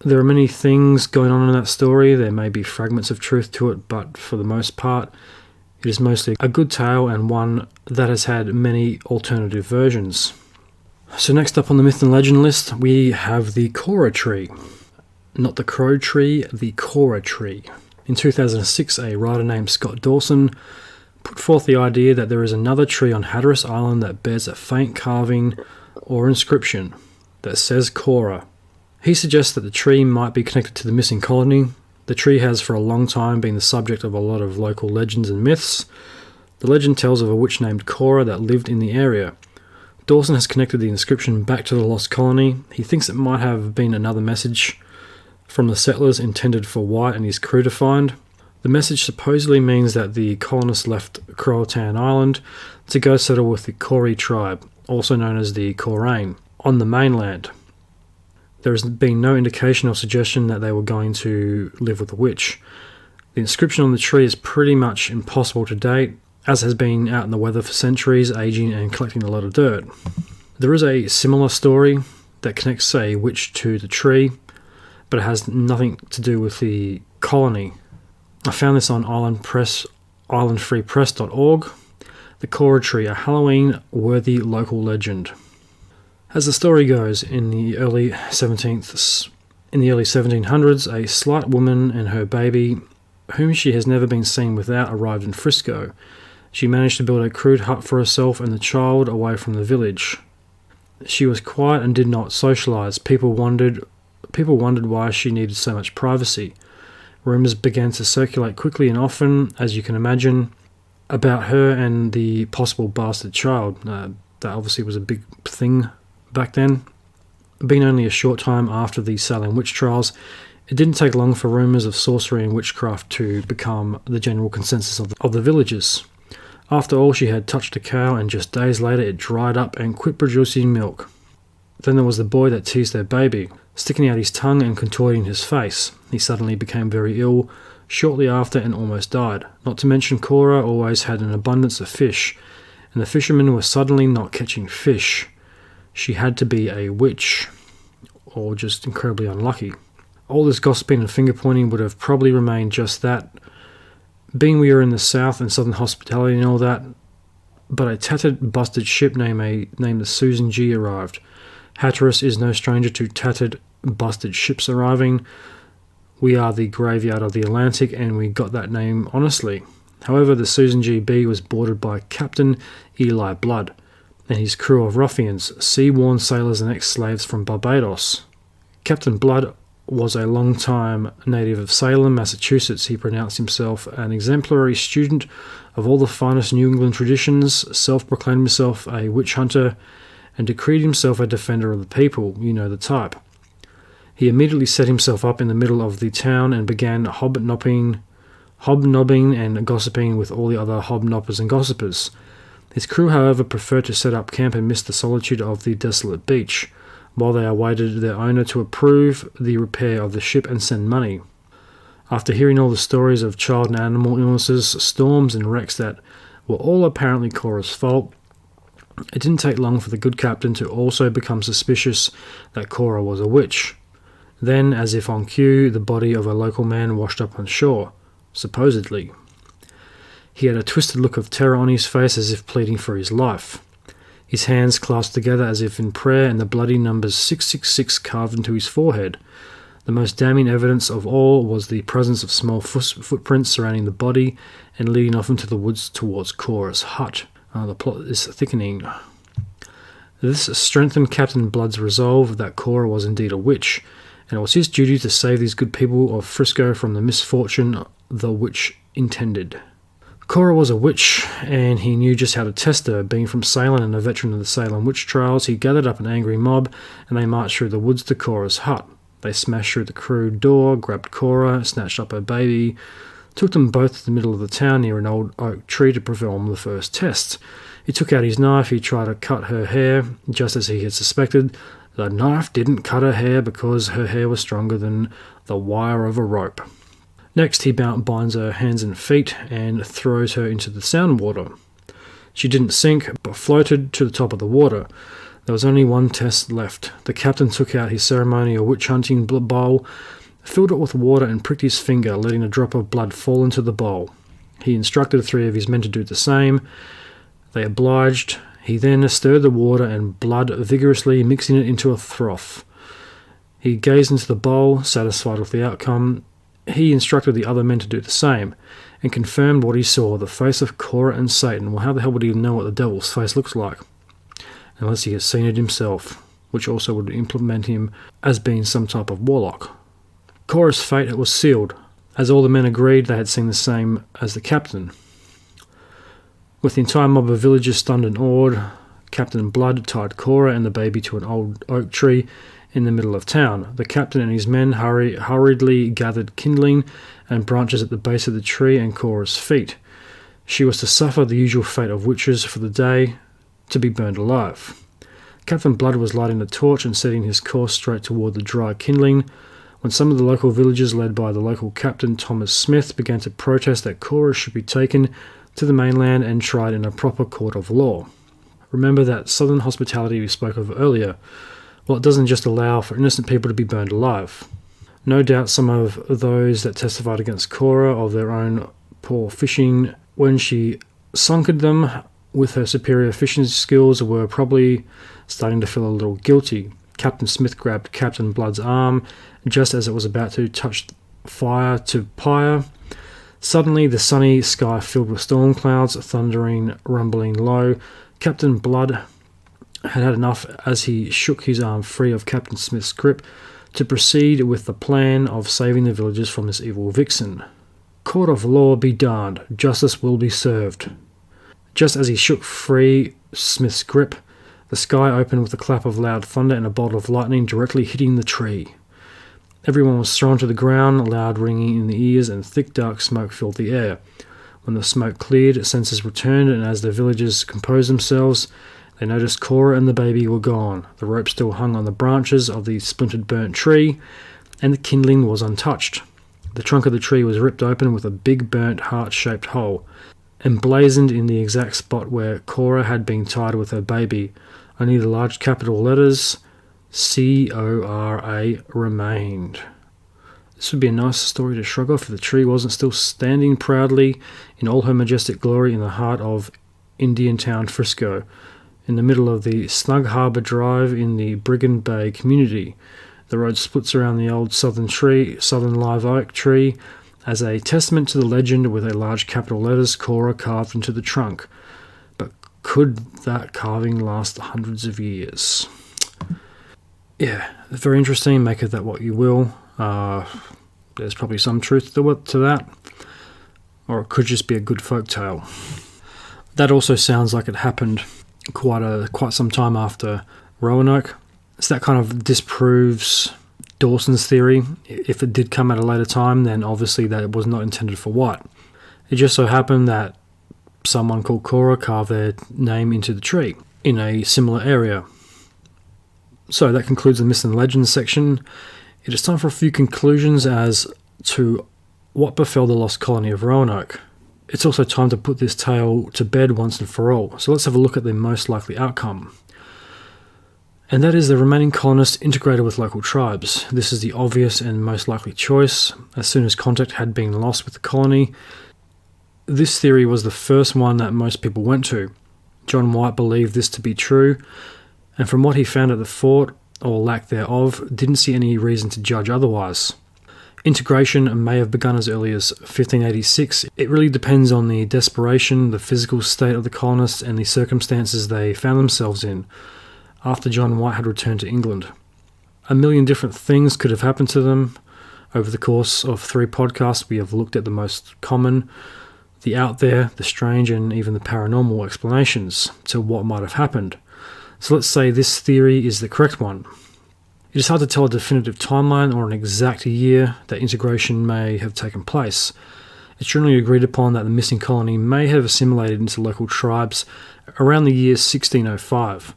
There are many things going on in that story. There may be fragments of truth to it, but for the most part, it is mostly a good tale and one that has had many alternative versions. So next up on the myth and legend list, we have the Cora tree. Not the crow tree, the Cora tree. In 2006, a writer named Scott Dawson put forth the idea that there is another tree on Hatteras Island that bears a faint carving or inscription that says Cora. He suggests that the tree might be connected to the missing colony. The tree has for a long time been the subject of a lot of local legends and myths. The legend tells of a witch named Cora that lived in the area. Dawson has connected the inscription back to the lost colony. He thinks it might have been another message from the settlers intended for White and his crew to find. The message supposedly means that the colonists left Croatoan Island to go settle with the Coree tribe, also known as the Korean, on the mainland. There has been no indication or suggestion that they were going to live with a witch. The inscription on the tree is pretty much impossible to date, as has been out in the weather for centuries, aging and collecting a lot of dirt. There is a similar story that connects a witch to the tree, but it has nothing to do with the colony. I found this on islandfreepress.org. The Cora tree, a Halloween-worthy local legend. As the story goes, in the early 1700s, a slight woman and her baby, whom she has never been seen without, arrived in Frisco. She managed to build a crude hut for herself and the child away from the village. She was quiet and did not socialise. People wondered why she needed so much privacy. Rumours began to circulate quickly and often, as you can imagine, about her and the possible bastard child. That obviously was a big thing back then. Being only a short time after the Salem witch trials, it didn't take long for rumours of sorcery and witchcraft to become the general consensus of the villagers. After all, she had touched a cow, and just days later it dried up and quit producing milk. Then there was the boy that teased their baby, sticking out his tongue and contorting his face. He suddenly became very ill shortly after and almost died. Not to mention Cora always had an abundance of fish, and the fishermen were suddenly not catching fish. She had to be a witch, or just incredibly unlucky. All this gossiping and finger-pointing would have probably remained just that, being we are in the South and Southern hospitality and all that, but a tattered, busted ship named the Susan G arrived. Hatteras is no stranger to tattered, busted ships arriving. We are the graveyard of the Atlantic, and we got that name honestly. However, the Susan G.B. was boarded by Captain Eli Blood and his crew of ruffians, sea-worn sailors and ex-slaves from Barbados. Captain Blood was a long-time native of Salem, Massachusetts. He pronounced himself an exemplary student of all the finest New England traditions, self-proclaimed himself a witch hunter, and decreed himself a defender of the people. You know the type. He immediately set himself up in the middle of the town and began hobnobbing and gossiping with all the other hobnobbers and gossipers. His crew, however, preferred to set up camp and miss the solitude of the desolate beach, while they awaited their owner to approve the repair of the ship and send money. After hearing all the stories of child and animal illnesses, storms and wrecks that were all apparently Cora's fault, it didn't take long for the good captain to also become suspicious that Cora was a witch. Then, as if on cue, the body of a local man washed up on shore, supposedly. He had a twisted look of terror on his face, as if pleading for his life. His hands clasped together as if in prayer, and the bloody numbers 666 carved into his forehead. The most damning evidence of all was the presence of small footprints surrounding the body and leading off into the woods towards Cora's hut. The plot is thickening. This strengthened Captain Blood's resolve that Cora was indeed a witch, and it was his duty to save these good people of Frisco from the misfortune the witch intended. Cora was a witch, and he knew just how to test her. Being from Salem and a veteran of the Salem witch trials, he gathered up an angry mob, and they marched through the woods to Cora's hut. They smashed through the crude door, grabbed Cora, snatched up her baby, took them both to the middle of the town near an old oak tree to perform the first test. He took out his knife, he tried to cut her hair, just as he had suspected. The knife didn't cut her hair because her hair was stronger than the wire of a rope. Next, he binds her hands and feet and throws her into the sound water. She didn't sink, but floated to the top of the water. There was only one test left. The captain took out his ceremonial witch-hunting bowl, filled it with water and pricked his finger, letting a drop of blood fall into the bowl. He instructed 3 of his men to do the same. They obliged. He then stirred the water and blood vigorously, mixing it into a froth. He gazed into the bowl, satisfied with the outcome. He instructed the other men to do the same, and confirmed what he saw, the face of Cora and Satan. Well, how the hell would he know what the devil's face looks like? Unless he has seen it himself, which also would implement him as being some type of warlock. Cora's fate was sealed, as all the men agreed they had seen the same as the captain. With the entire mob of villagers stunned and awed, Captain Blood tied Cora and the baby to an old oak tree in the middle of town. The captain and his men hurriedly gathered kindling and branches at the base of the tree and Cora's feet. She was to suffer the usual fate of witches for the day, to be burned alive. Captain Blood was lighting a torch and setting his course straight toward the dry kindling, when some of the local villagers, led by the local captain Thomas Smith, began to protest that Cora should be taken to the mainland and tried in a proper court of law. Remember that southern hospitality we spoke of earlier? Well, it doesn't just allow for innocent people to be burned alive. No doubt some of those that testified against Cora of their own poor fishing when she sunkered them with her superior fishing skills were probably starting to feel a little guilty. Captain Smith grabbed Captain Blood's arm just as it was about to touch fire to pyre. Suddenly, the sunny sky filled with storm clouds, thundering, rumbling low. Captain Blood had had enough as he shook his arm free of Captain Smith's grip to proceed with the plan of saving the villagers from this evil vixen. Court of law be darned, justice will be served. Just as he shook free Smith's grip, the sky opened with a clap of loud thunder and a bolt of lightning directly hitting the tree. Everyone was thrown to the ground, loud ringing in the ears, and thick dark smoke filled the air. When the smoke cleared, senses returned, and as the villagers composed themselves, they noticed Cora and the baby were gone. The rope still hung on the branches of the splintered burnt tree, and the kindling was untouched. The trunk of the tree was ripped open with a big burnt heart-shaped hole, emblazoned in the exact spot where Cora had been tied with her baby. Only the large capital letters C-O-R-A remained. This would be a nice story to shrug off if the tree wasn't still standing proudly in all her majestic glory in the heart of Indian town Frisco, in the middle of the Snug Harbour Drive in the Brigand Bay community. The road splits around the old southern live oak tree, as a testament to the legend with a large capital letters Cora carved into the trunk. But could that carving last hundreds of years? Yeah, very interesting. Make of that what you will. There's probably some truth to that. Or it could just be a good folk tale. That also sounds like it happened quite some time after Roanoke. So that kind of disproves Dawson's theory. If it did come at a later time, then obviously that it was not intended for white. It just so happened that someone called Cora carved their name into the tree in a similar area. So that concludes the myths and legends section. It is time for a few conclusions as to what befell the lost colony of Roanoke. It's also time to put this tale to bed once and for all. So let's have a look at the most likely outcome. And that is the remaining colonists integrated with local tribes. This is the obvious and most likely choice, as soon as contact had been lost with the colony. This theory was the first one that most people went to. John White believed this to be true, and from what he found at the fort, or lack thereof, didn't see any reason to judge otherwise. Integration may have begun as early as 1586. It really depends on the desperation, the physical state of the colonists, and the circumstances they found themselves in after John White had returned to England. A million different things could have happened to them. Over the course of 3 podcasts, we have looked at the most common, the out there, the strange, and even the paranormal explanations to what might have happened. So let's say this theory is the correct one. It is hard to tell a definitive timeline or an exact year that integration may have taken place. It's generally agreed upon that the missing colony may have assimilated into local tribes around the year 1605.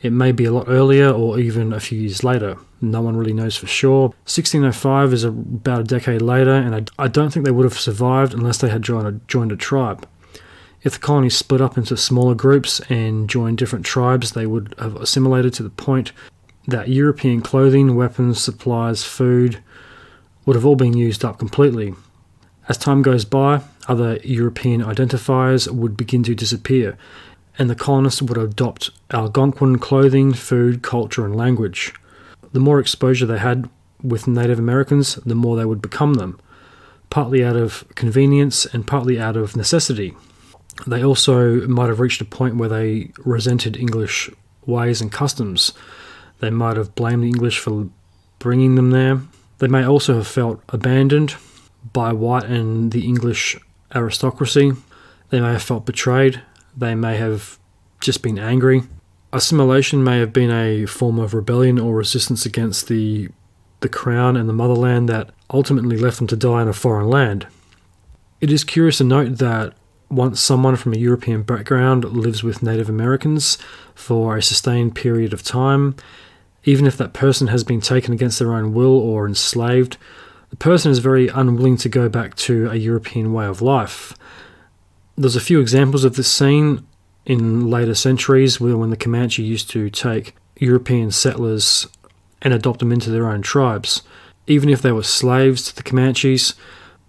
It may be a lot earlier or even a few years later. No one really knows for sure. 1605 is about a decade later, and I don't think they would have survived unless they had joined a tribe. If the colony split up into smaller groups and joined different tribes, they would have assimilated to the point that European clothing, weapons, supplies, food would have all been used up completely. As time goes by, other European identifiers would begin to disappear, and the colonists would adopt Algonquin clothing, food, culture, and language. The more exposure they had with Native Americans, the more they would become them, partly out of convenience and partly out of necessity. They also might have reached a point where they resented English ways and customs. They might have blamed the English for bringing them there. They may also have felt abandoned by white and the English aristocracy. They may have felt betrayed. They may have just been angry. Assimilation may have been a form of rebellion or resistance against the crown and the motherland that ultimately left them to die in a foreign land. It is curious to note that once someone from a European background lives with Native Americans for a sustained period of time, even if that person has been taken against their own will or enslaved, the person is very unwilling to go back to a European way of life. There's a few examples of this scene in later centuries when the Comanche used to take European settlers and adopt them into their own tribes. Even if they were slaves to the Comanches,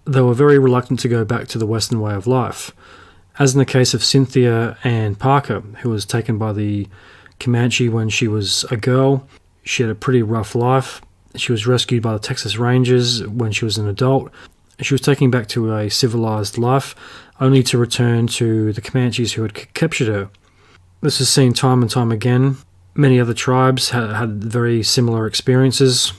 they were very reluctant to go back to the Western way of life. As in the case of Cynthia Ann Parker, who was taken by the Comanche when she was a girl. She had a pretty rough life. She was rescued by the Texas Rangers when she was an adult. She was taken back to a civilized life, only to return to the Comanches who had captured her. This is seen time and time again. Many other tribes had very similar experiences.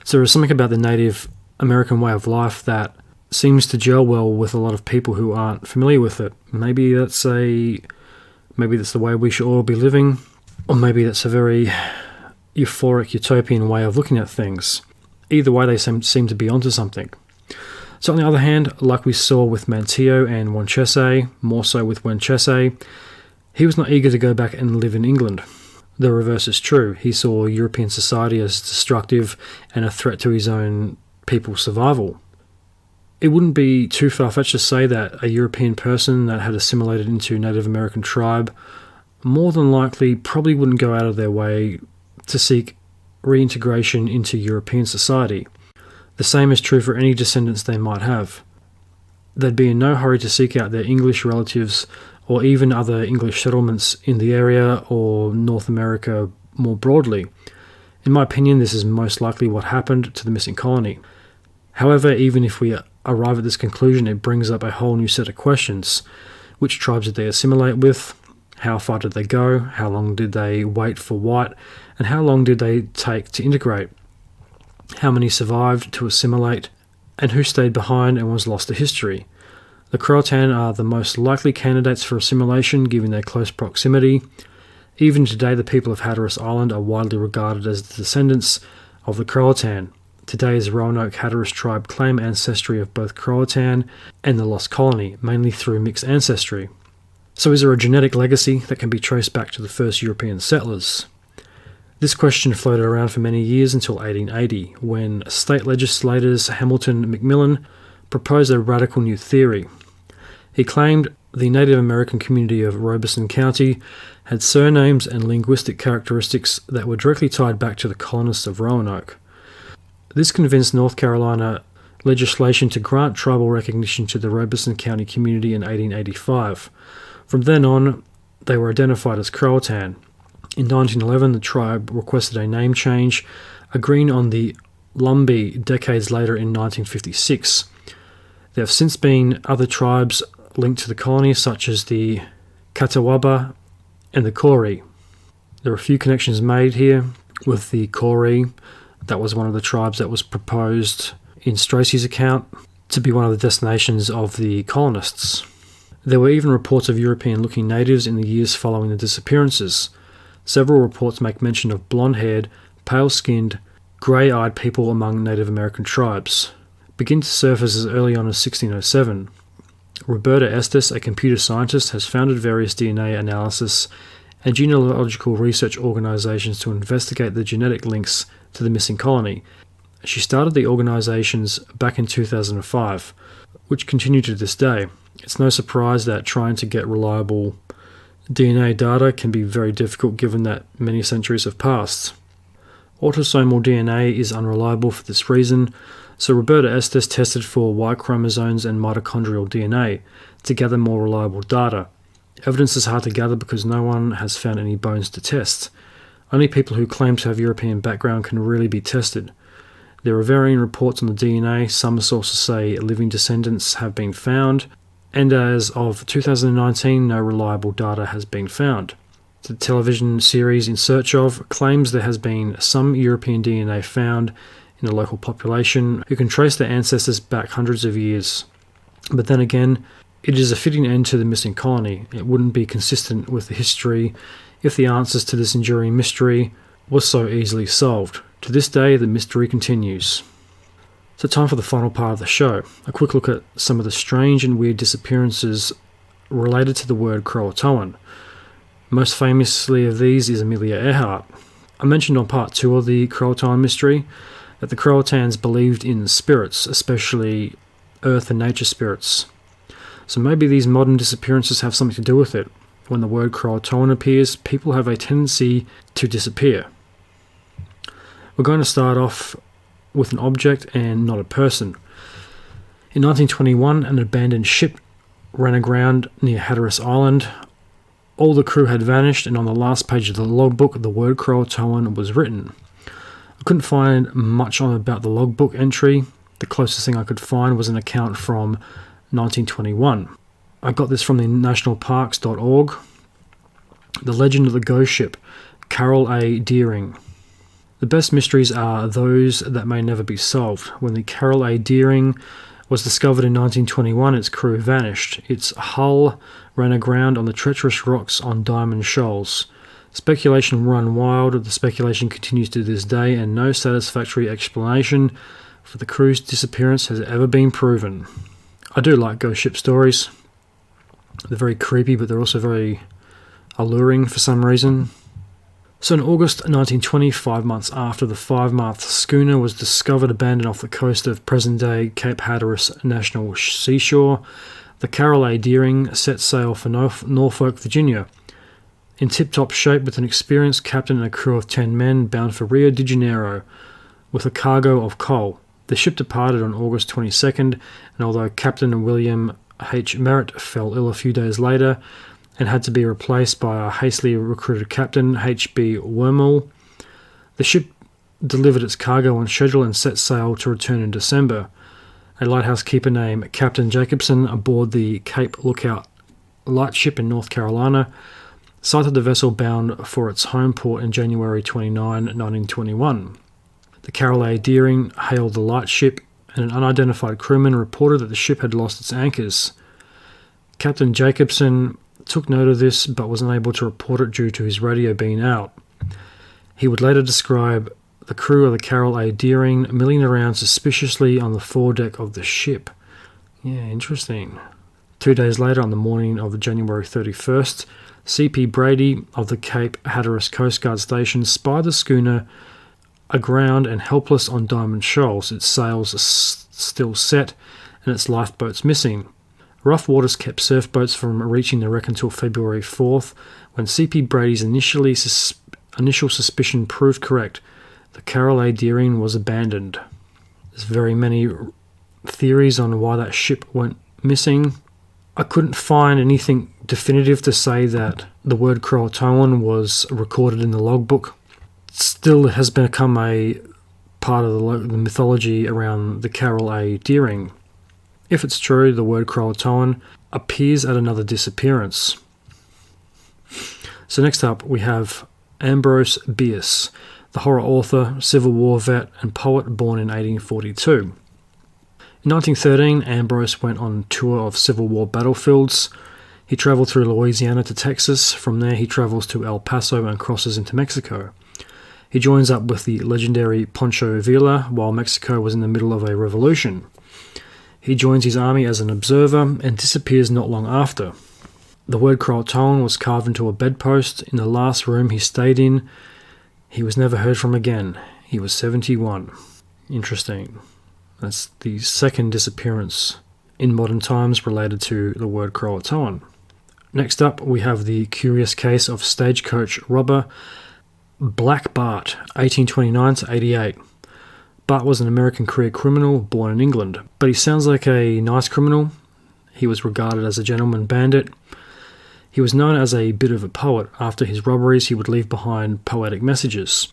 So there is something about the Native American way of life that seems to gel well with a lot of people who aren't familiar with it. Maybe that's the way we should all be living, or maybe that's a very euphoric, utopian way of looking at things. Either way, they seem to be onto something. So on the other hand, like we saw with Manteo and Wanchese, more so with Wanchese, he was not eager to go back and live in England. The reverse is true. He saw European society as destructive and a threat to his own people's survival. It wouldn't be too far-fetched to say that a European person that had assimilated into a Native American tribe more than likely probably wouldn't go out of their way to seek reintegration into European society. The same is true for any descendants they might have. They'd be in no hurry to seek out their English relatives or even other English settlements in the area or North America more broadly. In my opinion, this is most likely what happened to the missing colony. However, even if we arrive at this conclusion, it brings up a whole new set of questions. Which tribes did they assimilate with? How far did they go? How long did they wait for white? And how long did they take to integrate? How many survived to assimilate? And who stayed behind and was lost to history? The Croatoan are the most likely candidates for assimilation given their close proximity. Even today, the people of Hatteras Island are widely regarded as the descendants of the Croatoan. Today's Roanoke Hatteras tribe claim ancestry of both Croatoan and the lost colony, mainly through mixed ancestry. So is there a genetic legacy that can be traced back to the first European settlers? This question floated around for many years until 1880, when state legislators Hamilton Macmillan proposed a radical new theory. He claimed the Native American community of Robeson County had surnames and linguistic characteristics that were directly tied back to the colonists of Roanoke. This convinced North Carolina legislation to grant tribal recognition to the Robeson County community in 1885. From then on, they were identified as Croatoan. In 1911, the tribe requested a name change, agreeing on the Lumbee decades later in 1956. There have since been other tribes linked to the colony, such as the Catawba and the Coree. There are a few connections made here, with the Coree. That was one of the tribes that was proposed in Stracey's account to be one of the destinations of the colonists. There were even reports of European-looking natives in the years following the disappearances. Several reports make mention of blonde-haired, pale-skinned, grey-eyed people among Native American tribes. Begin to surface as early on as 1607. Roberta Estes, a computer scientist, has founded various DNA analysis and genealogical research organisations to investigate the genetic links to the missing colony. She started the organisations back in 2005, which continue to this day. It's no surprise that trying to get reliable DNA data can be very difficult given that many centuries have passed. Autosomal DNA is unreliable for this reason, so Roberta Estes tested for Y chromosomes and mitochondrial DNA to gather more reliable data. Evidence is hard to gather because no one has found any bones to test. Only people who claim to have European background can really be tested. There are varying reports on the DNA. Some sources say living descendants have been found, and as of 2019, no reliable data has been found. The television series In Search Of claims there has been some European DNA found in the local population who can trace their ancestors back hundreds of years. But then again, it is a fitting end to the missing colony. It wouldn't be consistent with the history if the answers to this enduring mystery was so easily solved. To this day, the mystery continues. So time for the final part of the show. A quick look at some of the strange and weird disappearances related to the word Croatoan. Most famously of these is Amelia Earhart. I mentioned on part 2 of the Croatoan Mystery that the Croatans believed in spirits, especially earth and nature spirits. So maybe these modern disappearances have something to do with it. When the word Croatoan appears, people have a tendency to disappear. We're going to start off with an object and not a person. In 1921, an abandoned ship ran aground near Hatteras Island. All the crew had vanished, and on the last page of the logbook, the word Croatoan was written. I couldn't find much on about the logbook entry. The closest thing I could find was an account from 1921. I got this from the nationalparks.org. The Legend of the Ghost Ship, Carol A. Deering. The best mysteries are those that may never be solved. When the Carol A. Deering was discovered in 1921, its crew vanished. Its hull ran aground on the treacherous rocks on Diamond Shoals. Speculation run wild. The speculation continues to this day, and no satisfactory explanation for the crew's disappearance has ever been proven. I do like ghost ship stories. They're very creepy, but they're also very alluring for some reason. So in August 1920, 5 months after the 5-mast schooner was discovered abandoned off the coast of present-day Cape Hatteras National Seashore, the Carol A. Deering set sail for Norfolk, Virginia, in tip-top shape with an experienced captain and a crew of 10 men bound for Rio de Janeiro with a cargo of coal. The ship departed on August 22nd, and although Captain William H. Merritt fell ill a few days later and had to be replaced by a hastily recruited captain, H.B. Wormall, the ship delivered its cargo on schedule and set sail to return in December. A lighthouse keeper named Captain Jacobson aboard the Cape Lookout lightship in North Carolina sighted the vessel bound for its home port in January 29, 1921. The Carol A. Deering hailed the lightship, and an unidentified crewman reported that the ship had lost its anchors. Captain Jacobson took note of this but was unable to report it due to his radio being out. He would later describe the crew of the Carol A. Deering milling around suspiciously on the foredeck of the ship. Yeah, interesting. 2 days later, on the morning of January 31st, C.P. Brady of the Cape Hatteras Coast Guard Station spied the schooner aground and helpless on Diamond Shoals, its sails still set and its lifeboats missing. Rough waters kept surf boats from reaching the wreck until February 4th, when C.P. Brady's initial suspicion proved correct. The Carol A. Deering was abandoned. There's very many theories on why that ship went missing. I couldn't find anything definitive to say that the word Croatoan was recorded in the logbook. It still has become a part of the mythology around the Carol A. Deering. If it's true, the word Croatoan appears at another disappearance. So next up we have Ambrose Bierce. the horror author, Civil War vet, and poet born in 1842. In 1913, Ambrose went on a tour of Civil War battlefields. He travelled through Louisiana to Texas. From there, he travels to El Paso and crosses into Mexico. He joins up with the legendary Pancho Villa while Mexico was in the middle of a revolution. He joins his army as an observer and disappears not long after. The word Croatoan was carved into a bedpost in the last room he stayed in. He was never heard from again. He was 71. Interesting. That's the second disappearance in modern times related to the word Croatoan. Next up, we have the curious case of stagecoach robber Black Bart, 1829 to 88. Bart was an American career criminal born in England, but he sounds like a nice criminal. He was regarded as a gentleman bandit. He was known as a bit of a poet. After his robberies, he would leave behind poetic messages.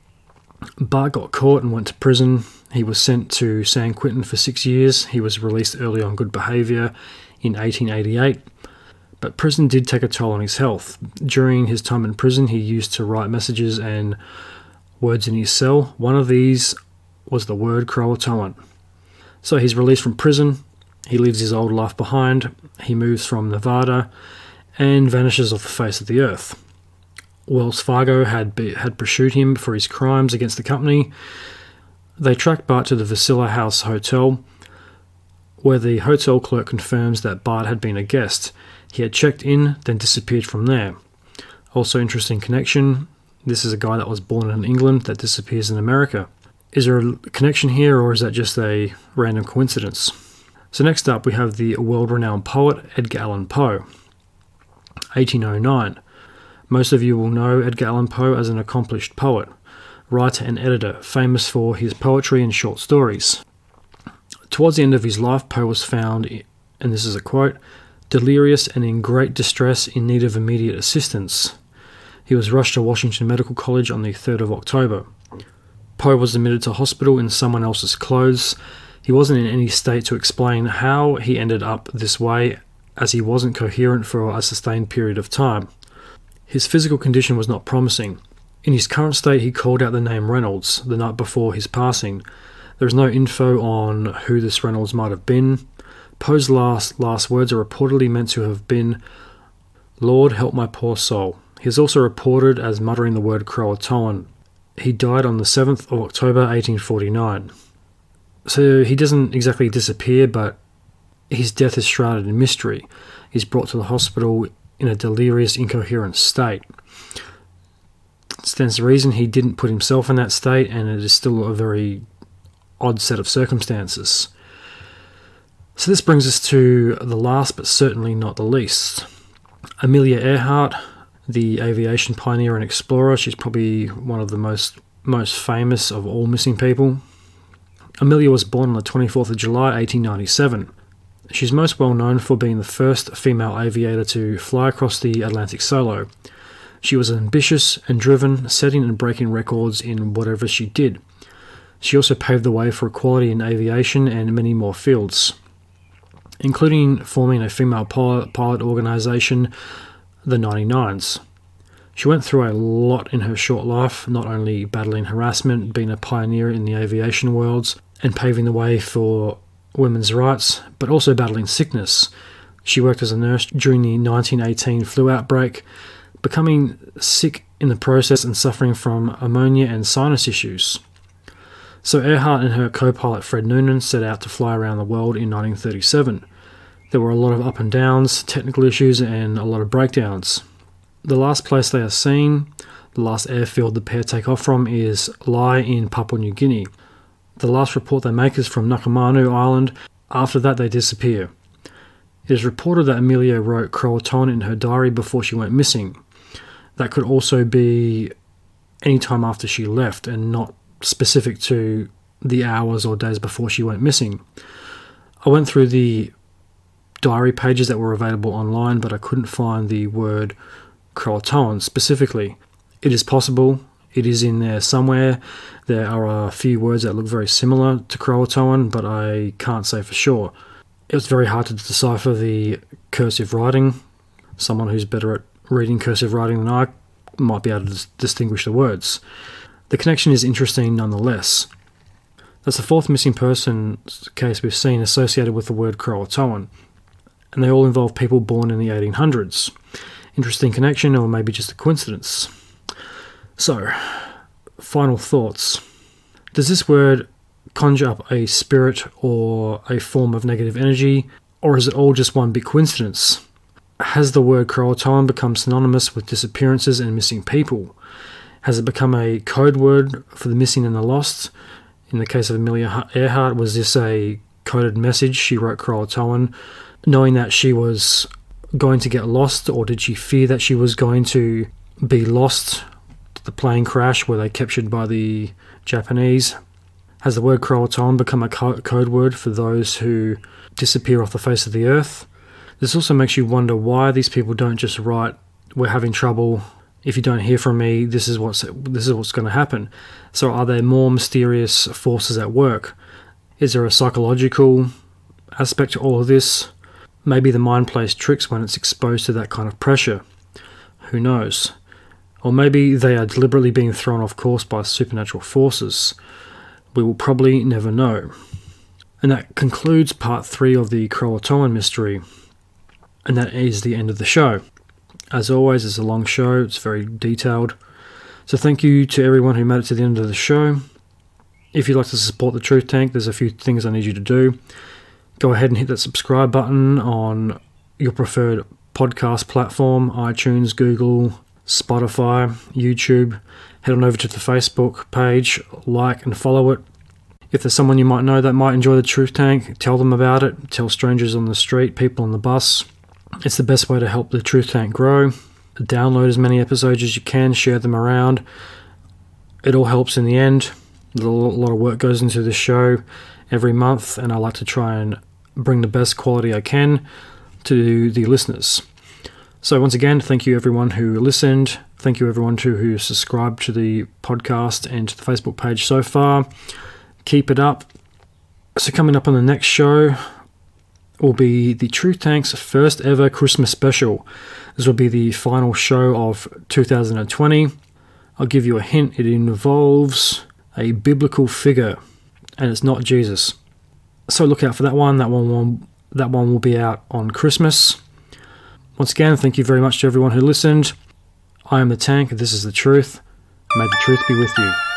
Bart got caught and went to prison. He was sent to San Quentin for 6 years. He was released early on good behaviour in 1888. But prison did take a toll on his health. During his time in prison, he used to write messages and words in his cell. One of these was the word Croatoan. So he's released from prison. He leaves his old life behind. He moves from Nevada and vanishes off the face of the earth. Wells Fargo had pursued him for his crimes against the company. They tracked Bart to the Vasilla House Hotel, where the hotel clerk confirms that Bart had been a guest. He had checked in, then disappeared from there. Also interesting connection, this is a guy that was born in England that disappears in America. Is there a connection here, or is that just a random coincidence? So next up we have the world-renowned poet Edgar Allan Poe, 1809. Most of you will know Edgar Allan Poe as an accomplished poet, writer and editor, famous for his poetry and short stories. Towards the end of his life, Poe was found, and this is a quote, delirious and in great distress in need of immediate assistance. He was rushed to Washington Medical College on the 3rd of October. Poe was admitted to hospital in someone else's clothes. He wasn't in any state to explain how he ended up this way, as he wasn't coherent for a sustained period of time. His physical condition was not promising. In his current state, he called out the name Reynolds the night before his passing. There is no info on who this Reynolds might have been. Poe's last words are reportedly meant to have been, "Lord, help my poor soul." He is also reported as muttering the word Croatoan. He died on the 7th of October 1849. So he doesn't exactly disappear, but his death is shrouded in mystery. He's brought to the hospital in a delirious, incoherent state. It stands to reason he didn't put himself in that state, and it is still a very odd set of circumstances. So this brings us to the last, but certainly not the least. Amelia Earhart, the aviation pioneer and explorer. She's probably one of the most famous of all missing people. Amelia was born on the 24th of July, 1897. She's most well known for being the first female aviator to fly across the Atlantic solo. She was ambitious and driven, setting and breaking records in whatever she did. She also paved the way for equality in aviation and many more fields, including forming a female pilot organisation, the 99s. She went through a lot in her short life, not only battling harassment, being a pioneer in the aviation worlds, and paving the way for women's rights, but also battling sickness. She worked as a nurse during the 1918 flu outbreak, becoming sick in the process and suffering from pneumonia and sinus issues. So Earhart and her co-pilot Fred Noonan set out to fly around the world in 1937. There were a lot of up and downs, technical issues, and a lot of breakdowns. The last place they are seen, the last airfield the pair take off from, is Lai in Papua New Guinea. The last report they make is from Nakamanu Island. After that, they disappear. It is reported that Amelia wrote Croatoan in her diary before she went missing. That could also be any time after she left and not specific to the hours or days before she went missing. I went through the diary pages that were available online, but I couldn't find the word Croatoan specifically. It is possible. It is in there somewhere. There are a few words that look very similar to Croatoan, but I can't say for sure. It was very hard to decipher the cursive writing. Someone who's better at reading cursive writing than I might be able to distinguish the words. The connection is interesting nonetheless. That's the fourth missing person case we've seen associated with the word Croatoan, and they all involve people born in the 1800s. Interesting connection, or maybe just a coincidence. So, final thoughts. Does this word conjure up a spirit or a form of negative energy, or is it all just one big coincidence? Has the word Croatoan become synonymous with disappearances and missing people? Has it become a code word for the missing and the lost? In the case of Amelia Earhart, was this a coded message? She wrote Croatoan knowing that she was going to get lost, or did she fear that she was going to be lost? The plane crash, were they captured by the Japanese? Has the word Croatoan become a code word for those who disappear off the face of the earth? This also makes you wonder why these people don't just write, "We're having trouble. If you don't hear from me, this is what's going to happen." So are there more mysterious forces at work? Is there a psychological aspect to all of this? Maybe the mind plays tricks when it's exposed to that kind of pressure. Who knows? Or maybe they are deliberately being thrown off course by supernatural forces. We will probably never know. And that concludes part 3 of the Croatoan Mystery. And that is the end of the show. As always, it's a long show. It's very detailed. So thank you to everyone who made it to the end of the show. If you'd like to support the Truth Tank, there's a few things I need you to do. Go ahead and hit that subscribe button on your preferred podcast platform, iTunes, Google, Spotify, YouTube. Head on over to the Facebook page, like and follow it. If there's someone you might know that might enjoy the Truth Tank, tell them about it. Tell strangers on the street, people on the bus. It's the best way to help the Truth Tank grow. Download as many episodes as you can, share them around. It all helps in the end. A lot of work goes into this show every month, and I like to try and bring the best quality I can to the listeners. So once again, thank you everyone who listened. Thank you everyone who subscribed to the podcast and to the Facebook page so far. Keep it up. So coming up on the next show will be the Truth Tank's first ever Christmas special. This will be the final show of 2020. I'll give you a hint. It involves a biblical figure, and it's not Jesus. So look out for that one. That one will be out on Christmas. Once again, thank you very much to everyone who listened. I am the Tank. This is the Truth. May the truth be with you.